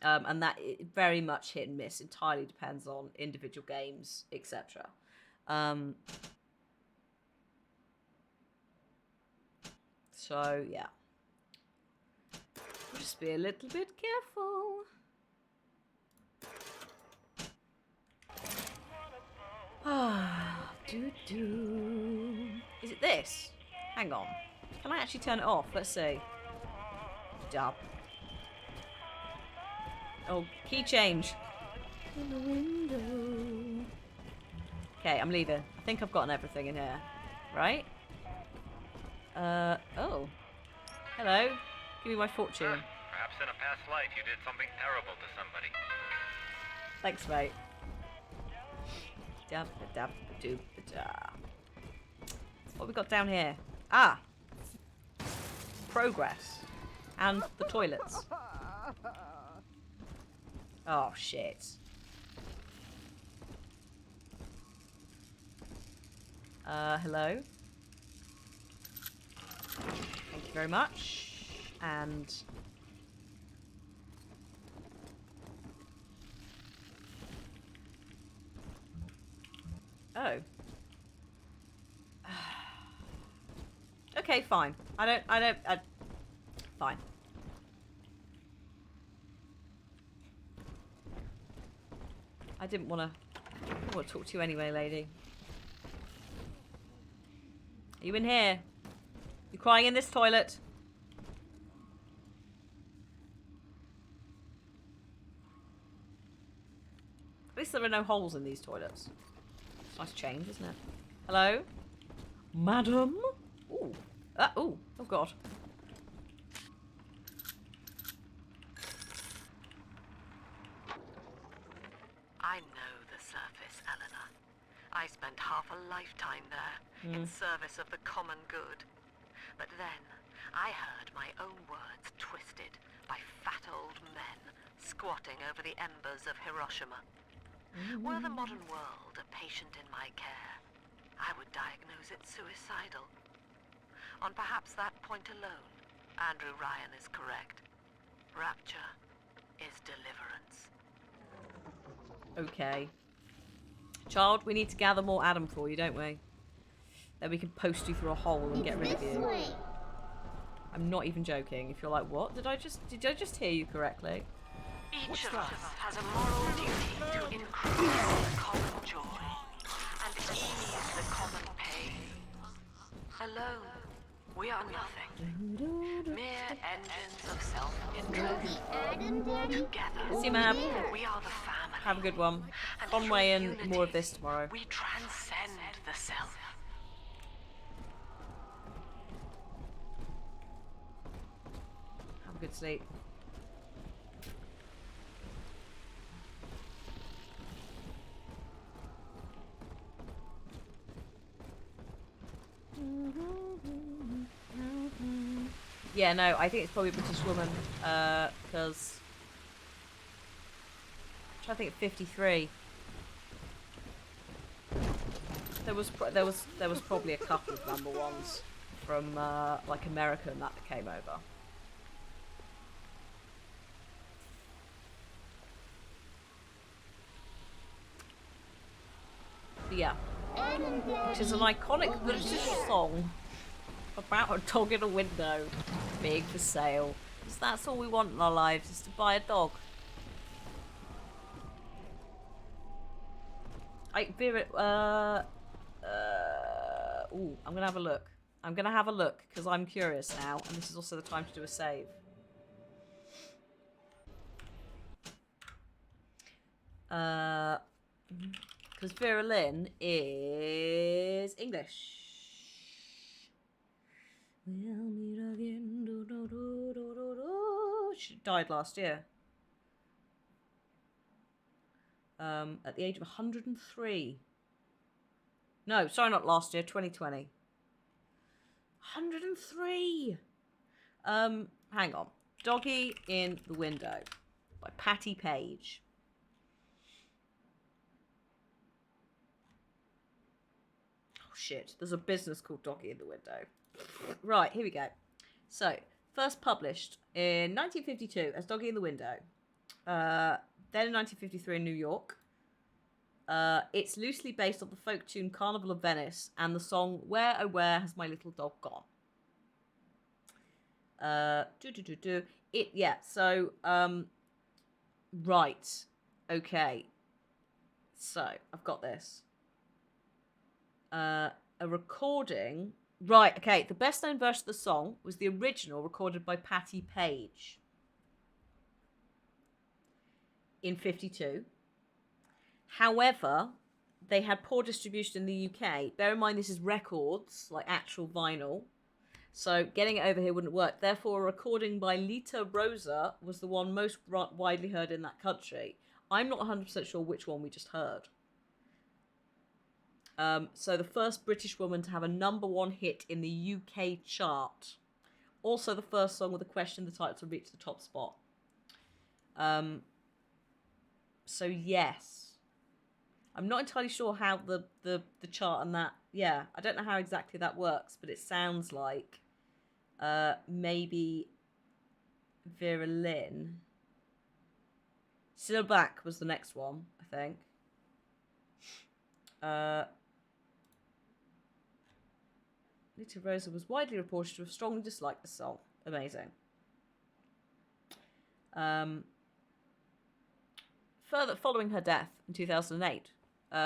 And that very much hit and miss, entirely depends on individual games, etc. So, yeah. Just be a little bit careful. Ah, doo-doo. Is it this? Hang on. Can I actually turn it off? Let's see. Dub. Oh, key change. In the window. Okay, I'm leaving. I think I've gotten everything in here. Right? Oh. Hello. Give me my fortune. Perhaps in a past life you did something terrible to somebody. Thanks, mate. Dabba-dabba-dooba-da. What have we got down here? Ah! Progress. And the toilets. Oh, shit. Hello? Thank you very much. And... Oh. Okay, fine. Fine. I didn't want to talk to you anyway, lady. Are you in here? You crying in this toilet? At least there are no holes in these toilets. It's a nice change, isn't it? Hello? Madam? Ooh. Ooh. Oh, God. I know the surface, Eleanor. I spent half a lifetime there, in service of the common good. But then, I heard my own words twisted by fat old men squatting over the embers of Hiroshima. Were the modern world a patient in my care, I would diagnose it suicidal. On perhaps that point alone, Andrew Ryan is correct. Rapture is deliverance. Okay. Child, we need to gather more Adam for you, don't we? Then we can post you through a hole and get rid of you. I'm not even joking. If you're like, what? Did I just hear you correctly? Each of us has a moral duty to increase the common joy and ease the common pain. Alone, we are nothing. Mere engines of self-interest. Together, See you, ma'am. we are the family. Have a good one. And Conway through and more of this tomorrow. We transcend the self. Have a good sleep. Yeah, no, I think it's probably a British woman, because I think 53. There was probably a couple of number ones from like America and that came over. But yeah, which is an iconic British song about a dog in a window being for sale. Because that's all we want in our lives, is to buy a dog. Ooh, I'm gonna have a look. I'm gonna have a look because I'm curious now, and this is also the time to do a save. Because Vera Lynn is English. We'll meet again. She died last year. At the age of 103. No, sorry, not last year, 2020. 103! Hang on. Doggy in the Window by Patti Page. Oh shit, there's a business called Doggy in the Window. Right, here we go. So, first published in 1952 as Doggy in the Window. Then in 1953 in New York. It's loosely based on the folk tune Carnival of Venice and the song Where Oh Where Has My Little Dog Gone? Right. Okay. So, I've got this. A recording. Right, okay. The best known version of the song was the original recorded by Patti Page in 52. However, they had poor distribution in the UK. Bear in mind, this is records, like actual vinyl. So getting it over here wouldn't work. Therefore, a recording by Lita Rosa was the one most widely heard in that country. I'm not 100% sure which one we just heard. So the first British woman to have a #1 hit in the UK chart. Also the first song with a question in the title to reach the top spot. So yes. I'm not entirely sure how the chart and that... Yeah, I don't know how exactly that works, but it sounds like maybe Vera Lynn. Still Back was the next one, I think. Lita Rosa was widely reported to have strongly disliked the song. Amazing. Further, following her death in 2008,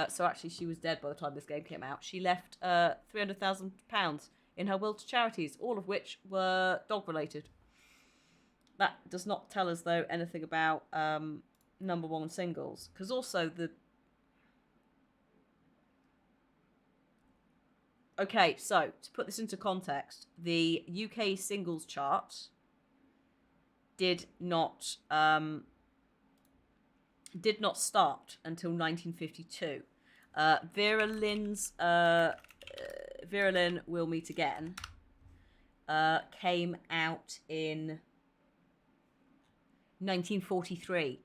so actually she was dead by the time this game came out, she left £300,000 in her will to charities, all of which were dog-related. That does not tell us, though, anything about #1 singles, because also the... Okay, so, to put this into context, the UK singles chart did not start until 1952. Vera Lynn We'll Meet Again came out in 1943.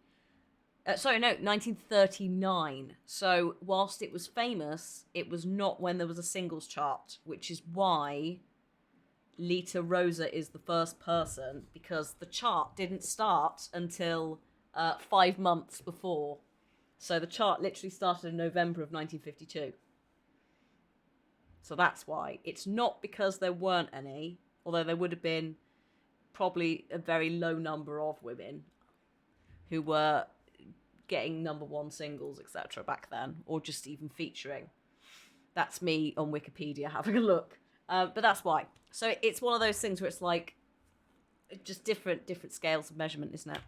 Sorry, no, 1939. So whilst it was famous, it was not when there was a singles chart, which is why Lita Rosa is the first person, because the chart didn't start until 5 months before. So the chart literally started in November of 1952. So that's why. It's not because there weren't any, although there would have been probably a very low number of women who were getting #1 singles, etc. back then, or just even featuring. That's me on Wikipedia having a look. But that's why. So it's one of those things where it's like just different scales of measurement, isn't it?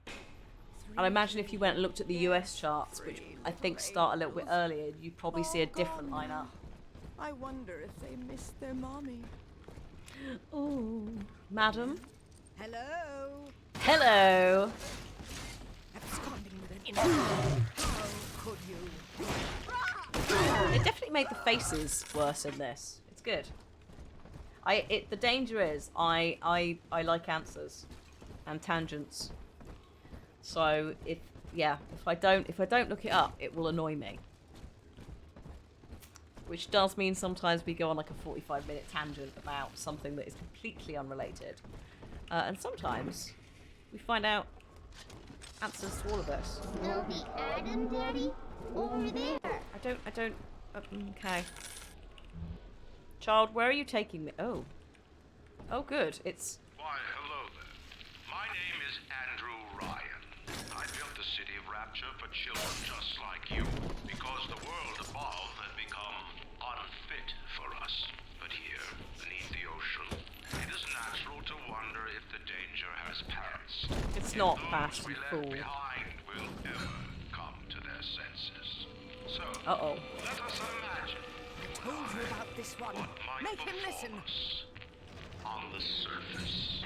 And I imagine if you went and looked at the US charts, which I think start a little bit earlier, you'd probably see a different lineup. I wonder if they missed their mommy. Oh, madam. Hello. Hello. Absconding with an How could you? They definitely made the faces worse in this. It's good. The danger is I like answers and tangents. So if I don't look it up, it will annoy me. Which does mean sometimes we go on like a 45-minute tangent about something that is completely unrelated. And sometimes we find out answers to all of this. Still the Adam, Daddy? Over there. I don't. Okay. Child, where are you taking me? Oh. Oh, good. It's. Why, hello there. My name is Andrew Ryan. I built the City of Rapture for children just like you, because the world above had become unfit for us. But here, beneath the ocean, it is natural to wonder if the danger has passed. It's not past, you fool. Behind will ever come to their senses. So, uh-oh. Let us imagine. I told you about this one. Make him listen. On the surface.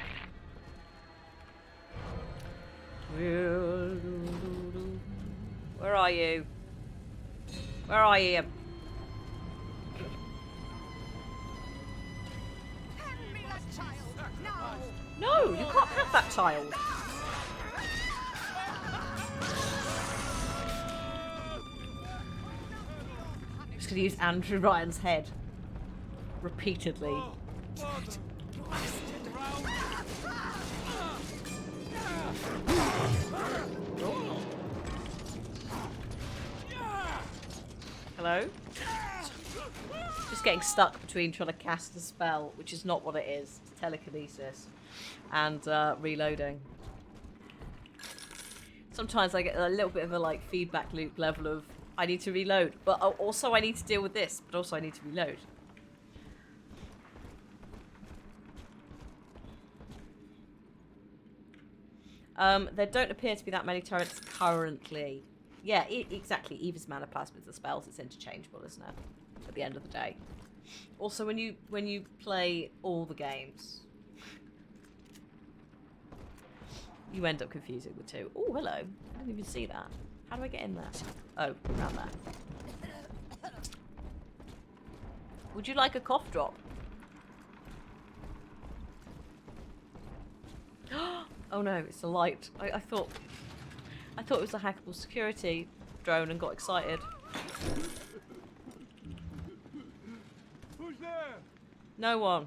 Where are you? Where are you? Hand me that child. No, you can't have that child. I'm just going to use Andrew Ryan's head repeatedly. Hello? Just getting stuck between trying to cast a spell, which is not what it is. It's telekinesis. And reloading. Sometimes I get a little bit of a like feedback loop level of I need to reload, but also I need to deal with this, but also I need to reload. There don't appear to be that many turrets currently. Yeah, exactly. Eva's mana plasmids are spells. It's interchangeable, isn't it? At the end of the day. Also, when you play all the games, you end up confusing the two. Oh, hello. I didn't even see that. How do I get in there? Oh, around there. Would you like a cough drop? Oh no, it's a light. I thought it was a hackable security drone and got excited. Who's there? No one.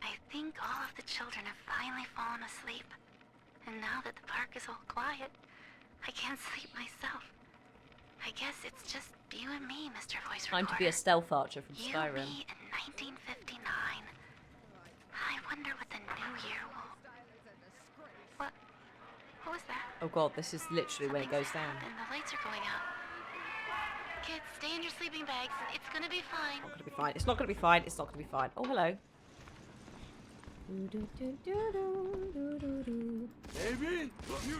I think all of the children have finally fallen asleep. And now that the park is all quiet, I can't sleep myself. I guess it's just you and me, Mr. Voice Recorder. Time to be a stealth archer from Skyrim. You, me, in 1959. I wonder what the new year will... What was that? Oh god, this is literally when it goes down. And the lights are going out. Kids, stay in your sleeping bags. It's gonna be fine. It's not gonna be fine. It's not gonna be fine. It's not gonna be fine. Oh, hello. Baby, you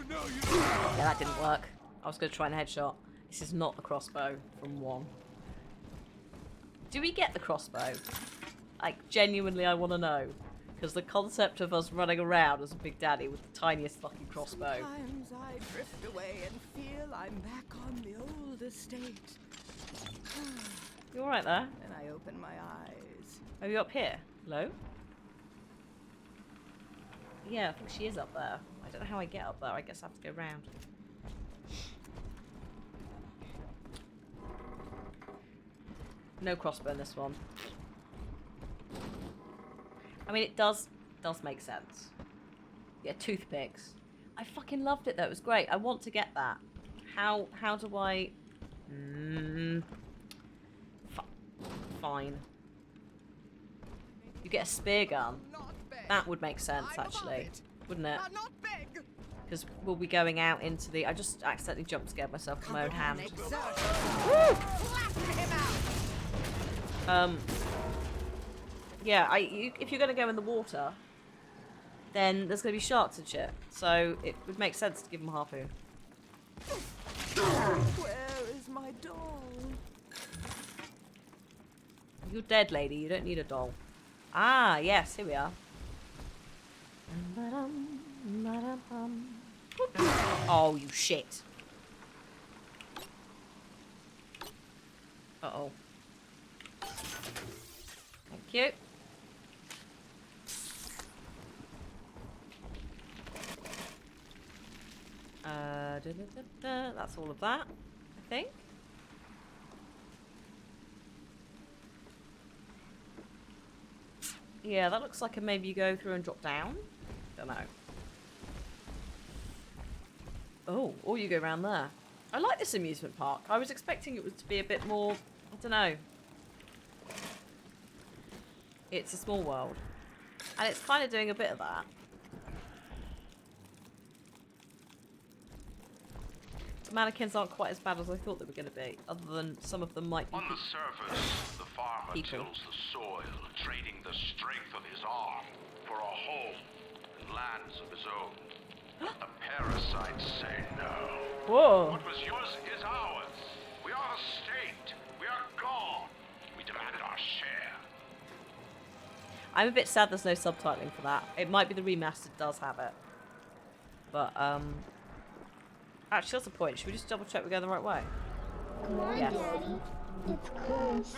know you. Yeah, that didn't work. I was gonna try and headshot. This is not the crossbow from 1. Do we get the crossbow? Like, genuinely, I want to know. Because the concept of us running around as a big daddy with the tiniest fucking crossbow. Sometimes I drift away and feel I'm back on the old estate. You alright there? And I open my eyes. Are you up here? Hello? Yeah, I think she is up there. I don't know how I get up there. I guess I have to go round. No crossbow in this one. I mean, it does make sense. Yeah, toothpicks. I fucking loved it though. It was great. I want to get that. How do I? Fine. You get a spear gun. That would make sense actually, wouldn't it? Because we'll be going out into the. I just accidentally jump scared myself with my own hand. Yeah, if you're gonna go in the water, then there's gonna be sharks and shit. So it would make sense to give them a harpoon. Where is my doll? You're dead, lady. You don't need a doll. Ah, yes, here we are. Oh, you shit. Uh-oh. Thank you. That's all of that, I think. Yeah, that looks like maybe you go through and drop down. Don't know. Oh, or you go around there. I like this amusement park. I was expecting it to be a bit more, I don't know. It's a small world. And it's kind of doing a bit of that. The mannequins aren't quite as bad as I thought they were going to be, other than some of them might be. On the surface, the farmer tills the soil, trading the strength of his arm for a home and lands of his own. But the parasites say no. Whoa. What was yours is ours. We are a state. We are gone. We demand our share. I'm a bit sad there's no subtitling for that. It might be the remastered does have it. But, actually, that's the point. Should we just double check we're going the right way? Come on, yes. Daddy. It's close.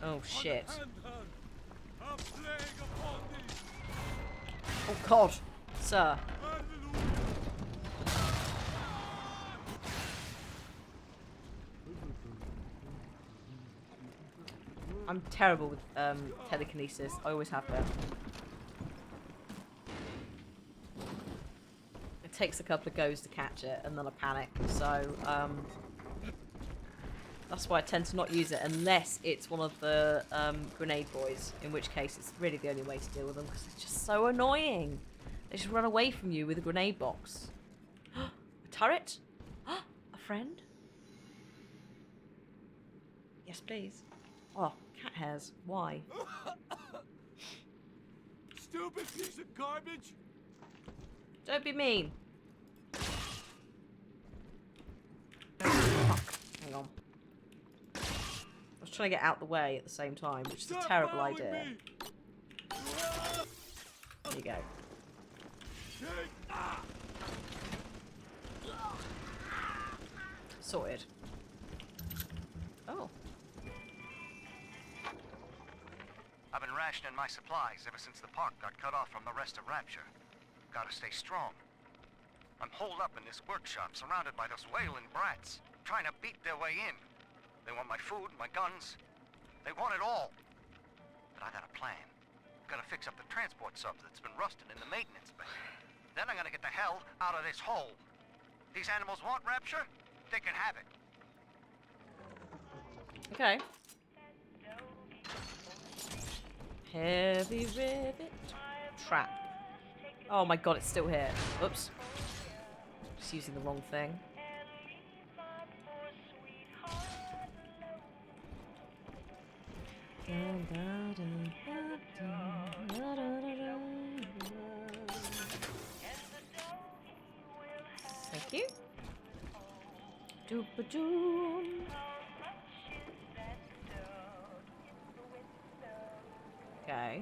Oh, shit. Oh, God. Sir. I'm terrible with telekinesis. I always have been. It takes a couple of goes to catch it, and then I panic. So that's why I tend to not use it unless it's one of the grenade boys. In which case, it's really the only way to deal with them because it's just so annoying. They just run away from you with a grenade box. A turret? A friend? Yes, please. Oh, cat hairs. Why? Stupid piece of garbage! Don't be mean. Fuck. Hang on. I was trying to get out the way at the same time, which is a terrible idea. There you go. Sorted. Oh. I've been rationing my supplies ever since the park got cut off from the rest of Rapture. Gotta stay strong. I'm holed up in this workshop, surrounded by those wailing brats, trying to beat their way in. They want my food, my guns. They want it all. But I got a plan. Gotta fix up the transport sub that's been rusting in the maintenance bay. Then I'm gonna get the hell out of this hole. These animals want Rapture? They can have it. Okay. Heavy rivet trap. Oh my god, it's still here. Oops. Just using the wrong thing. Thank you. Doop-a-doom. Okay.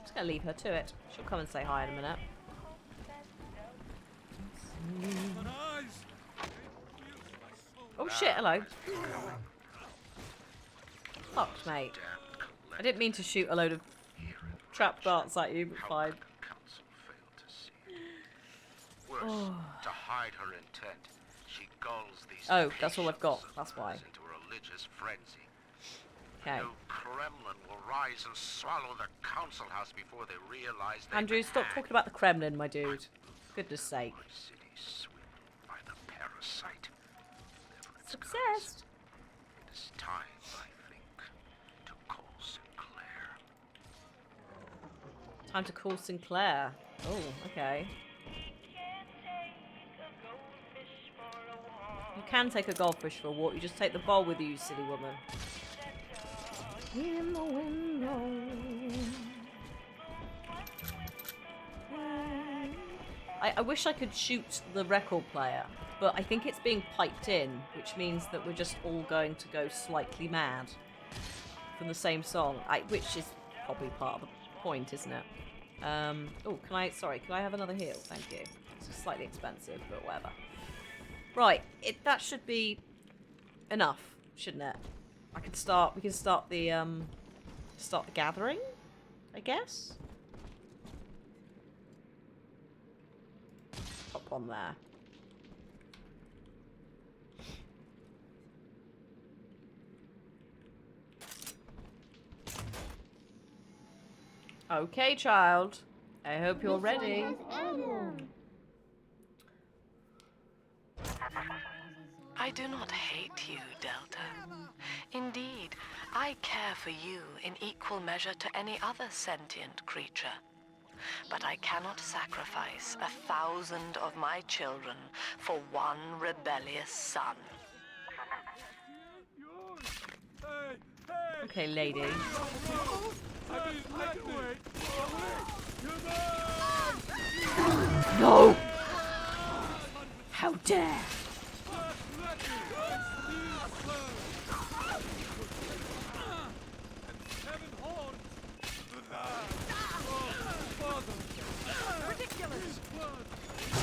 Just gonna leave her to it. She'll come and say hi in a minute. But eyes, Oh shit, hello. Fuck, mate. I didn't mean to shoot a load of trap darts at you, but fine. Worse, to hide her intent, she gulls these Oh, that's all I've got. That's why. into a religious frenzy. Okay. The new Kremlin will rise and swallow the council house before they realize they Andrew, stop talking about the Kremlin, my dude. Goodness sake. by the parasite. Success. It is time, I think, to call Sinclair. Time to call Sinclair. Oh, okay. You can take a goldfish for a walk. You just take the bowl with you, you silly woman. In the window. I wish I could shoot the record player, but I think it's being piped in, which means that we're just all going to go slightly mad from the same song, which is probably part of the point, isn't it? Oh, can I have another heal? Thank you. It's slightly expensive, but whatever. Right, that should be enough, shouldn't it? We can start the gathering, I guess. Pop on there. Okay, child. I hope you're ready. I do not hate you, Delta. Indeed, I care for you in equal measure to any other sentient creature. But I cannot sacrifice 1,000 of my children for one rebellious son. Okay, lady. No! How dare!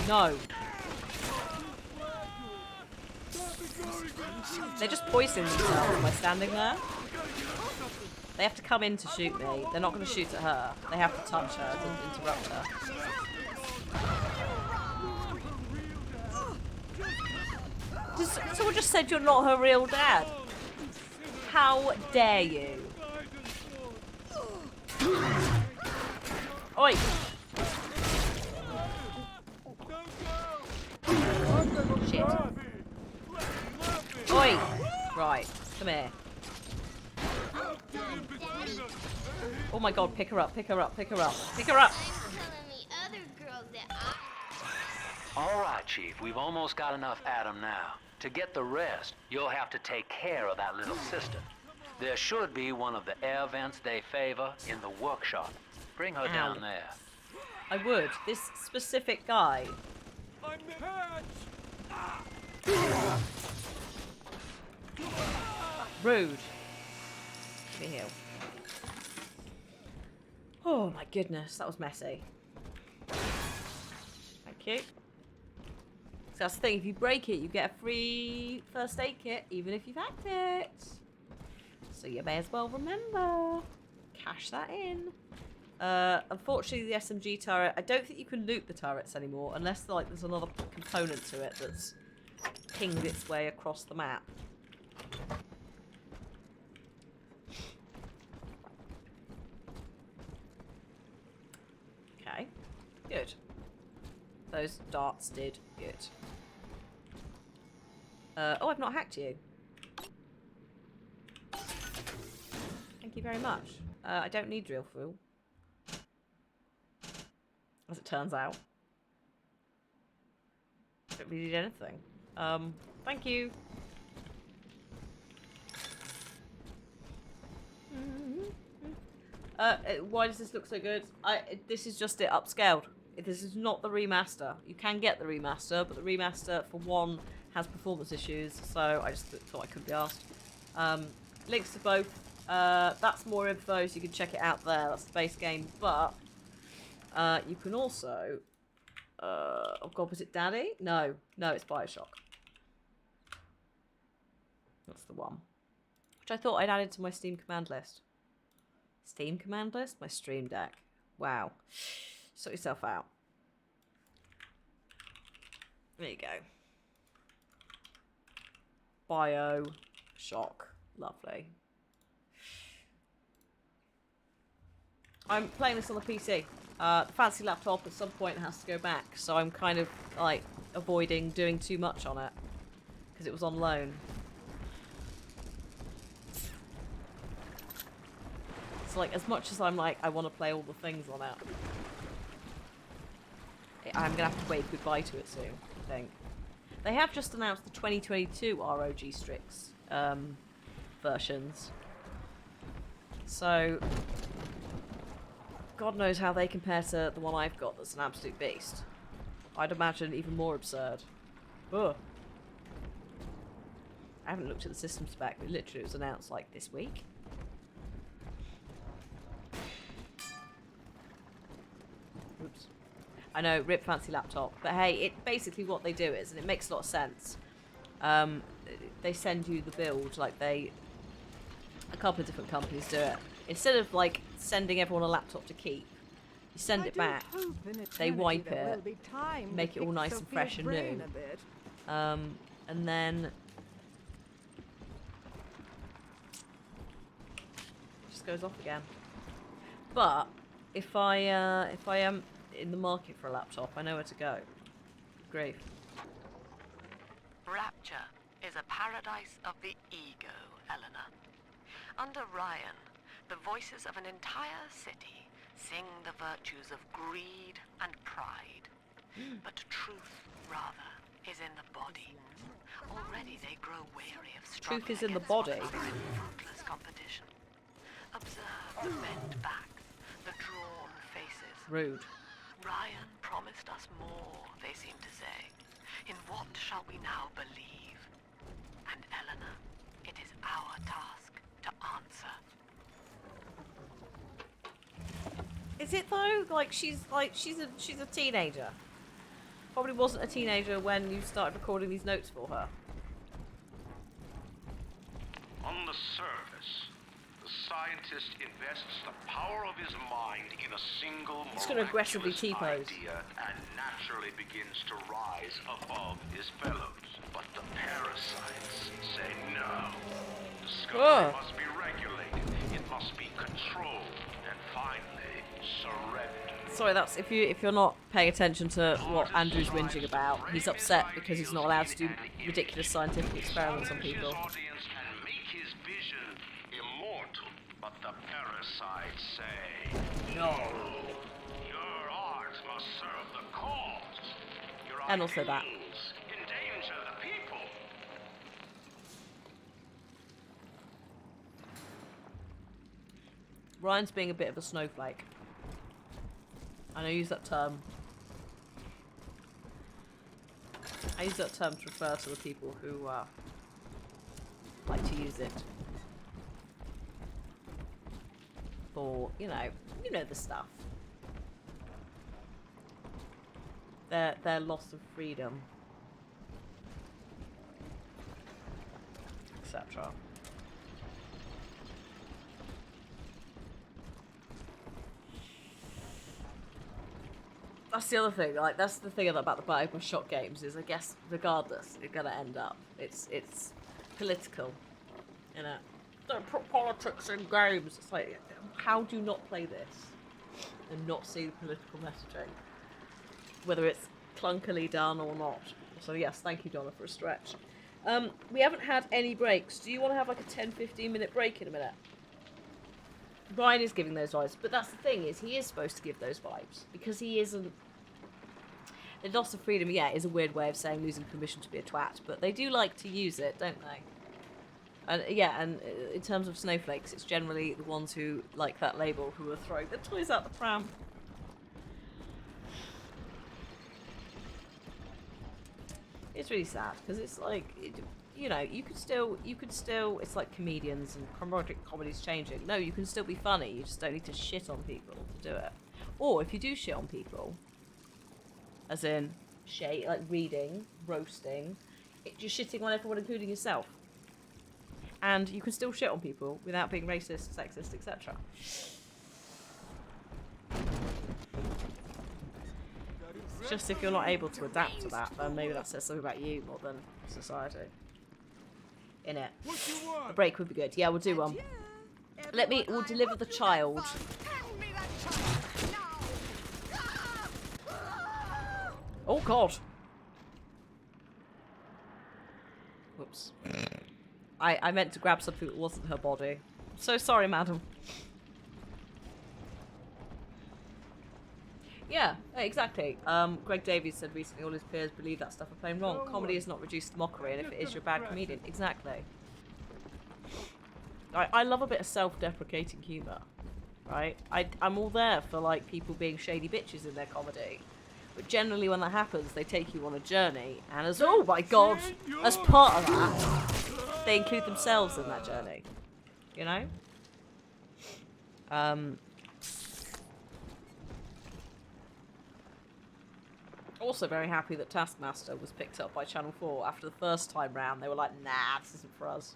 No. They're just poisoning themselves by standing there. They have to come in to shoot me. They're not going to shoot at her. They have to touch her to interrupt her. Someone just said you're not her real dad. How dare you? Oi! Shit. Oi! Right, come here. Oh my god, pick her up, pick her up, pick her up, pick her up! Alright, Chief, we've almost got enough Adam now. To get the rest, you'll have to take care of that little sister. There should be one of the air vents they favor in the workshop. Bring her down there. I would. This specific guy. Rude. Give me a heal. Oh my goodness, that was messy. Thank you. So that's the thing, if you break it, you get a free first aid kit, even if you've hacked it. So you may as well remember. Cash that in. Unfortunately, the SMG turret, I don't think you can loot the turrets anymore, unless like there's another component to it that's pinged its way across the map. Okay, good. Those darts did good. Oh, I've not hacked you. Thank you very much. I don't need drill fuel. As it turns out. Don't really need anything. Thank you. Why does this look so good? This is just it upscaled. This is not the remaster. You can get the remaster, but the remaster, for one, has performance issues, so I just thought I couldn't be asked. Links to both. That's more info, so you can check it out there. That's the base game, but you can also... oh god, was it Daddy? No, it's Bioshock. That's the one. Which I thought I'd added to my Steam command list. Steam command list? My Stream Deck. Wow. Sort yourself out. There you go. Bioshock. Lovely. I'm playing this on the PC. The fancy laptop at some point has to go back, so I'm kind of like avoiding doing too much on it because it was on loan. So like, as much as I'm like, I want to play all the things on it, I'm gonna have to wave goodbye to it soon, I think. They have just announced the 2022 ROG Strix versions, so God knows how they compare to the one I've got that's an absolute beast. I'd imagine even more absurd. Ugh. I haven't looked at the system spec, but literally it was announced like this week. Oops. I know, rip fancy laptop. But hey, it basically what they do is, and it makes a lot of sense, they send you the build, like a couple of different companies do it. Instead of like sending everyone a laptop to keep, you send it back, they wipe it, make it all nice and fresh and new, and then it just goes off again. But if I am in the market for a laptop, I know where to go. Grief. Rapture is a paradise of the ego, Eleanor. Under Ryan, the voices of an entire city sing the virtues of greed and pride. But truth, rather, is in the body. Already they grow weary of struggling. Truth is in the body. Fruitless competition. Observe the bent backs, the drawn faces. Rude. Ryan promised us more, they seem to say. In what shall we now believe? And Eleanor, it is our task to answer. Is it though? Like she's a teenager. Probably wasn't a teenager when you started recording these notes for her. On the surface, the scientist invests the power of his mind in a single He's gonna aggressively T-pose. idea and naturally begins to rise above his fellows. But the parasites say no. Discovery must be regulated, it must be controlled, and finally surrendered. Sorry, that's if you're not paying attention to what Andrew's whinging about. He's upset because he's not allowed to do ridiculous scientific experiments on people. But the parasites say, no. Your art must serve the cause. Your And also that. ideals endanger the people. Ryan's being a bit of a snowflake. And I use that term. I use that term to refer to the people who like to use it for, you know the stuff. Their loss of freedom, etc. That's the other thing. Like, that's the thing about the Bioshock games is, I guess, regardless, you're gonna end up. It's political, you know. Don't put politics in games. It's like, how do you not play this and not see the political messaging, whether it's clunkily done or not? So yes, thank you, Donna, for a stretch. We haven't had any breaks. Do you want to have like a 10-15 minute break in a minute? Brian is giving those vibes, but that's the thing, is he is supposed to give those vibes because he isn't. The loss of freedom, yeah, is a weird way of saying losing permission to be a twat, but they do like to use it, don't they? And yeah, and in terms of snowflakes, it's generally the ones who like that label who are throwing the toys out the pram. It's really sad because it's like, you know, you could still. It's like comedians and comedy's changing. No, you can still be funny. You just don't need to shit on people to do it. Or if you do shit on people, as in like reading, roasting, you're shitting on everyone, including yourself. and you can still shit on people without being racist, sexist, etc. It's just if you're not able to adapt to that, then maybe that says something about you more than society. Innit? A break would be good. Yeah, we'll do one. We'll deliver the child. Oh god. Whoops. I meant to grab something that wasn't her body. So sorry, madam. Yeah, exactly. Greg Davies said recently all his peers believe that stuff are plain wrong. Comedy is not reduced to mockery, and if it is, you're a bad comedian. Exactly. I love a bit of self-deprecating humour, right? I'm all there for, like, people being shady bitches in their comedy. But generally when that happens, they take you on a journey, and as, oh my god, as part of that, they include themselves in that journey. You know? Also very happy that Taskmaster was picked up by Channel 4 after the first time round. They were like, nah, this isn't for us.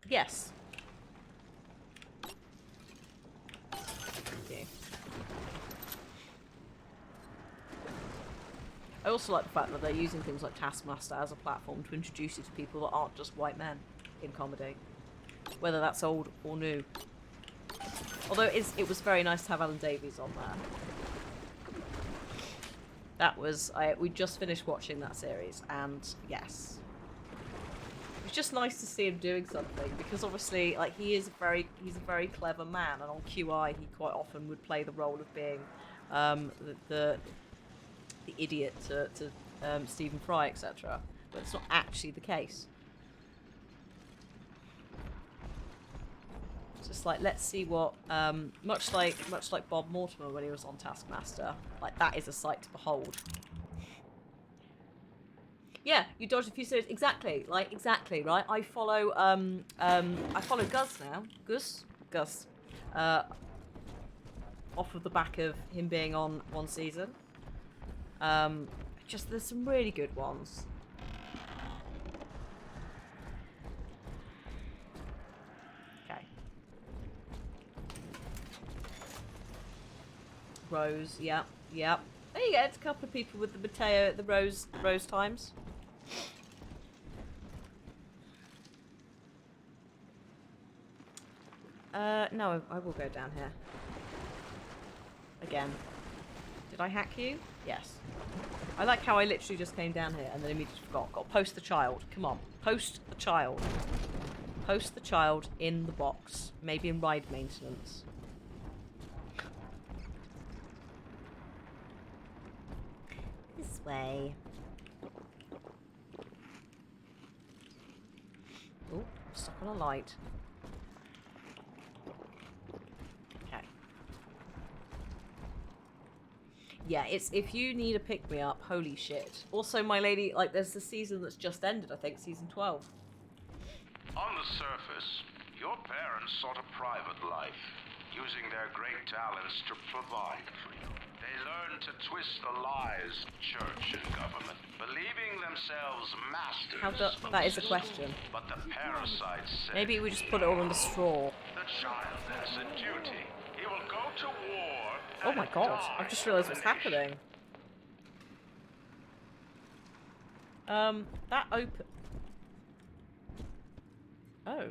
Yes. Thank you. I also like the fact that they're using things like Taskmaster as a platform to introduce you to people that aren't just white men in comedy. Whether that's old or new. Although it was very nice to have Alan Davies on there. That was... we just finished watching that series, and yes. It was just nice to see him doing something, because obviously, like, he's a very clever man, and on QI he quite often would play the role of being the idiot to Stephen Fry, etc. But it's not actually the case. It's just like, let's see what much like Bob Mortimer when he was on Taskmaster, like, that is a sight to behold. Yeah, you dodged a few series. Exactly, right? I follow Gus now. Gus. Off of the back of him being on one season. Just there's some really good ones. Okay. Rose, yep. There you go, it's a couple of people with the Rose times. No, I will go down here. Again. Did I hack you? Yes. I like how I literally just came down here and then immediately forgot. Got to post the child. Come on. Post the child. Post the child in the box. Maybe in ride maintenance. This way. Oh, stuck on a light. Okay. Yeah, it's if you need a pick-me-up, holy shit. Also, my lady, like, there's the season that's just ended, I think, season 12. On the surface, your parents sought a private life, using their great talents to provide for you. They learned to twist the lies of church and government, believing themselves masters of that is a the question. system. But the parasites said, Maybe we just put it all in the straw. the child has a duty. He will go to war. Oh my god, I've just realised what's happening. That open... Oh.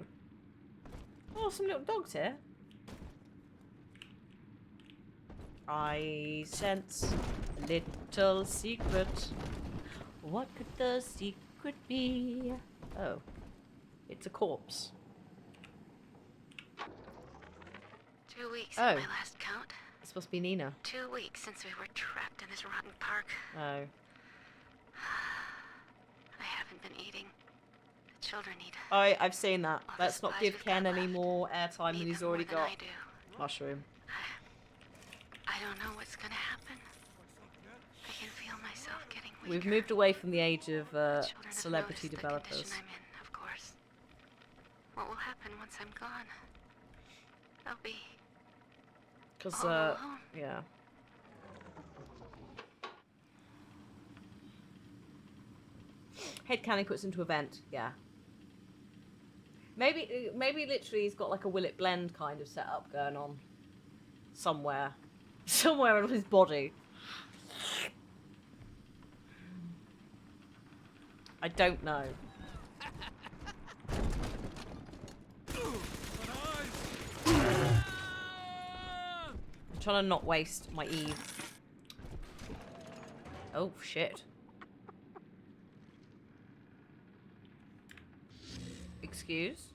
Oh, some little dogs here. I sense a little secret. What could the secret be? Oh. It's a corpse. 2 weeks at my last count. This must be Nina. 2 weeks since we were trapped in this rotten park. Oh. I haven't been eating. The children need... I've seen that. Let's not give Ken any more airtime than he's already got. Mushroom. I don't know what's gonna happen. I can feel myself getting weaker. We've moved away from the age of celebrity developers. The condition I'm in, of course. What will happen once I'm gone? I'll be... Because, yeah. Headcanon puts into event, yeah. Maybe literally he's got like a Will It Blend kind of setup going on. Somewhere. Somewhere in his body. I don't know. I'm trying to not waste my Eve. Oh, shit. Excuse?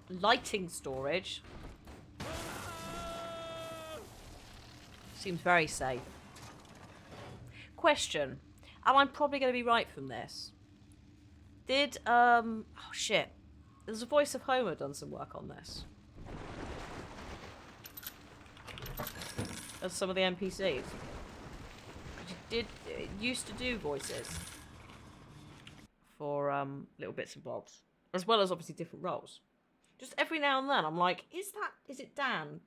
Lighting storage. Seems very safe. Question. And I'm probably going to be right from this. Did, oh shit. There's a Voice of Homer done some work on this. As some of the NPCs. It used to do voices. For, little bits and bobs. As well as obviously different roles. Just every now and then I'm like, is it Dan?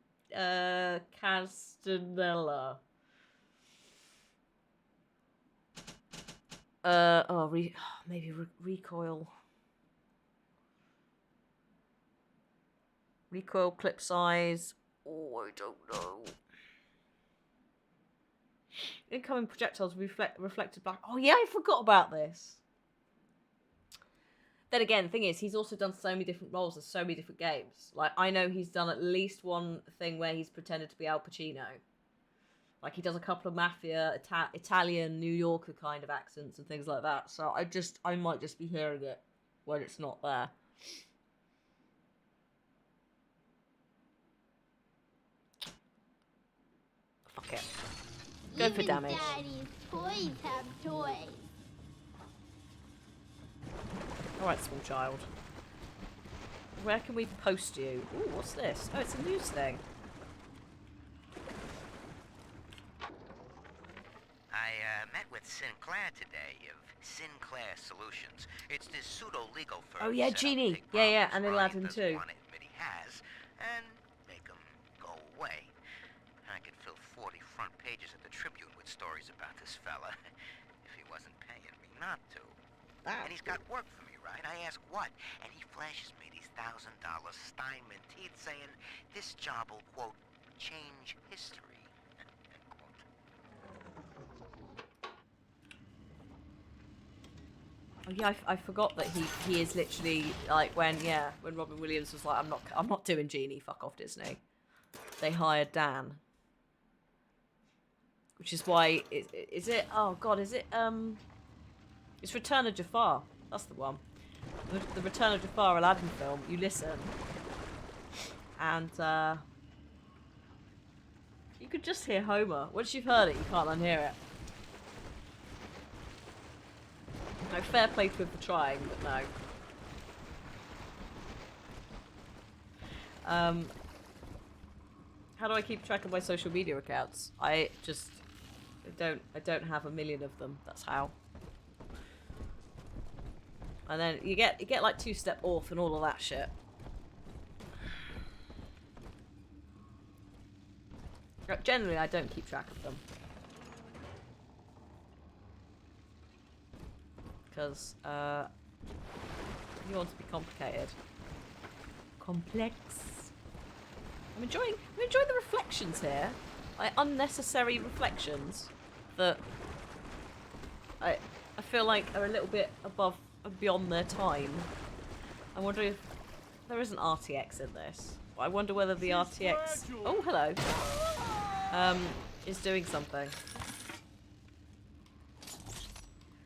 Castanella. Maybe recoil. Recoil, clip size. Oh, I don't know. Incoming projectiles reflected back. Oh yeah, I forgot about this. Then again, the thing is, he's also done so many different roles in so many different games. Like, I know he's done at least one thing where he's pretended to be Al Pacino. Like, he does a couple of mafia, Italian, New Yorker kind of accents and things like that. So I might just be hearing it when it's not there. Fuck it. Go for damage. Daddy's toys have toys. Alright, small child. Where can we post you? Ooh, what's this? Oh, it's a news thing. I met with Sinclair today of Sinclair Solutions. It's this pseudo-legal firm. Oh yeah, Genie. Yeah, and Aladdin too. Want to admit he has, and make him go away. I could fill 40 front pages of the Tribune with stories about this fella if he wasn't paying me not to. And he's got work for me, right? I ask what, and he flashes me these $1,000 Steinman teeth saying this job will, quote, change history, end quote. Oh yeah, I forgot that he is literally like when Robin Williams was like, I'm not doing Genie, fuck off Disney. They hired Dan, which is why is it? Oh god, is it? It's Return of Jafar. That's the one. The Return of Jafar Aladdin film. You listen, and you could just hear Homer. Once you've heard it, you can't unhear it. No, fair play to him for trying, but no. How do I keep track of my social media accounts? I don't have a million of them. That's how. And then you get like 2-step auth and all of that shit. Generally, I don't keep track of them. Because, you want to be complicated. Complex. I'm enjoying the reflections here. Like, unnecessary reflections that I feel like are a little bit above and beyond their time. I wonder if there is an RTX in this. I wonder whether the RTX... Oh, hello. Is doing something.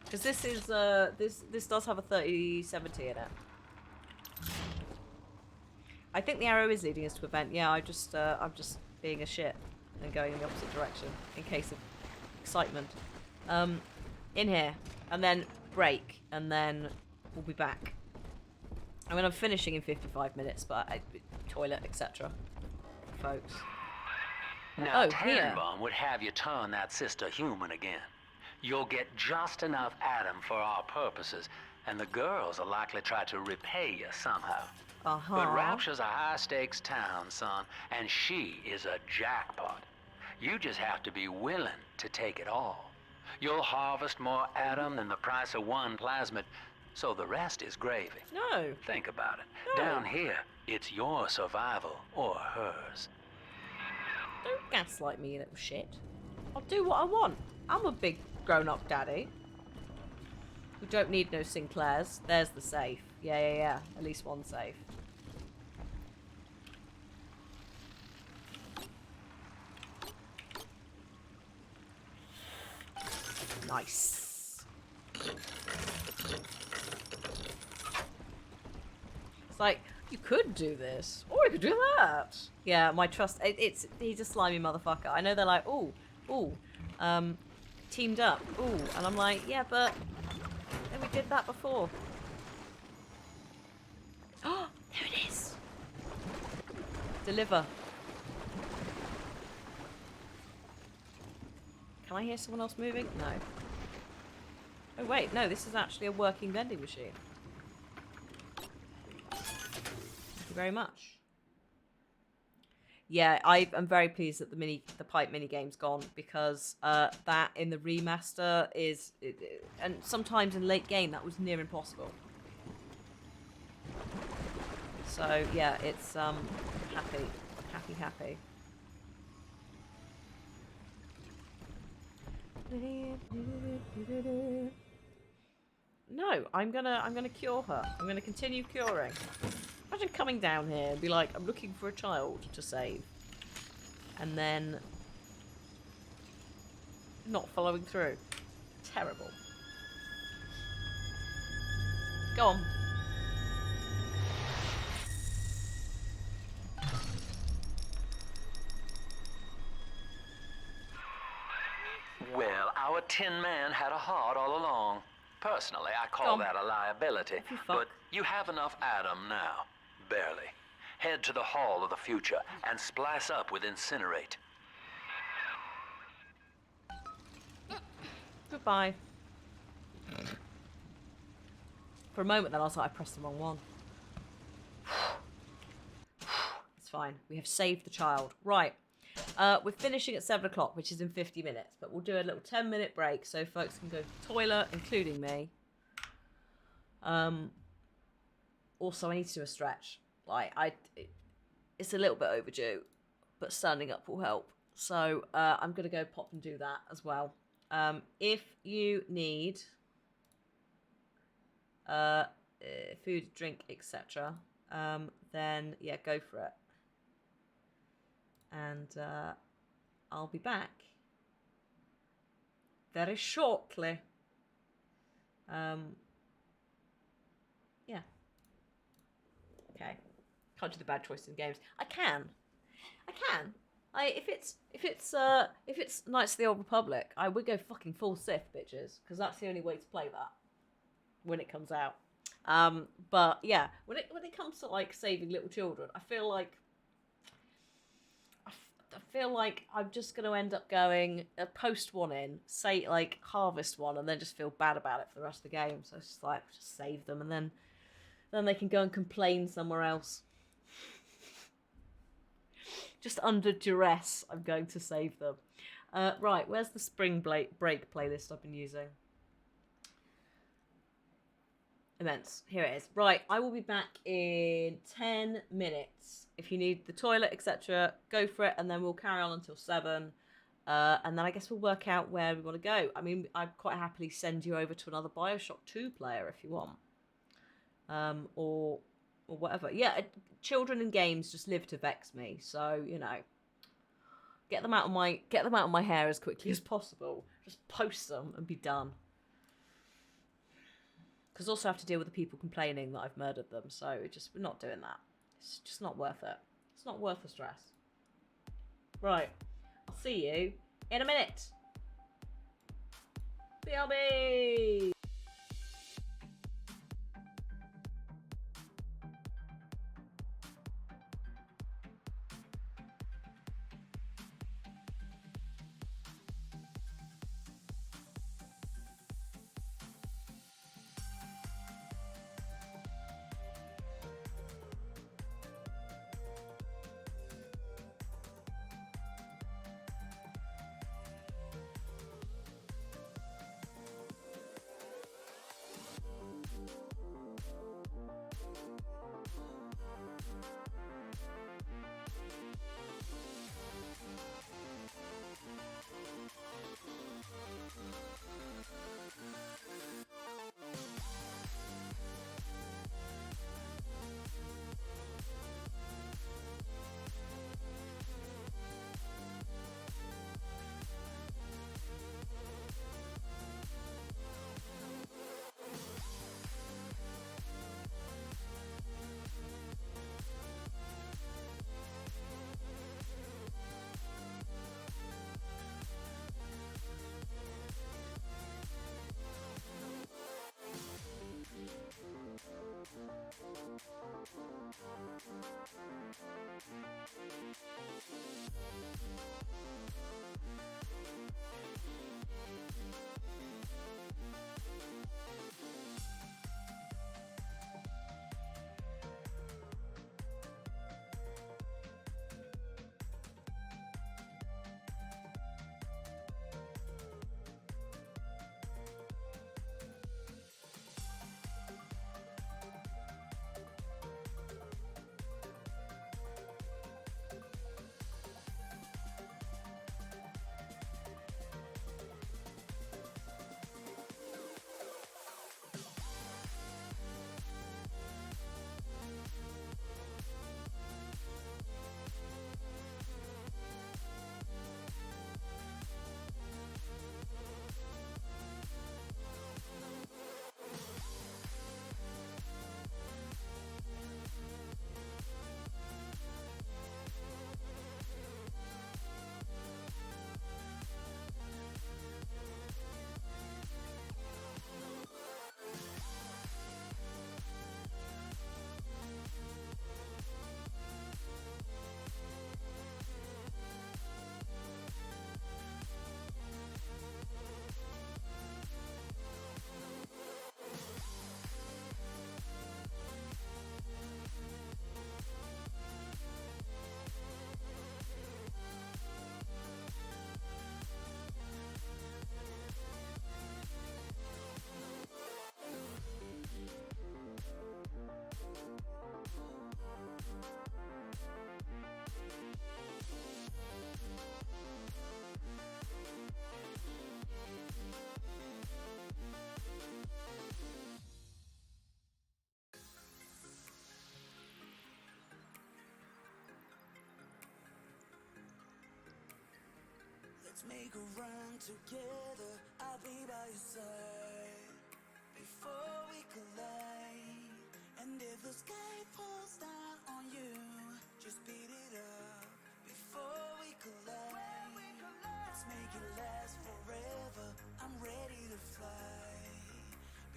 Because this is this does have a 3070 in it. I think the arrow is leading us to event. Yeah, I'm just being a shit and going in the opposite direction in case of excitement. In here, and then break, and then we'll be back. I mean, I'm finishing in 55 minutes, but toilet, etc. Folks. Now, Tannenbaum would have you turn that sister human again. You'll get just enough Adam for our purposes, and the girls are likely to try to repay you somehow. But Rapture's a high-stakes town, son, and she is a jackpot. You just have to be willing to take it all. You'll harvest more atom than the price of one plasmid, so the rest is gravy. No. Think about it. No. Down here, it's your survival or hers. Don't gaslight me, you little shit. I'll do what I want. I'm a big grown-up daddy. We don't need no Sinclairs. There's the safe. Yeah. At least one safe. Nice. It's like, you could do this, or you could do that. Yeah, my trust, he's a slimy motherfucker. I know they're like, teamed up, and I'm like, yeah, but then we did that before. Oh, there it is. Deliver. Can I hear someone else moving? No. Oh wait, no, this is actually a working vending machine. Thank you very much. Yeah, I'm very pleased that the pipe mini game's gone, because that in the remaster is, and sometimes in late game that was near impossible. So yeah, it's happy. No, I'm gonna cure her. I'm gonna continue curing. Imagine coming down here and be like, I'm looking for a child to save, and then not following through. Terrible. Go on. Well, our Tin Man had a heart all along. Personally, I call that a liability. But you have enough atom now. Barely. Head to the Hall of the Future and splice up with Incinerate. Goodbye. For a moment then I was like, I pressed the wrong one. It's fine. We have saved the child. Right. We're finishing at 7 o'clock, which is in 50 minutes, but we'll do a little 10-minute break so folks can go to the toilet, including me. Also, I need to do a stretch. It's a little bit overdue, but standing up will help. So I'm going to go pop and do that as well. If you need food, drink, etc., then yeah, go for it. And I'll be back very shortly. Yeah. Okay. Can't do the bad choice in games. I can. If it's Knights of the Old Republic, I would go fucking full Sith, bitches, because that's the only way to play that when it comes out. But yeah, when it comes to like saving little children, I feel like I'm just going to end up going post one in, say like harvest one, and then just feel bad about it for the rest of the game. So it's just like, just save them, and then they can go and complain somewhere else. Just under duress, I'm going to save them. Right, where's the spring break playlist I've been using? Immense. Here it is. Right, I will be back in 10 minutes. If you need the toilet, etc., go for it, and then we'll carry on until 7. And then I guess we'll work out where we want to go. I mean, I'd quite happily send you over to another Bioshock 2 player if you want. Or whatever. Yeah, children in games just live to vex me. So, you know, get them out of my hair as quickly as possible. Just post them and be done. Because also I have to deal with the people complaining that I've murdered them. So we're not doing that. It's just not worth it. It's not worth the stress. Right. I'll see you in a minute. BRB! Let's make a run together, I'll be by your side. Before we collide, and if the sky falls down on you, just beat it up. Before we collide, let's make it last forever, I'm ready to fly.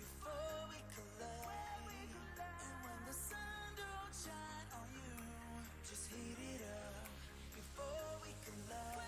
Before we collide, and when the sun don't shine on you, just heat it up. Before we collide.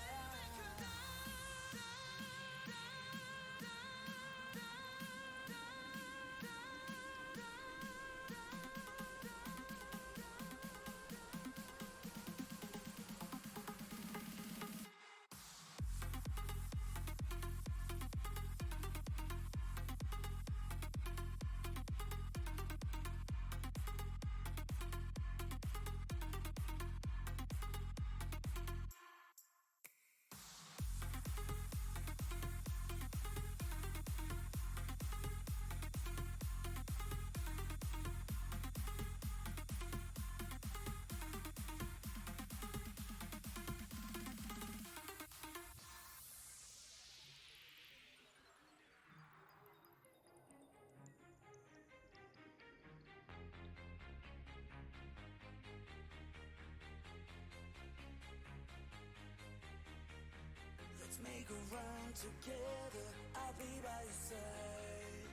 Let's make a run together, I'll be by your side.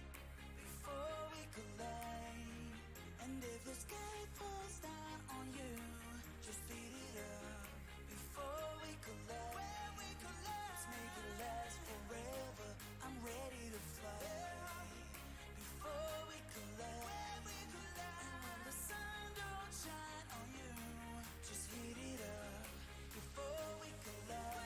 Before we collide, and if the sky falls down on you, just beat it up. Before we collide, let's make it last forever, I'm ready to fly. Before we collide, and when the sun don't shine on you, just heat it up. Before we collide.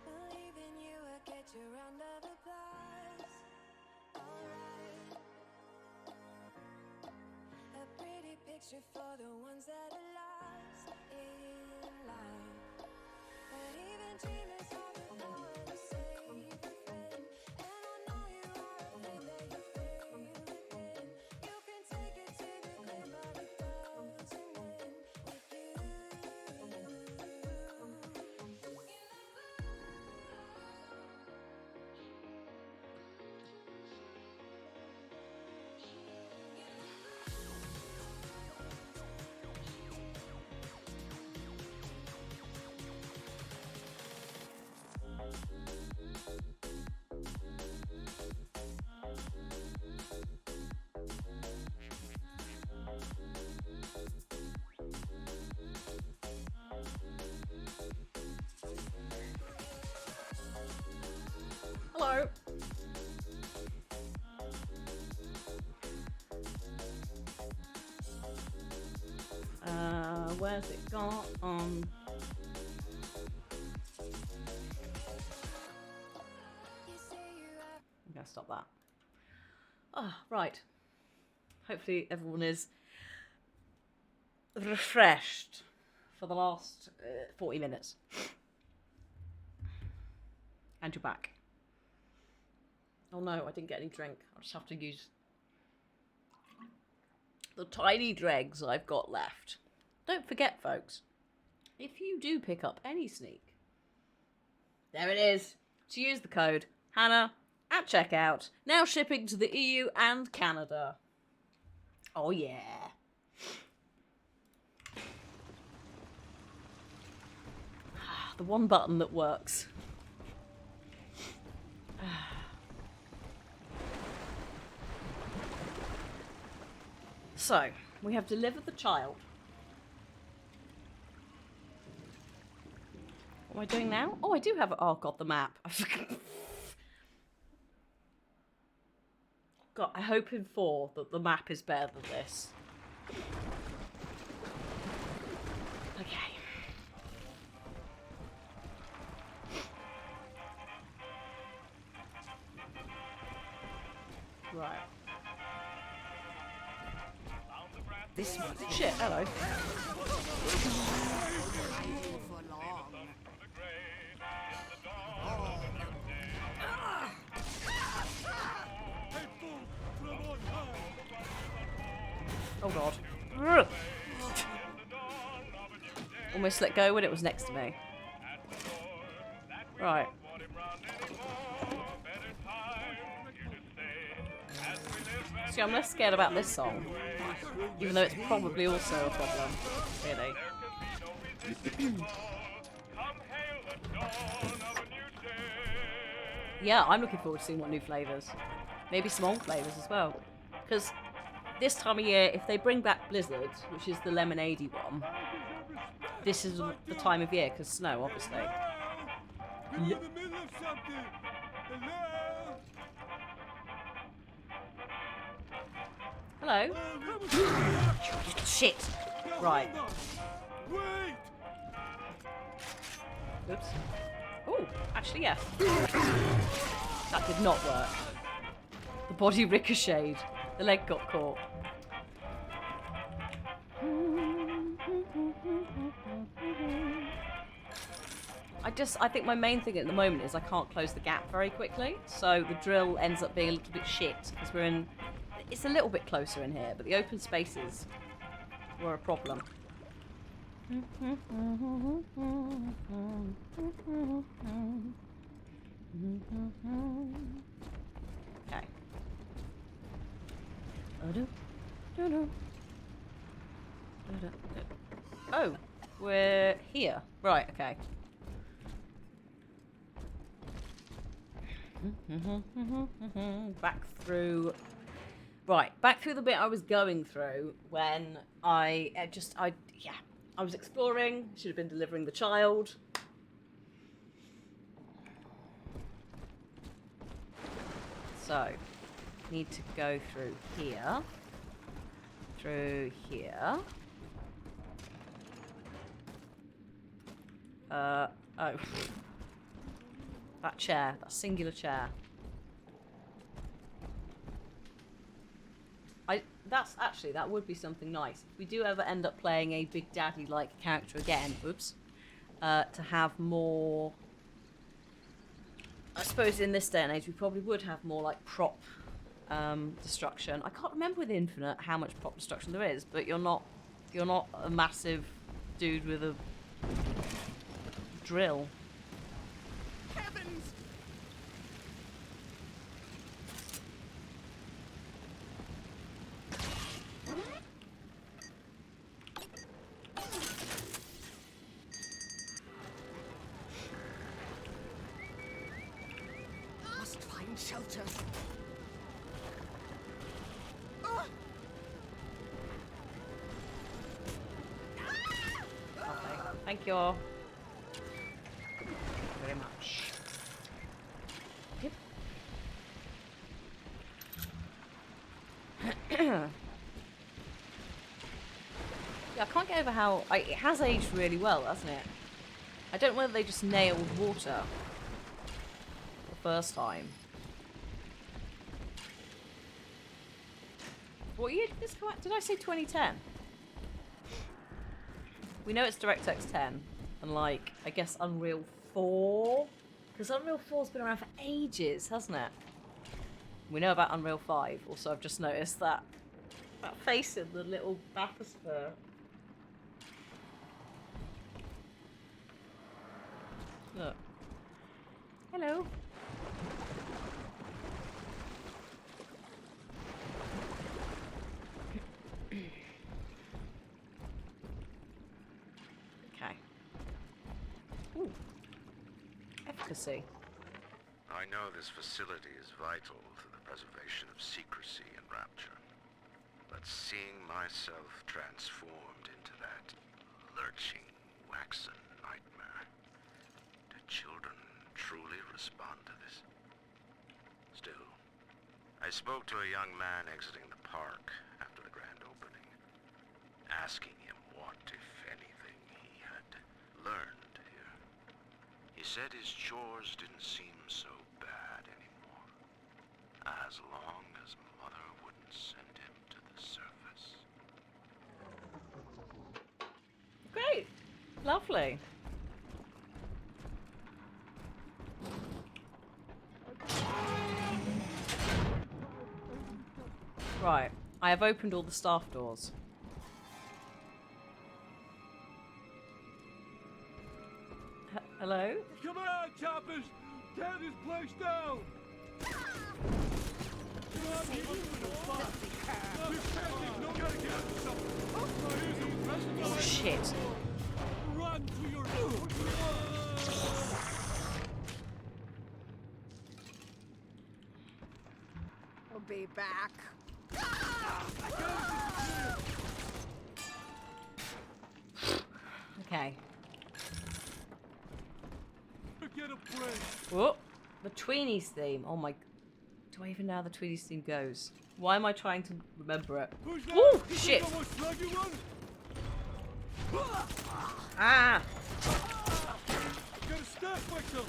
Believing you will get you round of applause. Alright. A pretty picture for the ones that are lost in life. But even dreamers have the power to save a friend. And I know you are afraid that you fail again. You can take it to the grave, but it doesn't end with you. Hello. Where's it gone? I'm gonna stop that. Ah, right. Hopefully everyone is refreshed for the last 40 minutes. And you're back. Oh no, I didn't get any drink. I'll just have to use the tiny dregs I've got left. Don't forget, folks, if you do pick up any sneak, there it is. To use the code Hannah at checkout. Now shipping to the EU and Canada. Oh yeah. The one button that works. So, we have delivered the child. What am I doing now? Oh, I do have... Oh, God, the map. I forgot. God, I hope in 4 that the map is better than this. Okay. Right. This one. Shit, hello. Oh god. Almost let go when it was next to me. Right. See, I'm less scared about this song. Even though it's probably also a problem. Really. Yeah, I'm looking forward to seeing what new flavours. Maybe some old flavours as well. Because this time of year, if they bring back Blizzard, which is the lemonade-y one, this is the time of year, because snow, obviously. Yep. Hello? Shit! Right. Oops. Oh, actually, yes. That did not work. The body ricocheted. The leg got caught. I think my main thing at the moment is I can't close the gap very quickly, so the drill ends up being a little bit shit, because we're in... It's a little bit closer in here, but the open spaces were a problem. Okay. Oh, we're here. Right, okay. Back through... Right, back through the bit I was going through when I was exploring, should have been delivering the child. So, need to go through here. Through here. Oh. That chair, that singular chair. That would be something nice. If we do ever end up playing a Big Daddy-like character again, oops, to have more... I suppose in this day and age we probably would have more like prop destruction. I can't remember with Infinite how much prop destruction there is, but you're not a massive dude with a drill. Heavens! Must find shelter. Okay, thank you very much. Yep. Yeah, I can't get over how... it has aged really well, hasn't it? I don't know whether they just nailed water the first time. What year did this come out? Did I say 2010? We know it's DirectX 10, and like, I guess Unreal 4? Because Unreal 4's been around for ages, hasn't it? We know about Unreal 5, also I've just noticed that face in the little bathysphere. Look. Hello. Okay. Ooh. Efficacy. I know this facility is vital to the preservation of secrecy in Rapture. But seeing myself transformed into that lurching, waxen nightmare, do children truly respond to this? Still, I spoke to a young man exiting the park after the grand opening, asking him what, if anything, he had learned here. He said his chores didn't seem so bad anymore, as long as Mother wouldn't send him to the surface. Great. Lovely. Right. I have opened all the staff doors. Hello? Come on, choppers! Tear this place down! Oh shit. Run to your... I'll be back. Okay. Get a break. Whoa. The Tweenies theme. Oh my... Do I even know how the Tweenies theme goes? Why am I trying to remember it? Oh, shit! Ah! Gotta staff myself.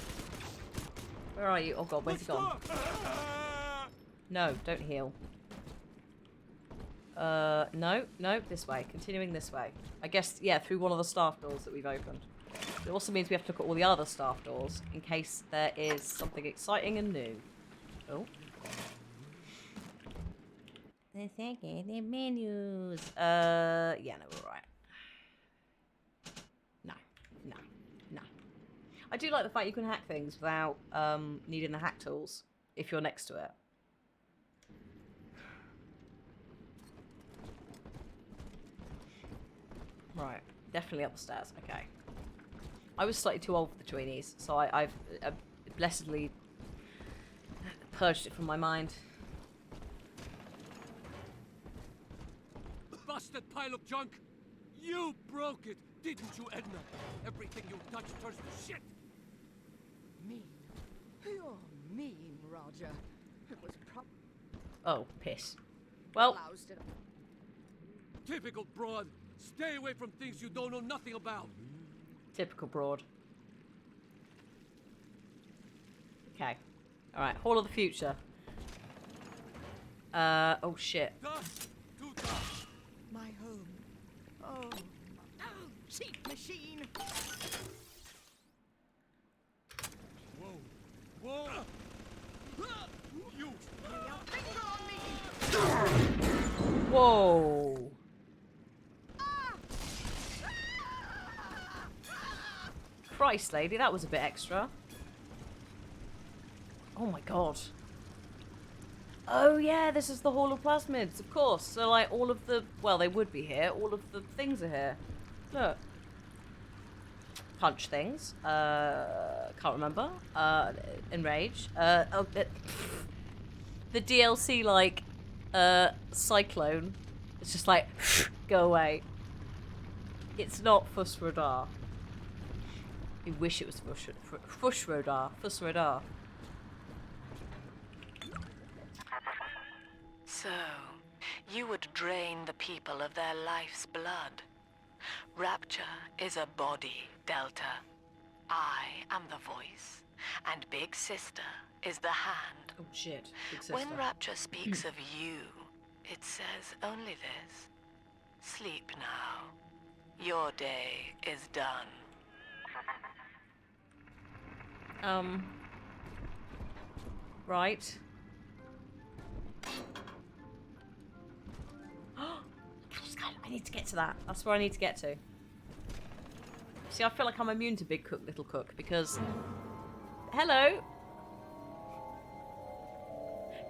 Where are you? Oh god, where's he gone? No, don't heal. No, this way. Continuing this way. I guess, yeah, through one of the staff doors that we've opened. It also means we have to look at all the other staff doors in case there is something exciting and new. Oh. The second menus. Yeah, no, we're right. No. I do like the fact you can hack things without needing the hack tools if you're next to it. Right, definitely upstairs. Okay. I was slightly too old for the Tweenies, so I've blessedly purged it from my mind. Busted pile of junk! You broke it, didn't you, Edna? Everything you touch turns to shit! Mean. You're mean, Roger. It was Oh, piss. Well... Typical broad. Stay away from things you don't know nothing about. Typical broad. Okay. Alright, Hall of the Future. Oh shit. My home. Oh, cheap machine. Whoa. You. Lay your finger on me. Whoa. Christ, lady, that was a bit extra. Oh my god. Oh yeah, this is the Hall of Plasmids, of course. So like all of the, well, they would be here. All of the things are here. Look. Punch things. Can't remember. Enrage. The DLC like Cyclone. It's just like go away. It's not Fuss Radar. I wish it was Fush Radar. Fuss Radar. So, you would drain the people of their life's blood. Rapture is a body, Delta. I am the voice, and Big Sister is the hand. Oh shit, Big Sister. When Rapture speaks of you, it says only this. Sleep now. Your day is done. Right. I need to get to that. That's where I need to get to. See, I feel like I'm immune to Big Cook, Little Cook, because... Hello!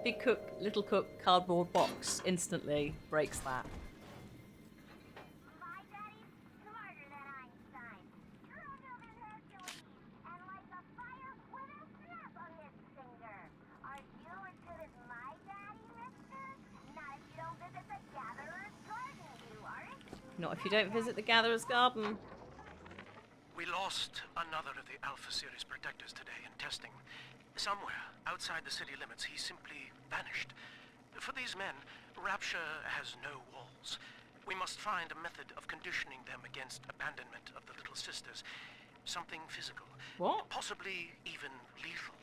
Big Cook, Little Cook cardboard box instantly breaks that. Not if you don't visit the Gatherer's Garden. We lost another of the Alpha Series protectors today in testing. Somewhere outside the city limits, he simply vanished. For these men, Rapture has no walls. We must find a method of conditioning them against abandonment of the Little Sisters. Something physical. What? Possibly even lethal.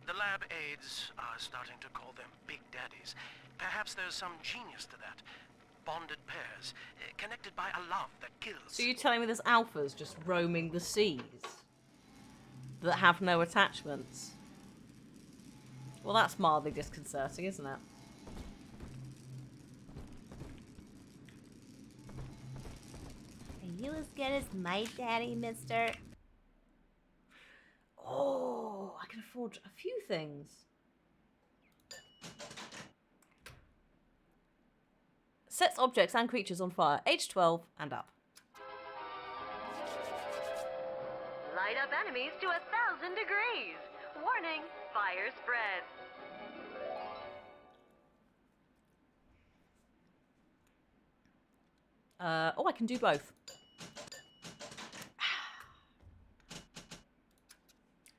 The lab aides are starting to call them Big Daddies. Perhaps there's some genius to that. Bonded pairs, connected by a love that kills. So you're telling me there's alphas just roaming the seas that have no attachments? Well, that's mildly disconcerting, isn't it? Are you as good as my daddy, mister? Oh, I can afford a few things. Sets objects and creatures on fire, age 12 and up. Light up enemies to 1,000 degrees. Warning, fire spread. Oh, I can do both.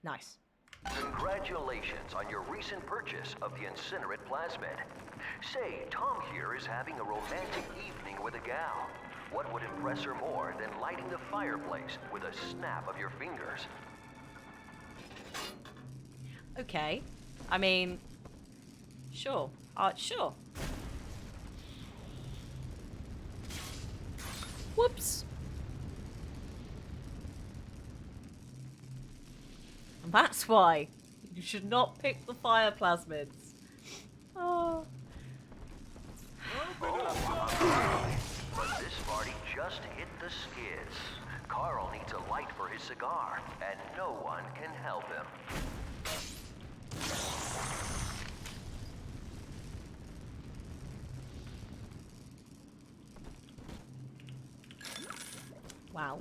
Nice. Congratulations on your recent purchase of the incinerate plasmid. Say, Tom here is having a romantic evening with a gal. What would impress her more than lighting the fireplace with a snap of your fingers? Okay. I mean, sure. Sure. Whoops. And that's why you should not pick the fire plasmids. Oh. But this party just hit the skids. Carl needs a light for his cigar, and no one can help him. Wow.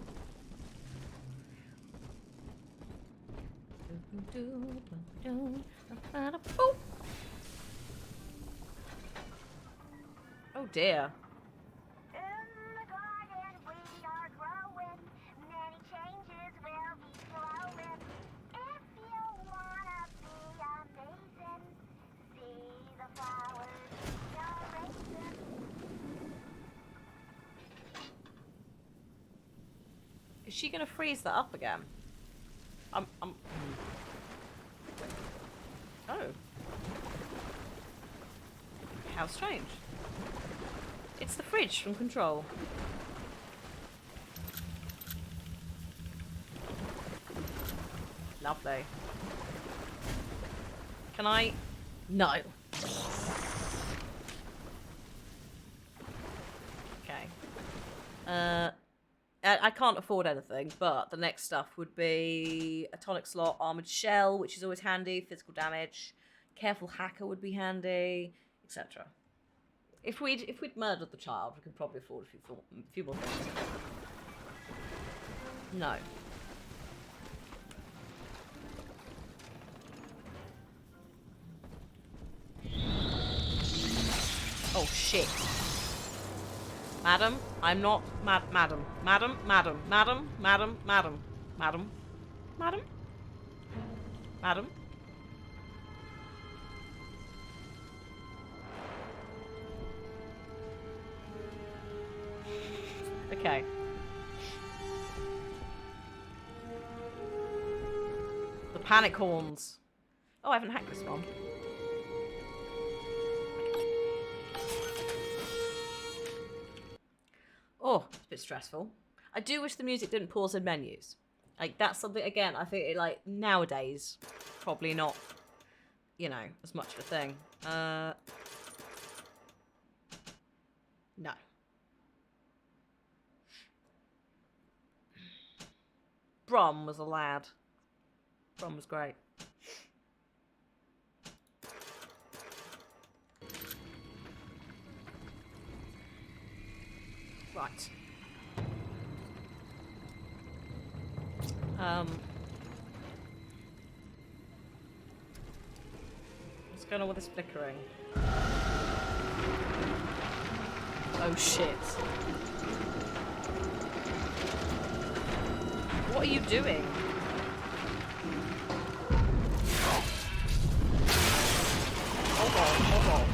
Oh dear. Is she gonna freeze that up again? Oh. How strange. It's the fridge from Control. Lovely. Can I? No. Okay. I can't afford anything, but the next stuff would be a tonic slot, armored shell, which is always handy, physical damage, careful hacker would be handy, etc. If we'd murdered the child, we could probably afford a few more things. No. Oh shit. Madam, I'm not madam. Madam. Okay. The panic horns. Oh, I haven't hacked this one. Oh, it's a bit stressful. I do wish the music didn't pause in menus. Like, that's something, again, I think, like, nowadays, probably not, you know, as much of a thing. No. Brom was a lad. Brom was great. Right. What's going on with this flickering? Oh shit. What are you doing? Hold on.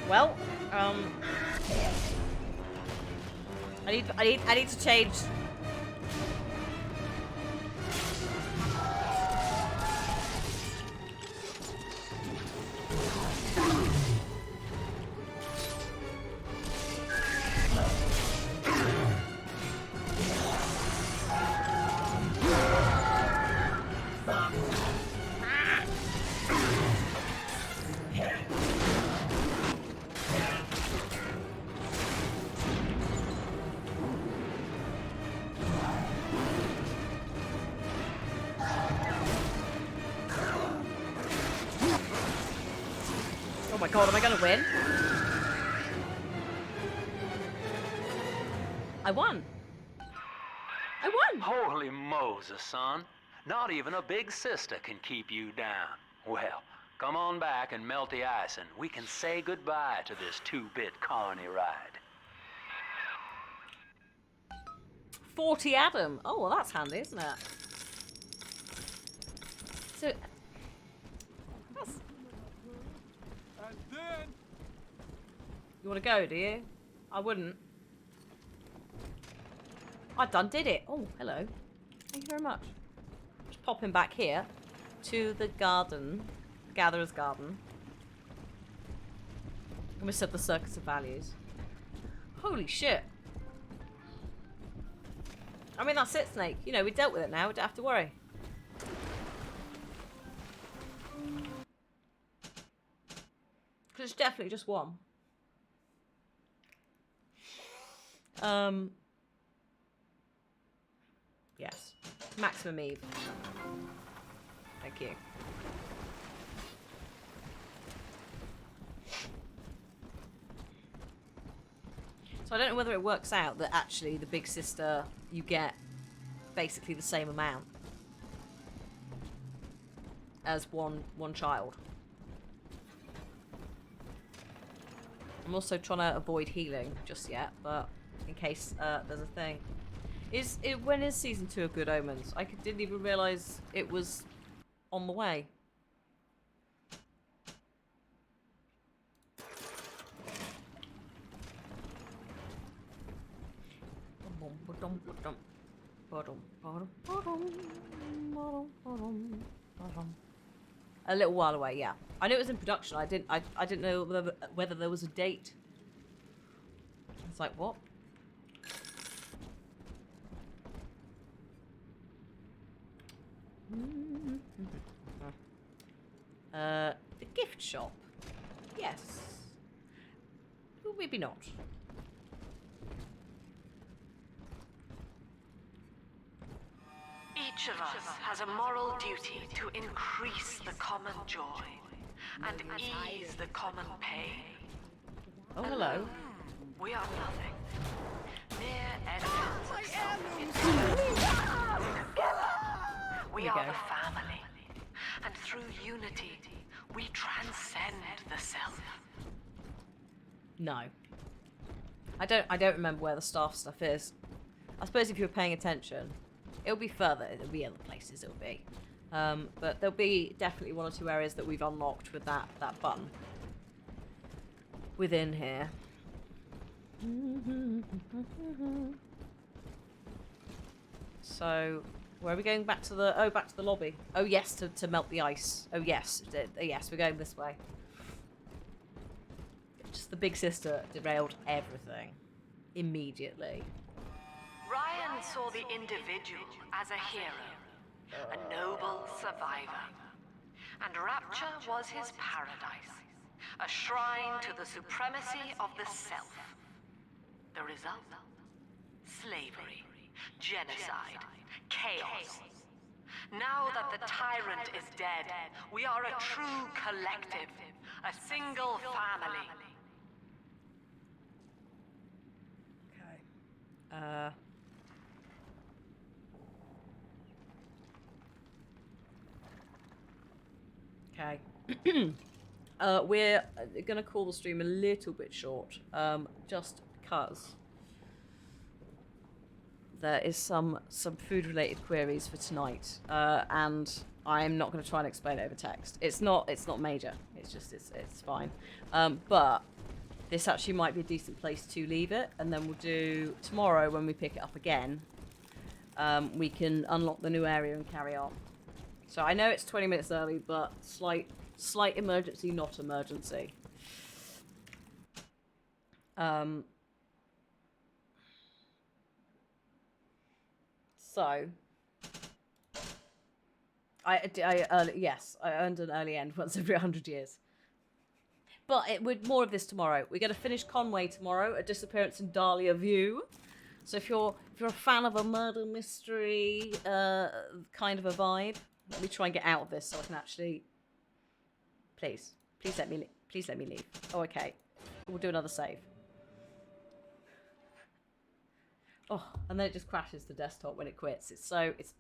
Well, I need to change. Oh my god, am I gonna win? I won! I won! Holy Moses, son. Not even a big sister can keep you down. Well, come on back and melt the ice and we can say goodbye to this 2-bit carny ride. 40 Adam. Oh, well that's handy, isn't it? So... That's... And then... You want to go, do you? I wouldn't. I done did it. Oh, hello. Thank you very much. Just popping back here to the garden. Gatherer's Garden. And we said the Circus of Values. Holy shit. I mean, that's it, Snake. You know, we dealt with it now. We don't have to worry. Because it's definitely just one. Yes. Maximum Eve. Thank you. So I don't know whether it works out that actually the big sister, you get basically the same amount as one child. I'm also trying to avoid healing just yet, but in case there's a thing. When is season 2 of Good Omens? I didn't even realise it was on the way. A little while away, yeah. I knew it was in production. I didn't know whether there was a date. It's like, what? The gift shop. Yes. Well, maybe not. Each of us has a moral duty to increase the common joy and ease the common pain. Oh, hello. We are nothing. Mere evidence of self-interest. Together, we are the family. And through unity, we transcend the self. No. I don't remember where the staff stuff is. I suppose if you were paying attention, it'll be further. There'll be other places it'll be. But there'll be definitely 1 or 2 areas that we've unlocked with that button within here. So, where are we going? Back to the lobby. Oh yes, to melt the ice. Oh yes, yes, we're going this way. Just the big sister derailed everything immediately. Ryan saw the individual as a hero, a noble survivor. And Rapture was his paradise, a shrine to the supremacy of the self. The result? Slavery, genocide, chaos. Now that the tyrant is dead, we are a true collective, a single family. Okay. Okay. we're going to call the stream a little bit short, just because there is some food-related queries for tonight, and I'm not going to try and explain it over text. It's not major. It's just it's fine. But this actually might be a decent place to leave it, and then we'll do tomorrow when we pick it up again. We can unlock the new area and carry on. So I know it's 20 minutes early, but slight emergency, not emergency. So yes, I earned an early end once every 100 years. But it would more of this tomorrow. We're going to finish Conway tomorrow, A Disappearance in Dahlia View. So if you're a fan of a murder mystery kind of a vibe, let me try and get out of this so I can actually. Please let me leave. Oh, okay. We'll do another save. Oh, and then it just crashes the desktop when it quits. It's